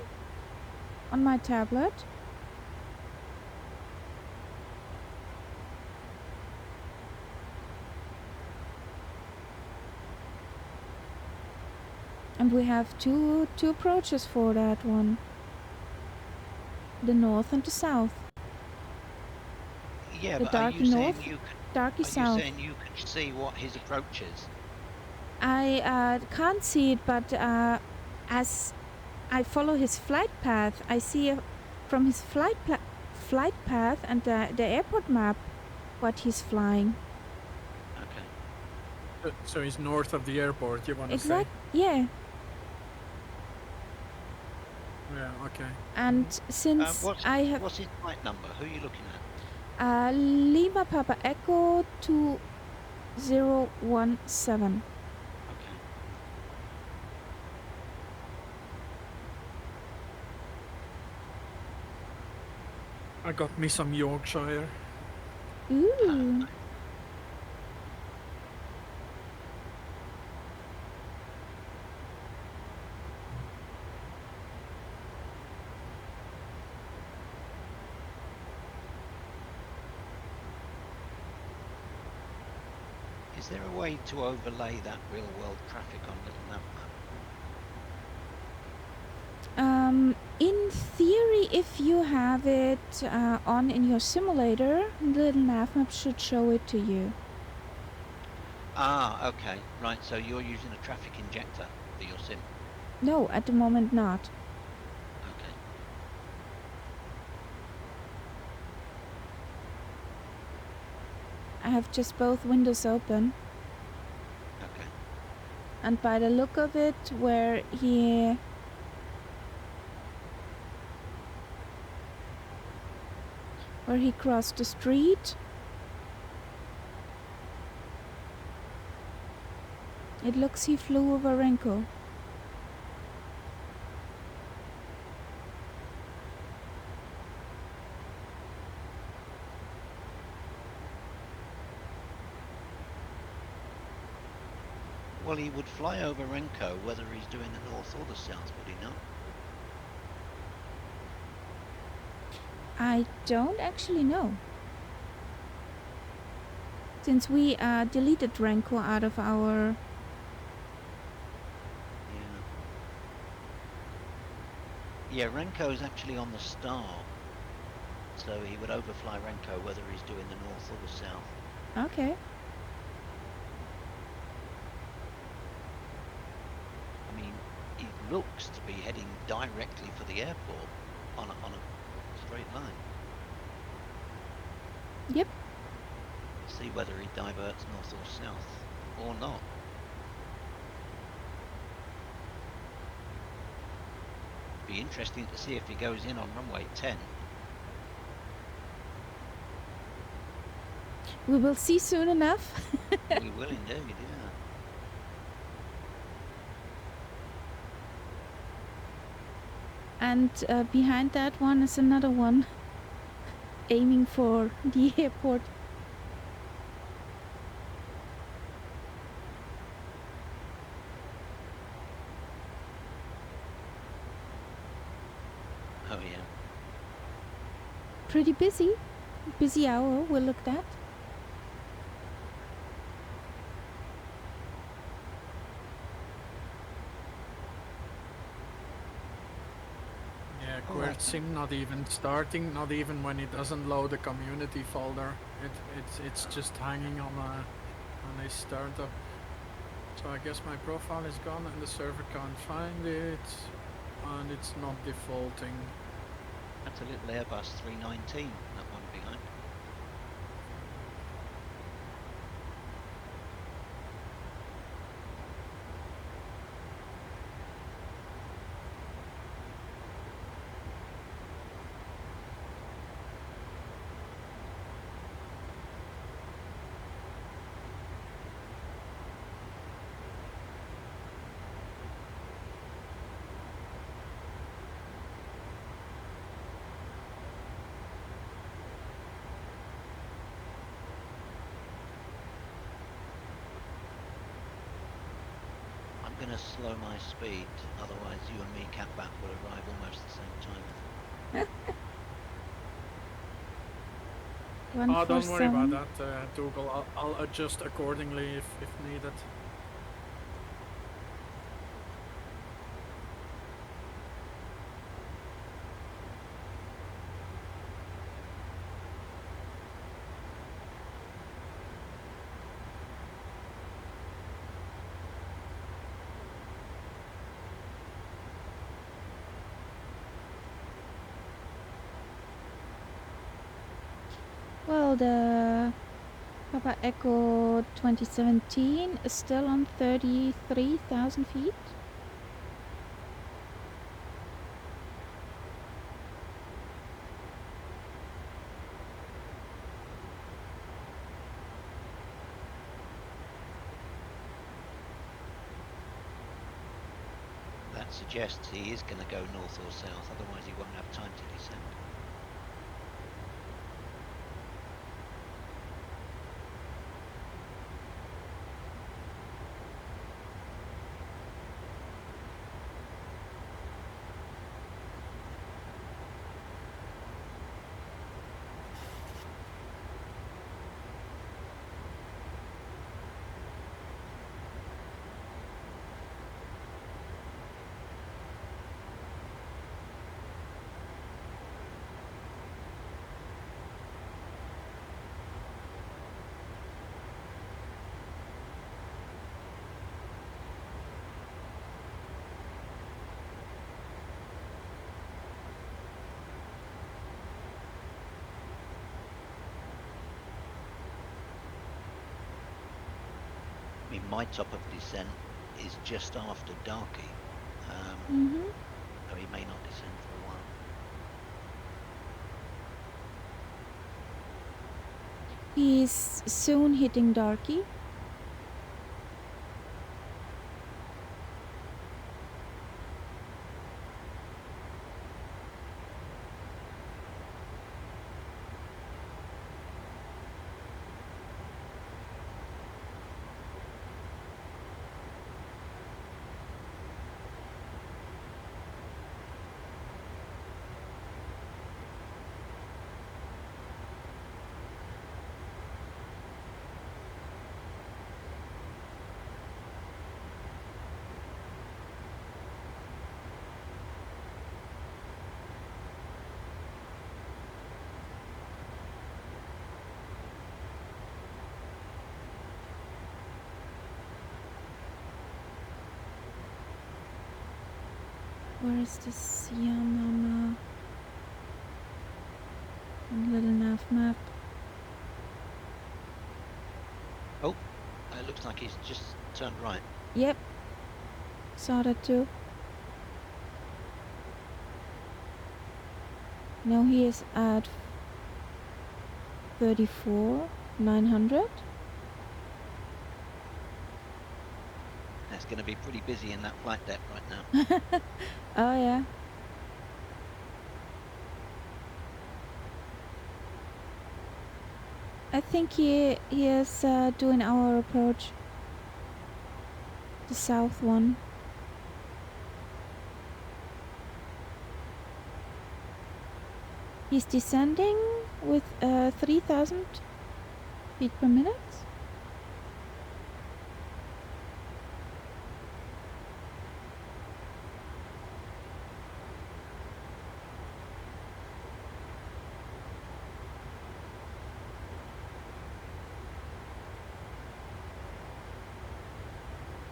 [SPEAKER 1] on my tablet. And we have two approaches for that one. The north and the south.
[SPEAKER 4] Yeah,
[SPEAKER 1] The
[SPEAKER 4] but are
[SPEAKER 1] darky
[SPEAKER 4] you saying
[SPEAKER 1] north,
[SPEAKER 4] you can?
[SPEAKER 1] darky
[SPEAKER 4] Are you
[SPEAKER 1] south.
[SPEAKER 4] saying you can see what his approach is?
[SPEAKER 1] I can't see it, but as I follow his flight path, I see from his flight path and the airport map what he's flying.
[SPEAKER 4] Okay.
[SPEAKER 2] So he's north of the airport, you want to say?
[SPEAKER 1] Yeah.
[SPEAKER 2] Yeah, okay.
[SPEAKER 1] And since
[SPEAKER 4] What's his flight number? Who are you looking at?
[SPEAKER 1] Lima Papa Echo 2017.
[SPEAKER 4] Okay.
[SPEAKER 2] I got me some Yorkshire.
[SPEAKER 1] Ooh.
[SPEAKER 4] Is there a way to overlay that real world traffic on Little Nav map?
[SPEAKER 1] In theory, if you have it on in your simulator, Little Nav map should show it to you.
[SPEAKER 4] Ah, okay. Right, so you're using a traffic injector for your sim?
[SPEAKER 1] No, at the moment not.
[SPEAKER 4] Okay.
[SPEAKER 1] I have just both windows open.
[SPEAKER 4] Okay.
[SPEAKER 1] And by the look of it, where he crossed the street, it looks he flew over Renko.
[SPEAKER 4] Well, he would fly over Renko whether he's doing the north or the south, would he not?
[SPEAKER 1] I don't actually know. Since we deleted Renko out of our...
[SPEAKER 4] Yeah, Renko's actually on the star. So he would overfly Renko whether he's doing the north or the south.
[SPEAKER 1] Okay.
[SPEAKER 4] I mean, he looks to be heading directly for the airport on a straight line.
[SPEAKER 1] Yep.
[SPEAKER 4] See whether he diverts north or south or not. Be interesting to see if he goes in on runway 10.
[SPEAKER 1] We will see soon enough.
[SPEAKER 4] We will indeed, yeah.
[SPEAKER 1] And behind that one is another one aiming for the airport.
[SPEAKER 4] Oh yeah.
[SPEAKER 1] Pretty busy. Busy hour, we'll look at.
[SPEAKER 2] Yeah, QWERTY sim not even starting, not even when it doesn't load the community folder. It's just hanging on a startup. So I guess my profile is gone and the server can't find it, and it's not defaulting.
[SPEAKER 4] That's a little Airbus 319, that one behind. I'm going to slow my speed, otherwise you and me, Catbat, will arrive almost at the same time.
[SPEAKER 2] Oh, don't worry about that, Dougal. I'll adjust accordingly if needed.
[SPEAKER 1] Well, the Papa Echo 2017 is still on 33,000 feet.
[SPEAKER 4] That suggests he is going to go north or south, otherwise he won't have time to descend. I mean, my top of descent is just after Darky, so he may not descend for a while.
[SPEAKER 1] He's soon hitting Darky. Where is this Yamama? Little nav map.
[SPEAKER 4] Oh, it looks like he's just turned right.
[SPEAKER 1] Yep. Saw that too. Now he is at 34,900.
[SPEAKER 4] That's going to be pretty busy in that flight deck right now.
[SPEAKER 1] Oh yeah. I think he is doing our approach. The south one. He's descending with 3,000 feet per minute.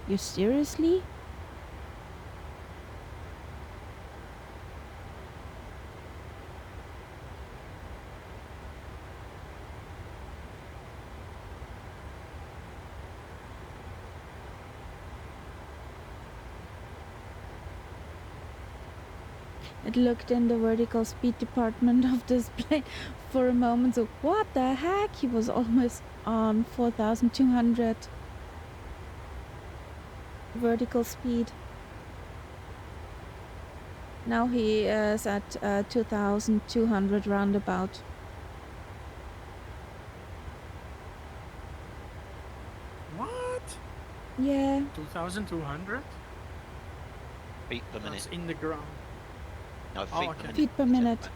[SPEAKER 1] You seriously? It looked in the vertical speed department of this plane for a moment, so what the heck? He was almost on 4,200 vertical speed. Now he is at 2,200 roundabout.
[SPEAKER 2] What?
[SPEAKER 1] Yeah.
[SPEAKER 3] 2,200?
[SPEAKER 4] Feet per minute.
[SPEAKER 3] That's in the ground.
[SPEAKER 4] No, feet
[SPEAKER 3] Oh,
[SPEAKER 4] per
[SPEAKER 3] okay.
[SPEAKER 4] minute.
[SPEAKER 1] Feet per minute.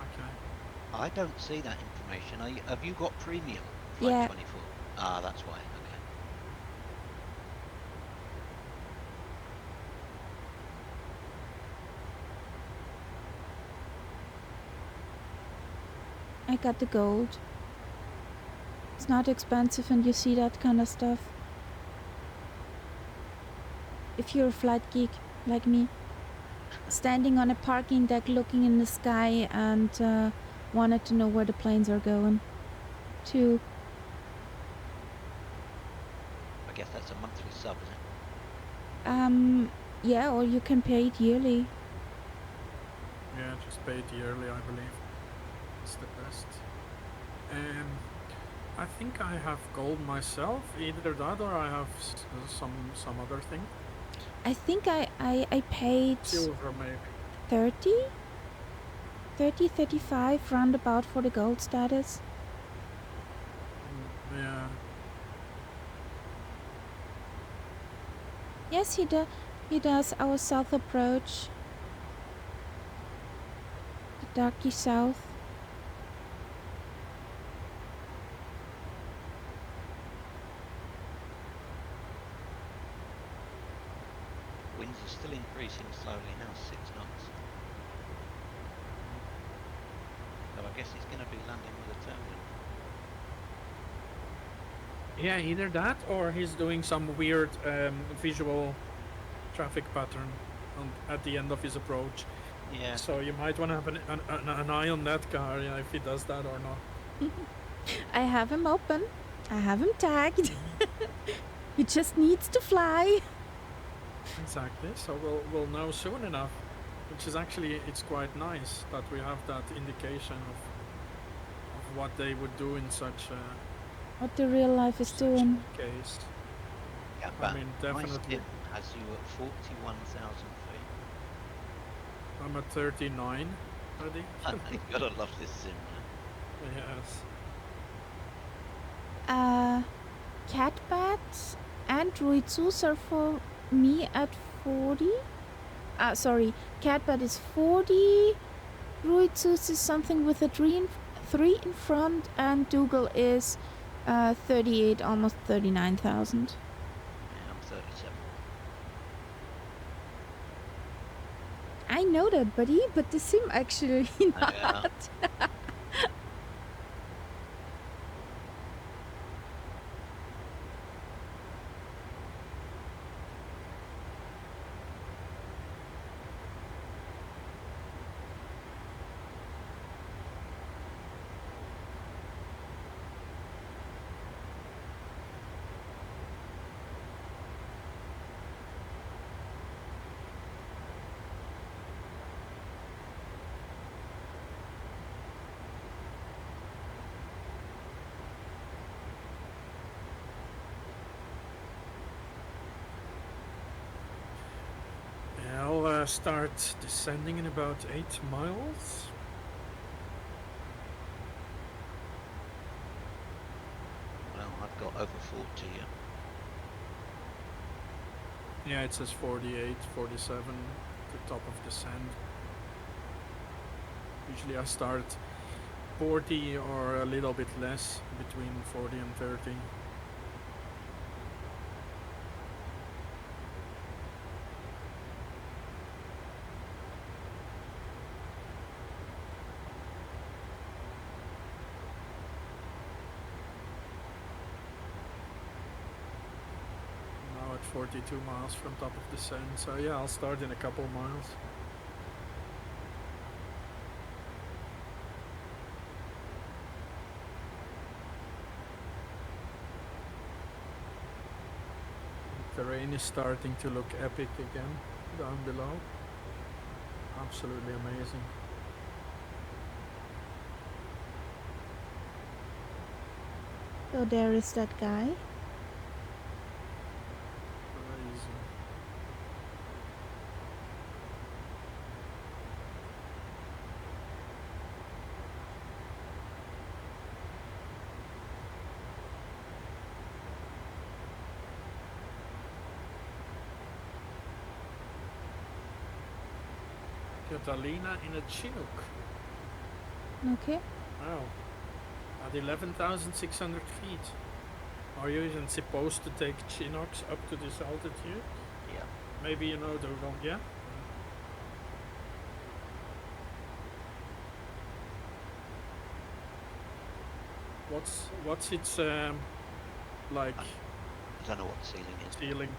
[SPEAKER 3] Okay.
[SPEAKER 4] I don't see that information. Have you got premium?
[SPEAKER 1] Yeah.
[SPEAKER 4] 24. Ah, that's why. Okay.
[SPEAKER 1] I got the gold. It's not expensive and you see that kind of stuff. If you're a flight geek like me. Standing on a parking deck looking in the sky and wanted to know where the planes are going to.
[SPEAKER 4] I guess that's a monthly sub, isn't it?
[SPEAKER 1] Yeah, or you can pay it yearly.
[SPEAKER 2] Yeah, just pay it yearly, I believe. It's the best. I think I have gold myself, either that or I have some other thing.
[SPEAKER 1] I think I paid
[SPEAKER 2] Silver maybe.
[SPEAKER 1] 30, 35 roundabout for the gold status.
[SPEAKER 2] Yeah.
[SPEAKER 1] Yes, he does our south approach. The darky south.
[SPEAKER 4] Winds are still increasing slowly now, 6 knots. So I guess he's going to be landing with a tailwind.
[SPEAKER 2] Yeah, either that or he's doing some weird visual traffic pattern at the end of his approach.
[SPEAKER 4] Yeah.
[SPEAKER 2] So you might want to have an eye on that car, yeah, if he does that or not.
[SPEAKER 1] I have him open. I have him tagged. He just needs to fly.
[SPEAKER 2] Exactly. So we'll know soon enough, which is actually, it's quite nice that we have that indication of what they would do in such a
[SPEAKER 1] What the real life is doing.
[SPEAKER 2] case.
[SPEAKER 4] Yeah,
[SPEAKER 2] I
[SPEAKER 4] but
[SPEAKER 2] mean,
[SPEAKER 4] my
[SPEAKER 2] definitely.
[SPEAKER 4] sim has you at 41,000 feet.
[SPEAKER 2] I'm at 39 already.
[SPEAKER 4] You gotta love this sim, man.
[SPEAKER 2] Yes.
[SPEAKER 1] Catbat and Ruitsus are for me at 40. Sorry, Catbat is 40. Ruitsus is something with a 3 in front, and Dougal is 38, almost 39,000.
[SPEAKER 4] Yeah, I'm 37.
[SPEAKER 1] I know that, buddy, but the sim actually not.
[SPEAKER 4] Yeah.
[SPEAKER 2] I'll start descending in about 8 miles.
[SPEAKER 4] Well, I've got over 40, yeah.
[SPEAKER 2] Yeah, it says 48, 47, the top of descent. Usually I start 40 or a little bit less, between 40 and 30. Now at 42 miles from top of descent, so yeah, I'll start in a couple miles. The terrain is starting to look epic again down below. Absolutely amazing.
[SPEAKER 1] So there is that guy.
[SPEAKER 2] Crazy. Catalina in a Chinook.
[SPEAKER 1] Okay.
[SPEAKER 2] Wow. At 11,600 feet. Are you even supposed to take Chinooks up to this altitude?
[SPEAKER 4] Yeah.
[SPEAKER 2] Maybe you know the wrong, yeah? What's its like
[SPEAKER 4] I don't know what the ceiling is.
[SPEAKER 2] ceiling?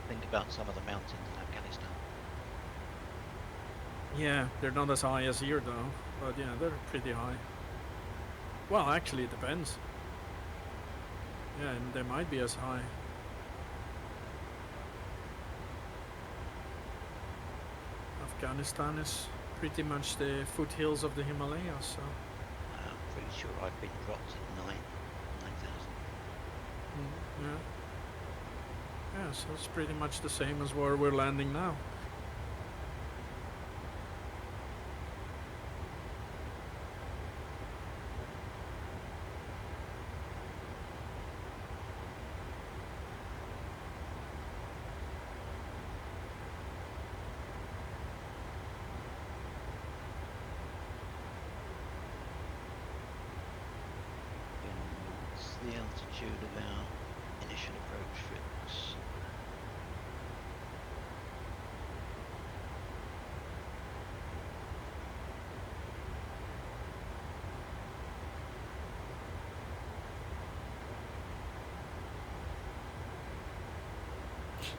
[SPEAKER 4] Think about some of the mountains in Afghanistan.
[SPEAKER 2] Yeah, they're not as high as here though, but yeah, they're pretty high. Well, actually, it depends. Yeah, and they might be as high. Afghanistan is pretty much the foothills of the Himalayas, so.
[SPEAKER 4] I'm pretty sure I've been dropped at 9,000.
[SPEAKER 2] Yeah. Yeah, so it's pretty much the same as where we're landing now.
[SPEAKER 4] What's the altitude of our initial approach, Fritz?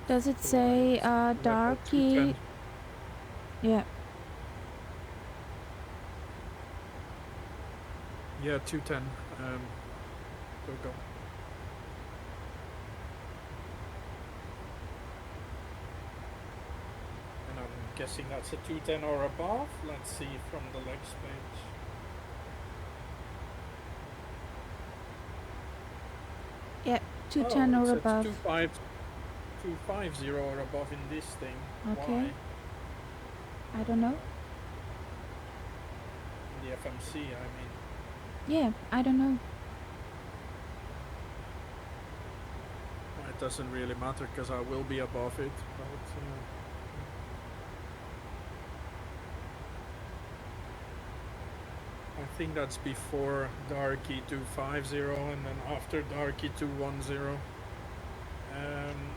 [SPEAKER 1] Does it say darky? Yeah.
[SPEAKER 2] Yeah, 210. Go. And I'm guessing that's a 210 or above. Let's see from the legs page.
[SPEAKER 1] Yeah, 210 or
[SPEAKER 2] it
[SPEAKER 1] above.
[SPEAKER 2] says 250 or above in this thing.
[SPEAKER 1] Okay.
[SPEAKER 2] Why?
[SPEAKER 1] I don't know.
[SPEAKER 2] In the FMC, I mean.
[SPEAKER 1] Yeah, I don't know.
[SPEAKER 2] It doesn't really matter because I will be above it. But, I think that's before Darky 250 and then after Darky 210.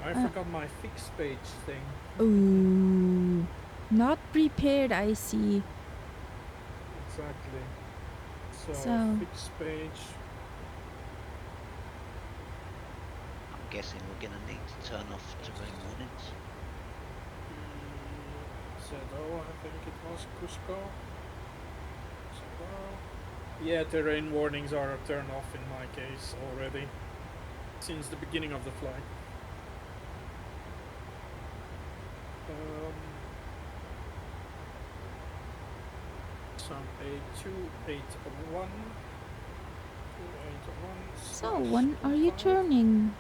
[SPEAKER 2] I forgot my fixed page thing.
[SPEAKER 1] Ooh, not prepared, I see.
[SPEAKER 2] Exactly.
[SPEAKER 1] So
[SPEAKER 2] fixed page.
[SPEAKER 4] I'm guessing we're going to need to turn off terrain warnings.
[SPEAKER 2] SPZO, I think it was Cusco. Yeah, terrain warnings are turned off in my case already since the beginning of the flight. Some 281.
[SPEAKER 1] So, when are you turning?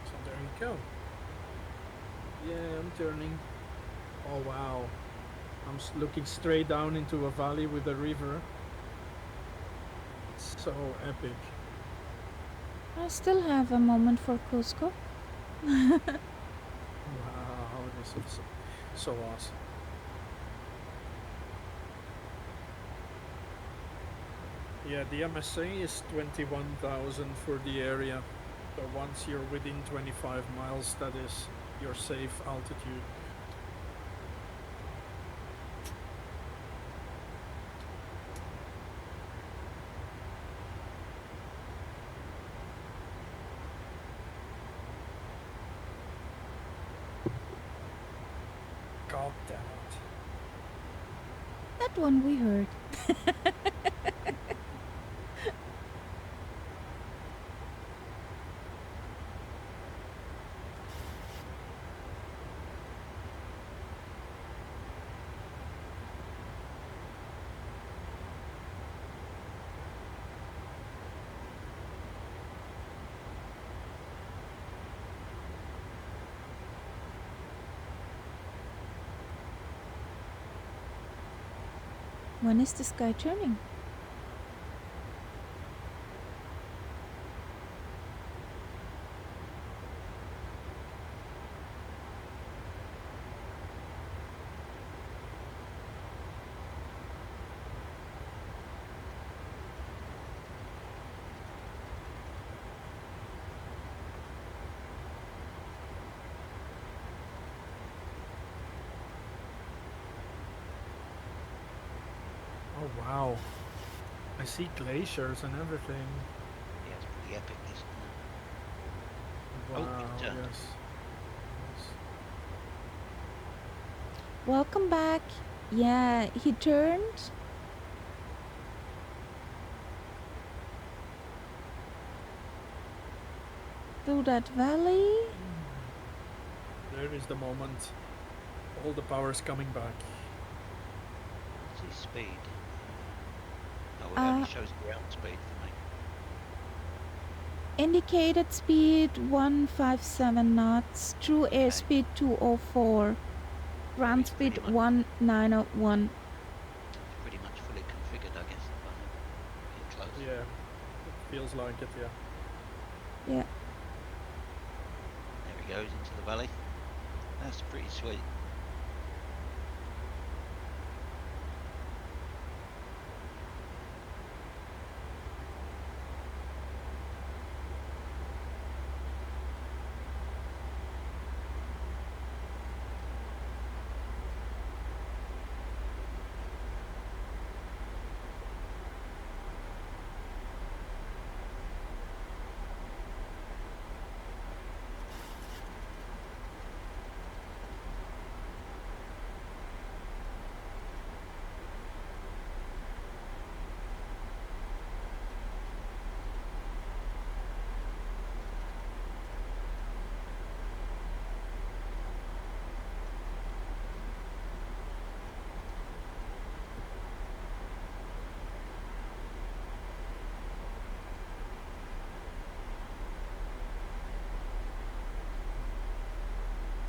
[SPEAKER 2] So there you go. Yeah, I'm turning. Oh wow. I'm looking straight down into a valley with a river. It's so epic.
[SPEAKER 1] I still have a moment for Cusco.
[SPEAKER 2] Wow, this is so awesome. Yeah, the MSA is 21,000 for the area. So once you're within 25 miles, that is your safe altitude. God damn it.
[SPEAKER 1] That one we heard. When is the sky turning?
[SPEAKER 2] Oh wow. I see glaciers and everything.
[SPEAKER 4] Yeah, it's pretty epic, isn't it?
[SPEAKER 2] Wow,
[SPEAKER 4] Oh, it turned.
[SPEAKER 2] yes.
[SPEAKER 1] Welcome back. Yeah, he turned. Through that valley.
[SPEAKER 2] There is the moment. All the power's coming back.
[SPEAKER 4] What's his speed? Oh, it only shows ground speed for me.
[SPEAKER 1] Indicated speed 157 knots. True airspeed 204. Ground
[SPEAKER 4] It's
[SPEAKER 1] speed
[SPEAKER 4] pretty much-
[SPEAKER 1] 1901.
[SPEAKER 4] It's pretty much fully configured, I guess. Being close.
[SPEAKER 2] Yeah, it feels like it, yeah.
[SPEAKER 1] Yeah.
[SPEAKER 4] There he goes into the valley. That's pretty sweet.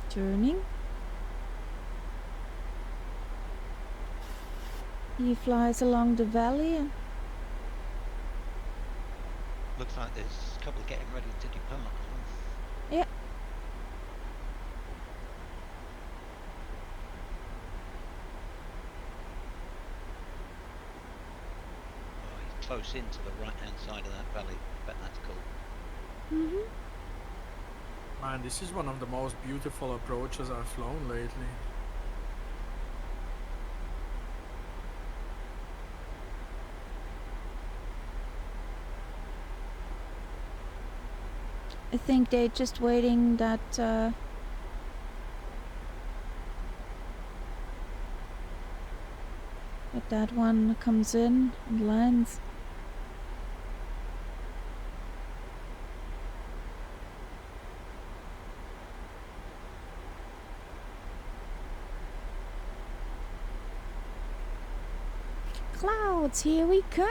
[SPEAKER 1] Turning. He flies along the valley and
[SPEAKER 4] Looks like there's a couple getting ready to depart as well.
[SPEAKER 1] yeah.
[SPEAKER 4] Oh, he's close into the right-hand side of that valley. Bet that's cool.
[SPEAKER 1] Mm-hmm.
[SPEAKER 2] Man, this is one of the most beautiful approaches I've flown lately.
[SPEAKER 1] I think they're just waiting that that one comes in and lands. Clouds, here we come!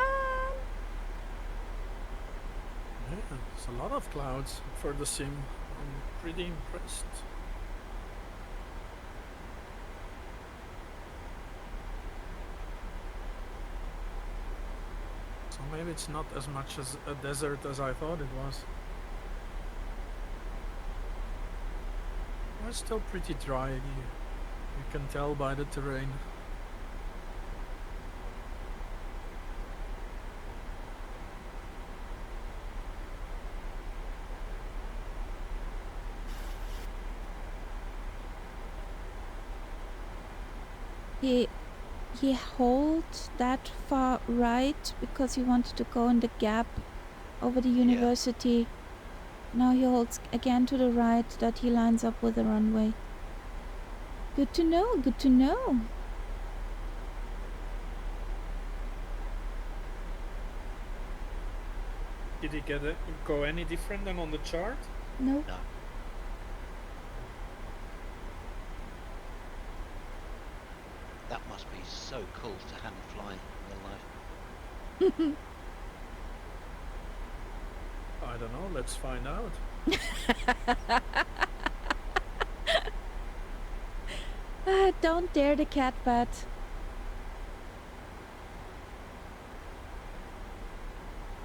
[SPEAKER 2] Yeah, there's a lot of clouds for the sim. I'm pretty impressed. So maybe it's not as much as a desert as I thought it was. It's still pretty dry. You can tell by the terrain.
[SPEAKER 1] He held that far right because he wanted to go in the gap over the university. Now he holds again to the right that he lines up with the runway. Good to know, good to know.
[SPEAKER 2] Did he go any different than on the chart?
[SPEAKER 1] No.
[SPEAKER 4] No. That must be so cool to hand fly in real life.
[SPEAKER 2] I don't know, let's find out.
[SPEAKER 1] Don't dare the cat bat.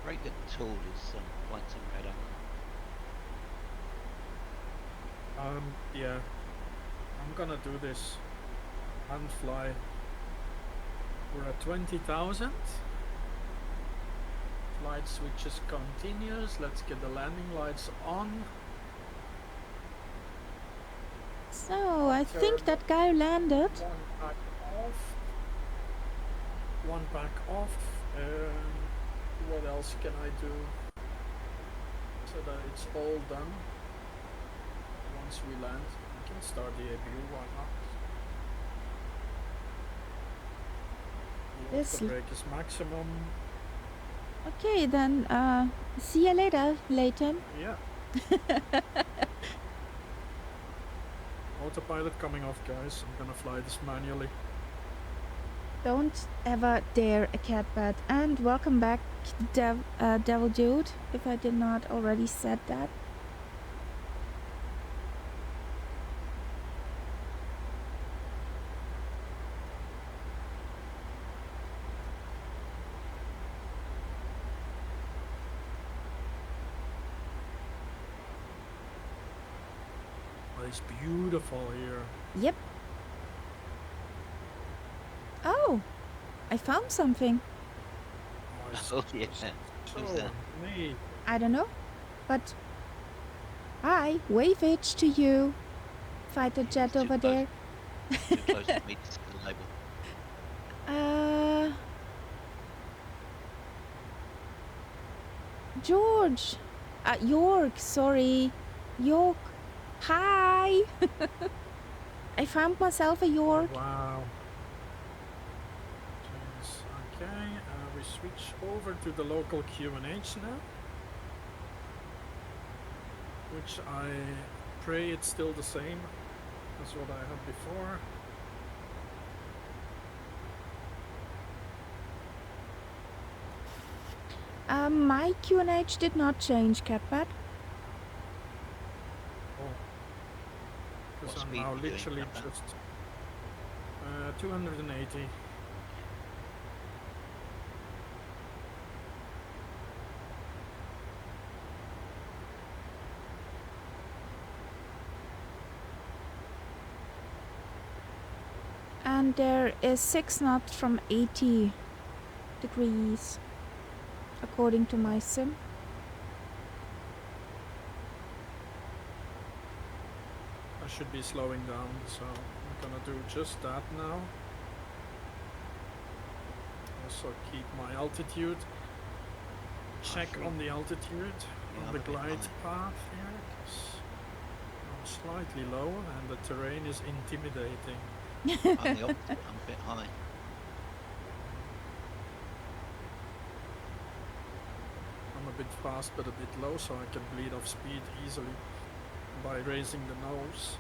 [SPEAKER 4] Great little tool is white and red on.
[SPEAKER 2] Yeah. I'm gonna do this. Hand fly. We're at 20,000. Flight switches continuous. Let's get the landing lights on.
[SPEAKER 1] So, I think that guy landed.
[SPEAKER 2] One back off. One back off. What else can I do so that it's all done? Once we land, we can start the APU. Why not?
[SPEAKER 1] This
[SPEAKER 2] The brake is maximum.
[SPEAKER 1] Okay, then see you later, Leighton.
[SPEAKER 2] Yeah. Autopilot coming off, guys. I'm gonna fly this manually.
[SPEAKER 1] Don't ever dare a cat bat. And welcome back, Devil Dude, if I did not already said that.
[SPEAKER 2] It's beautiful here.
[SPEAKER 1] Yep. Oh, I found something.
[SPEAKER 4] Oh, yeah. Who's that?
[SPEAKER 2] Neat.
[SPEAKER 1] I don't know, but hi, wave it to you, fighter
[SPEAKER 4] He's
[SPEAKER 1] jet
[SPEAKER 4] too
[SPEAKER 1] over
[SPEAKER 4] close.
[SPEAKER 1] there.
[SPEAKER 4] Too close for me to see the label.
[SPEAKER 1] George, York, sorry, York. Hi. I found myself a York.
[SPEAKER 2] Wow. Jeez. Okay, we switch over to the local QNH now, which I pray it's still the same as what I had before.
[SPEAKER 1] My QNH did not change, Catbat.
[SPEAKER 2] Because
[SPEAKER 4] What
[SPEAKER 2] I'm
[SPEAKER 4] speed
[SPEAKER 2] now
[SPEAKER 4] are you doing,
[SPEAKER 2] literally
[SPEAKER 4] Captain?
[SPEAKER 2] just 280.
[SPEAKER 1] And there is 6 knots from 80 degrees, according to my sim.
[SPEAKER 2] I should be slowing down, so I'm gonna do just that now. Also keep my altitude. Check on the altitude
[SPEAKER 4] Yeah,
[SPEAKER 2] on
[SPEAKER 4] I'm
[SPEAKER 2] the
[SPEAKER 4] a bit
[SPEAKER 2] glide
[SPEAKER 4] high.
[SPEAKER 2] path here, 'cause I'm slightly low and the terrain is intimidating.
[SPEAKER 4] I'm the opposite. I'm a bit high.
[SPEAKER 2] I'm a bit fast but a bit low, so I can bleed off speed easily by raising the nose.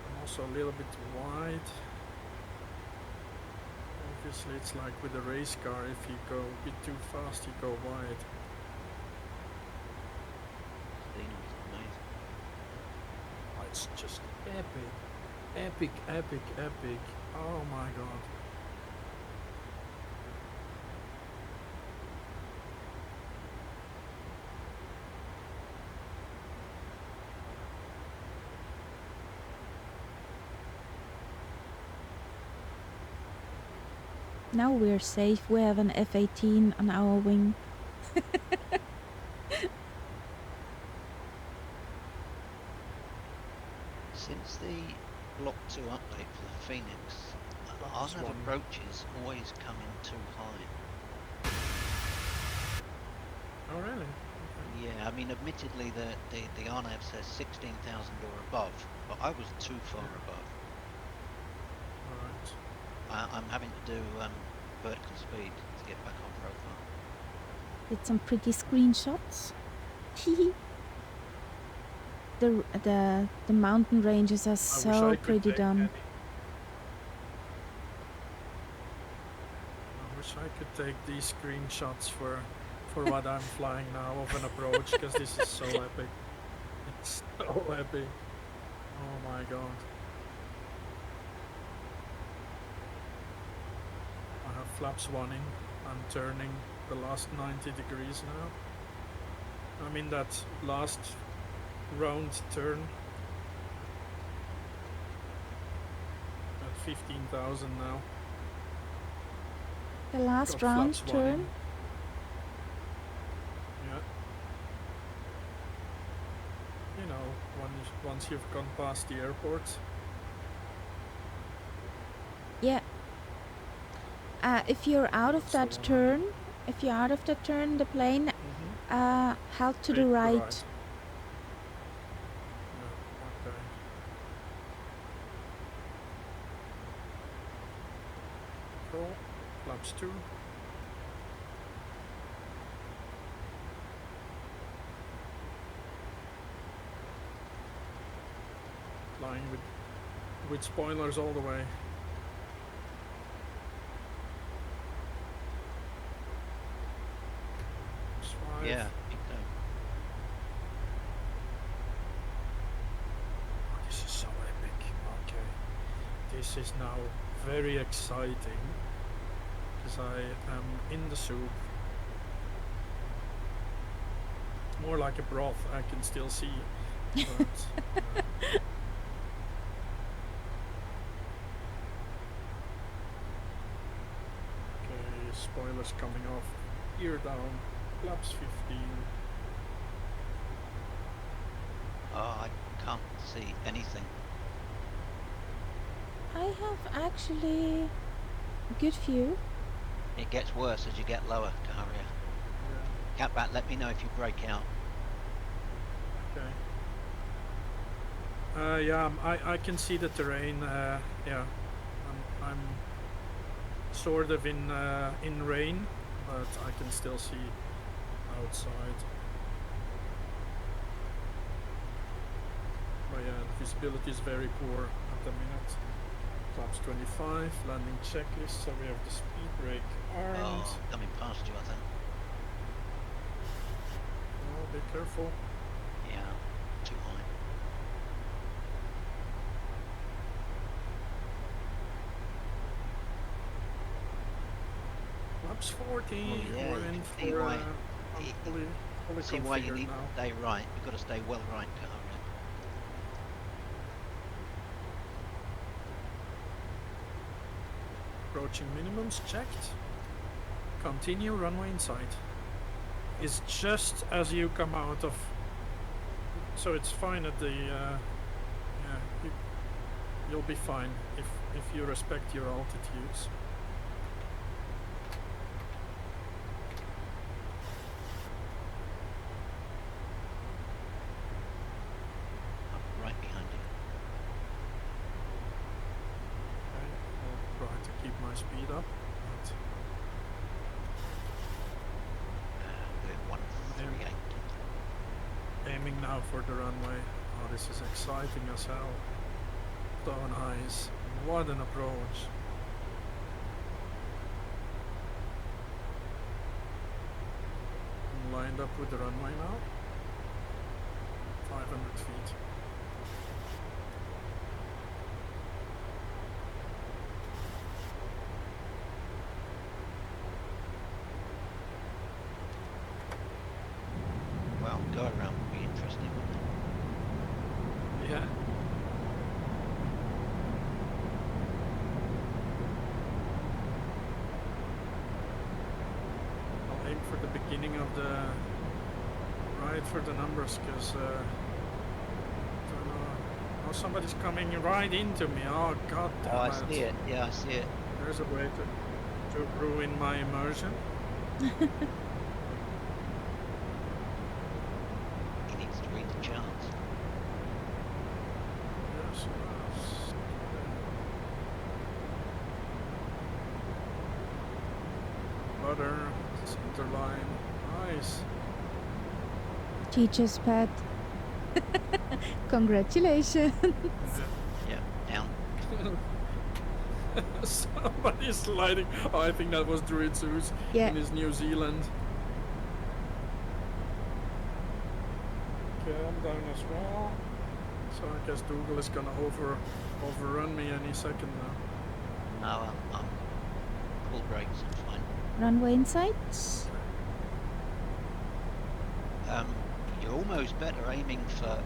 [SPEAKER 2] I'm also a little bit wide. Obviously it's like with a race car, if you go a bit too fast you go wide.
[SPEAKER 4] Dino's amazing.
[SPEAKER 2] Oh, it's just epic. Epic, epic, epic. Oh my god.
[SPEAKER 1] Now we're safe. We have an F-18 on our wing.
[SPEAKER 4] Since the Block 2 update for the Phoenix,
[SPEAKER 2] That's
[SPEAKER 4] RNAV
[SPEAKER 2] one.
[SPEAKER 4] approaches always come in too high.
[SPEAKER 2] Oh really? Okay.
[SPEAKER 4] Yeah, I mean, admittedly, the RNAV says 16,000 or above, but I was too far above.
[SPEAKER 2] Alright.
[SPEAKER 4] I'm having to do vertical speed to get back on profile.
[SPEAKER 1] Did some pretty screenshots. The mountain ranges are
[SPEAKER 2] I wish
[SPEAKER 1] so
[SPEAKER 2] I could
[SPEAKER 1] pretty
[SPEAKER 2] take
[SPEAKER 1] done.
[SPEAKER 2] any. I wish I could take these screenshots for what I'm flying now of an approach, because this is so epic. It's so epic. Oh my god. I have flaps running. I'm turning the last 90 degrees now. I'm in that last round turn at 15,000 now.
[SPEAKER 1] The last
[SPEAKER 2] Got
[SPEAKER 1] round
[SPEAKER 2] flaps
[SPEAKER 1] turn.
[SPEAKER 2] running. Yeah. You know, once you've gone past the airport.
[SPEAKER 1] Yeah. If you're out of
[SPEAKER 2] That's
[SPEAKER 1] that
[SPEAKER 2] the one I'm in.
[SPEAKER 1] turn, the plane held to the
[SPEAKER 2] Straight
[SPEAKER 1] right.
[SPEAKER 2] Yeah, okay. those two. Flying with spoilers all the way. +5.
[SPEAKER 4] Yeah, big time.
[SPEAKER 2] Oh, this is so epic. Okay. This is now very exciting because I am in the soup. More like a broth, I can still see. But, okay, spoilers coming off. Gear down, flaps 15.
[SPEAKER 4] Oh, I can't see anything.
[SPEAKER 1] I have actually a good view.
[SPEAKER 4] It gets worse as you get lower, Daria. Cat back, let me know if you break out.
[SPEAKER 2] Okay. Yeah, I can see the terrain. Yeah, I'm sort of in rain, but I can still see outside. But yeah, the visibility is very poor at the minute. Flaps 25, landing checklist. So we have the speed brake armed.
[SPEAKER 4] Oh, coming past you, I think.
[SPEAKER 2] Oh, be careful.
[SPEAKER 4] Yeah, too high.
[SPEAKER 2] Flaps 40.
[SPEAKER 4] Oh, yeah,
[SPEAKER 2] We're
[SPEAKER 4] you
[SPEAKER 2] in
[SPEAKER 4] can see
[SPEAKER 2] for
[SPEAKER 4] why
[SPEAKER 2] fully
[SPEAKER 4] see why you
[SPEAKER 2] configured
[SPEAKER 4] need
[SPEAKER 2] now.
[SPEAKER 4] to stay right. You've got to stay well right, Daria.
[SPEAKER 2] Approaching minimums checked. Continue runway inside. Is just as you come out of. So it's fine at the. Yeah, you'll be fine if you respect your altitudes.
[SPEAKER 4] I'm right behind you.
[SPEAKER 2] Okay, I'll try to keep my speed up. But
[SPEAKER 4] We're 138.
[SPEAKER 2] aiming now for the runway. Oh, this is exciting as hell. So nice. What an approach. I'm lined up with the runway now. 500 feet.
[SPEAKER 4] Well, go around would be interesting, wouldn't it?
[SPEAKER 2] Yeah. I'll aim for the beginning of the right for the numbers, because don't know. Oh, somebody's coming right into me. Oh god damn
[SPEAKER 4] Oh, I
[SPEAKER 2] it.
[SPEAKER 4] see it. Yeah, I see it.
[SPEAKER 2] There's a way to ruin my immersion.
[SPEAKER 4] He needs to read the charts.
[SPEAKER 2] Yes, yes. Butter, center line. Nice.
[SPEAKER 1] Teacher's pet. Congratulations.
[SPEAKER 4] Yeah, down.
[SPEAKER 2] Somebody's sliding. Oh, I think that was Druid Zeus
[SPEAKER 1] Yeah.
[SPEAKER 2] in his New Zealand. Okay, I'm down as well. So I guess Dougal is gonna overrun me any second now.
[SPEAKER 4] No, I'm full brakes. I'm fine.
[SPEAKER 1] Runway inside.
[SPEAKER 4] You're almost better aiming for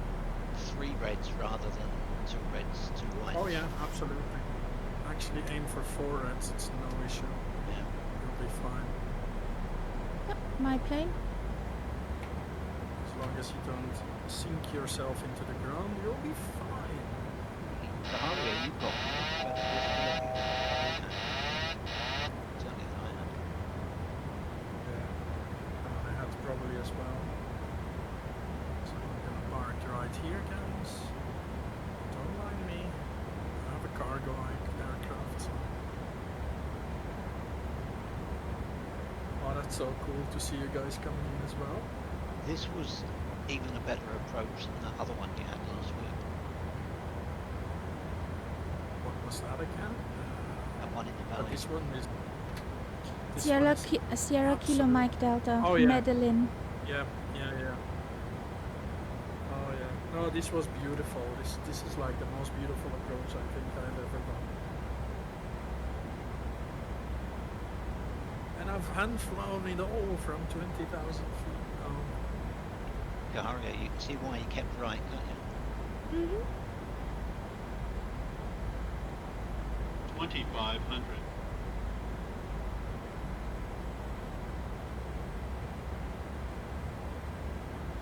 [SPEAKER 4] 3 reds rather than 2 reds, 2 whites.
[SPEAKER 2] Oh yeah, absolutely. Actually aim for 4 reds, it's no issue.
[SPEAKER 4] Yeah.
[SPEAKER 2] You'll be fine.
[SPEAKER 1] Yep, my plane.
[SPEAKER 2] As long as you don't sink yourself into the ground, you'll be fine.
[SPEAKER 4] Daria, you've got much better visibility. Certainly than I have.
[SPEAKER 2] Yeah. I had probably as well. So I'm gonna park right here, guys. Don't mind me. I have a cargo aircraft. So. so cool to see you guys coming in as well.
[SPEAKER 4] This was even a better approach than that other one you had last week.
[SPEAKER 2] What was that again?
[SPEAKER 4] That one in the valley.
[SPEAKER 2] This one is.
[SPEAKER 1] Sierra Kilo
[SPEAKER 2] absolute-
[SPEAKER 1] Mike Delta.
[SPEAKER 2] Oh, yeah.
[SPEAKER 1] Medellin.
[SPEAKER 2] Yeah. Oh yeah. No, this was beautiful. This is like the most beautiful approach I think I've ever done. And I've hand flown it all from 20,000 feet.
[SPEAKER 4] Gaharia, you can see why you kept right, can't you?
[SPEAKER 1] Mm-hmm.
[SPEAKER 5] 2,500.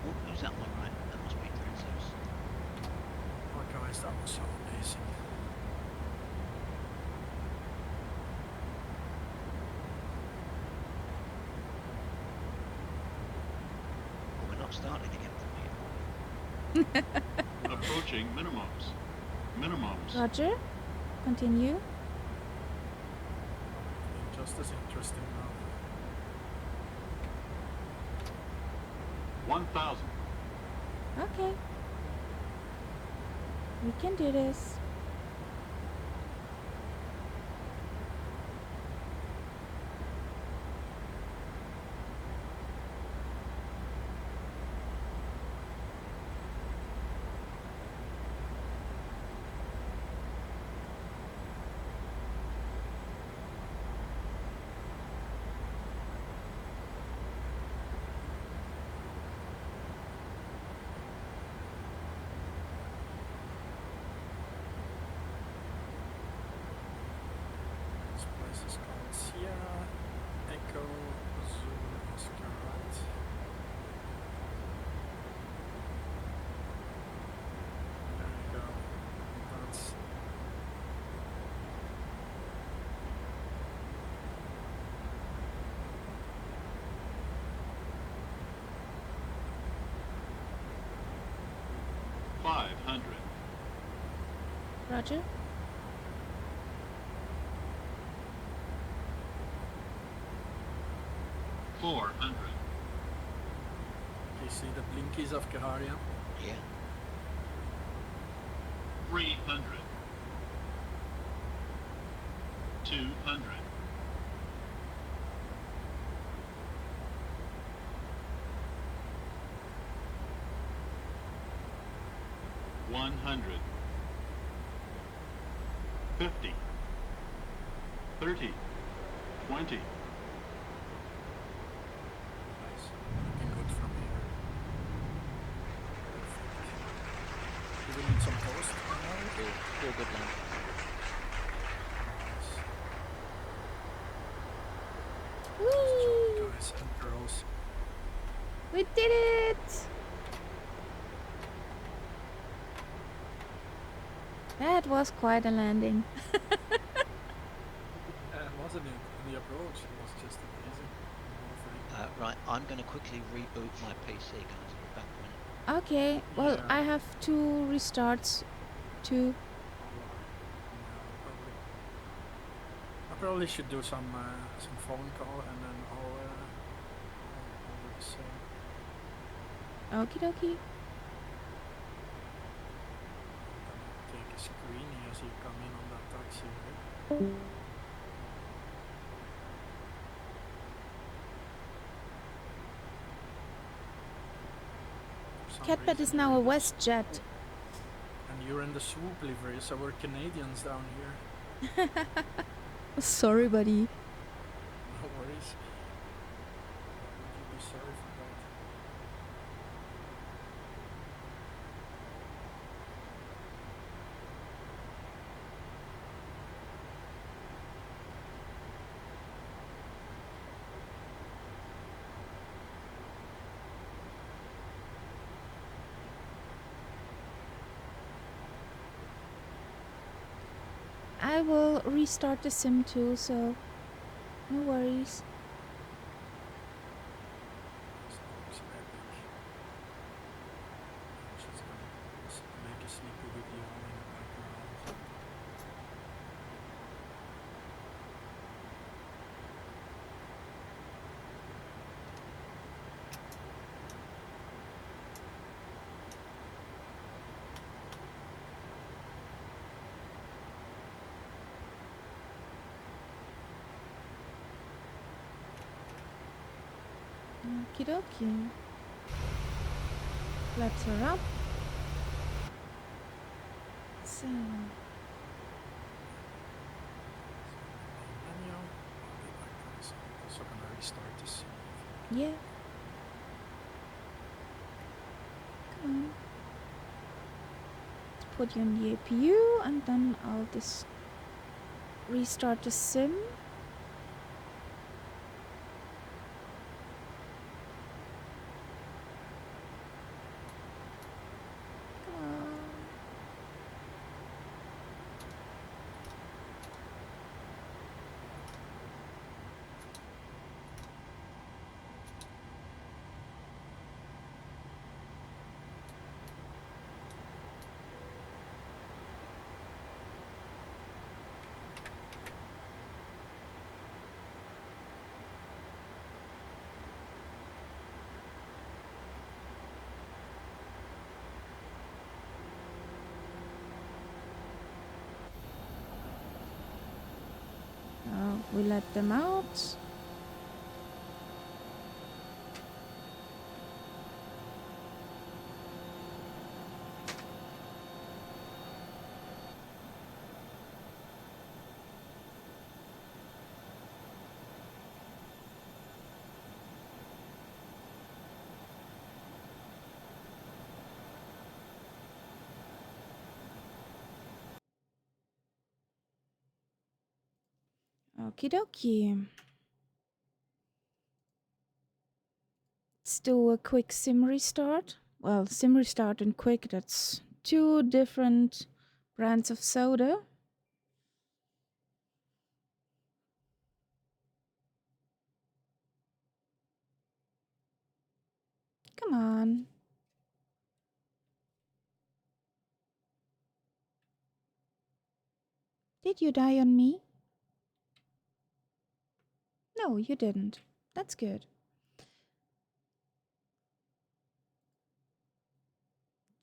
[SPEAKER 4] Oh, who's that one right? That must be Princess.
[SPEAKER 2] Oh guys, that was so amazing.
[SPEAKER 4] Oh, we're not starting again from here.
[SPEAKER 5] Approaching minimums. Minimums.
[SPEAKER 1] Roger. Continue.
[SPEAKER 2] Just as interesting now.
[SPEAKER 5] 1,000.
[SPEAKER 1] Okay. We can do this.
[SPEAKER 2] This place is called Sierra Echo Zulu Oscar, right? There you go. That's
[SPEAKER 5] $500.
[SPEAKER 1] Roger.
[SPEAKER 5] $400.
[SPEAKER 2] you see the blinkies of Gaharia.
[SPEAKER 4] Yeah.
[SPEAKER 5] 300. 200. 100. 50. 30. 20.
[SPEAKER 2] Nice. Looking good from here. Perfect. Do we need some toast?
[SPEAKER 4] Still good land.
[SPEAKER 2] Nice.
[SPEAKER 1] Whee!
[SPEAKER 2] Good job, guys and girls.
[SPEAKER 1] We did it! That was quite a landing.
[SPEAKER 2] Wasn't it? The approach was just amazing. The whole thing.
[SPEAKER 4] Right, I'm going to quickly reboot my PC, guys. I'll be back in a minute.
[SPEAKER 1] Okay, well,
[SPEAKER 2] Yeah.
[SPEAKER 1] I have 2 restarts too.
[SPEAKER 2] I probably should do some phone call and then I'll do the same.
[SPEAKER 1] Okie dokie.
[SPEAKER 2] Take a screen as you come in on that taxi, right? For some
[SPEAKER 1] Catbet is
[SPEAKER 2] reason
[SPEAKER 1] now
[SPEAKER 2] you're
[SPEAKER 1] a
[SPEAKER 2] in the
[SPEAKER 1] WestJet.
[SPEAKER 2] And you're in the swoop livery, so we're Canadians down here.
[SPEAKER 1] Sorry, buddy.
[SPEAKER 2] No worries. Why would you be sorry for that?
[SPEAKER 1] I will restart the sim too, so no worries.
[SPEAKER 2] This looks epic. I'm just gonna make a sleepy video in the background.
[SPEAKER 1] Okie dokie. Flaps are up. So,
[SPEAKER 2] Menu. I'll be back, guys. I'm also gonna restart the scene.
[SPEAKER 1] yeah. Come on. Let's put you on the APU and then I'll just restart the sim. Come on. We let them out. Okie dokie. Let's do a quick sim restart. Well, sim restart and quick, that's two different brands of soda. Come on. Did you die on me? No, you didn't. That's good.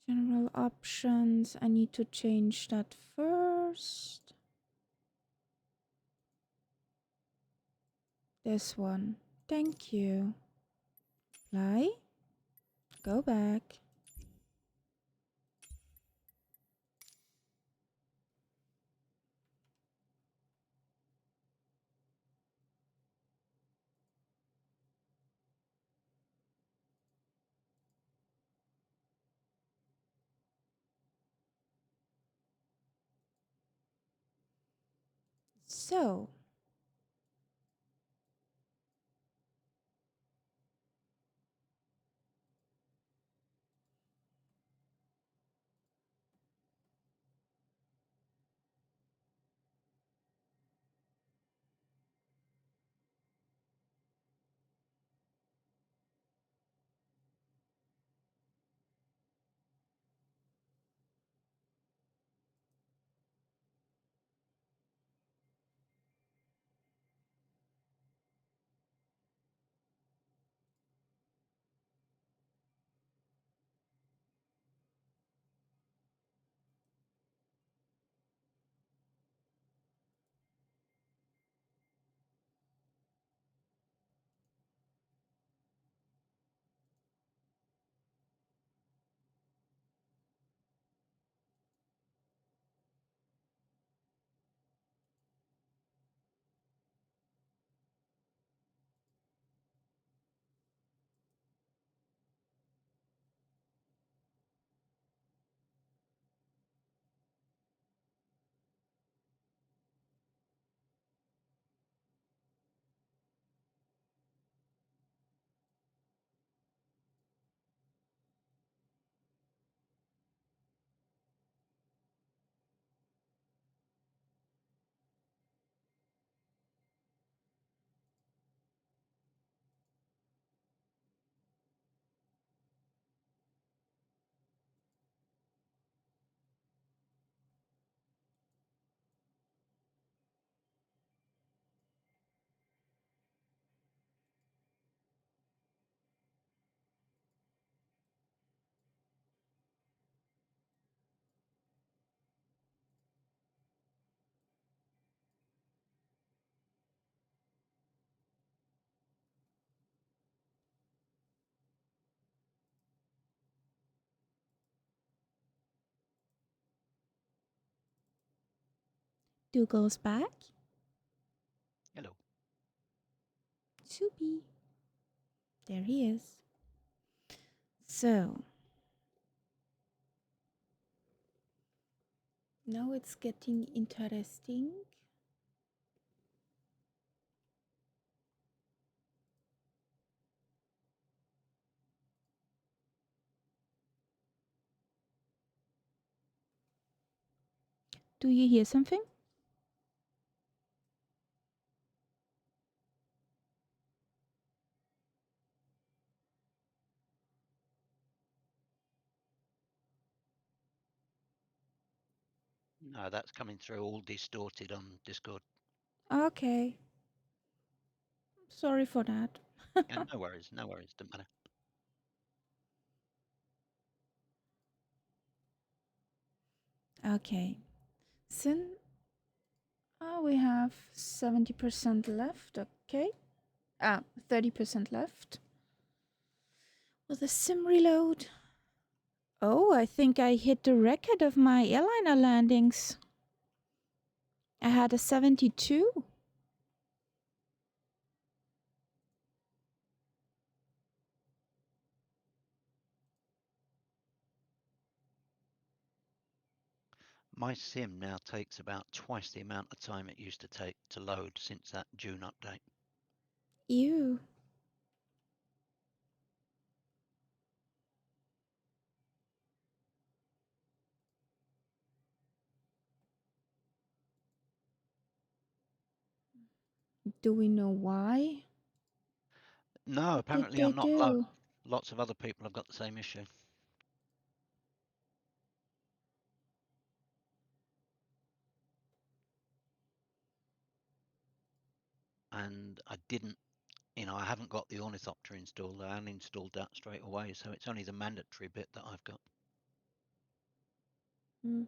[SPEAKER 1] General options. I need to change that first. This one. Thank you. Fly. Go back. So, Dougal's back.
[SPEAKER 4] Hello.
[SPEAKER 1] Soupy. There he is. So, now it's getting interesting. Do you hear something?
[SPEAKER 4] No, that's coming through all distorted on Discord.
[SPEAKER 1] Okay. Sorry for that.
[SPEAKER 4] Yeah, no worries, don't matter.
[SPEAKER 1] Okay. Then we have 70% left. Okay. 30% left. With a sim reload. Oh, I think I hit the record of my airliner landings. I had a 72.
[SPEAKER 4] My sim now takes about twice the amount of time it used to take to load since that June update.
[SPEAKER 1] Ew. Do we know why?
[SPEAKER 4] No,
[SPEAKER 1] What did
[SPEAKER 4] apparently
[SPEAKER 1] they
[SPEAKER 4] I'm not alone.
[SPEAKER 1] do?
[SPEAKER 4] Lots of other people have got the same issue. And I didn't, I haven't got the ornithopter installed. I uninstalled that straight away, so it's only the mandatory bit that I've got.
[SPEAKER 1] Hmm.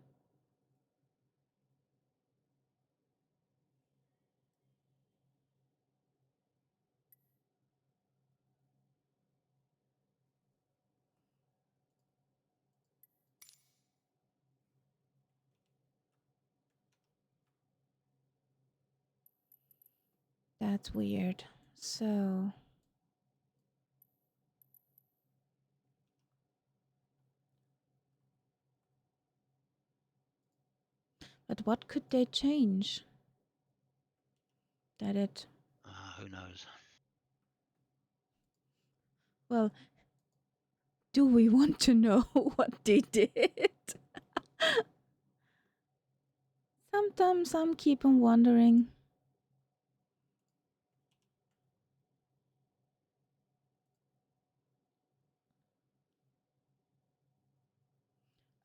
[SPEAKER 1] That's weird. So, but what could they change? That it.
[SPEAKER 4] Who knows?
[SPEAKER 1] Well, do we want to know what they did? Sometimes I'm keep on wondering.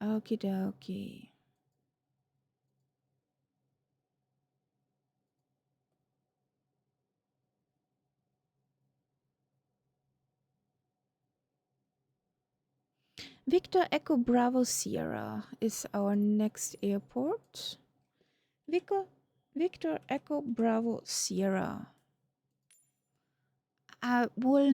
[SPEAKER 1] Okie dokie. Victor Echo Bravo Sierra is our next airport. Victor Echo Bravo Sierra. Wohl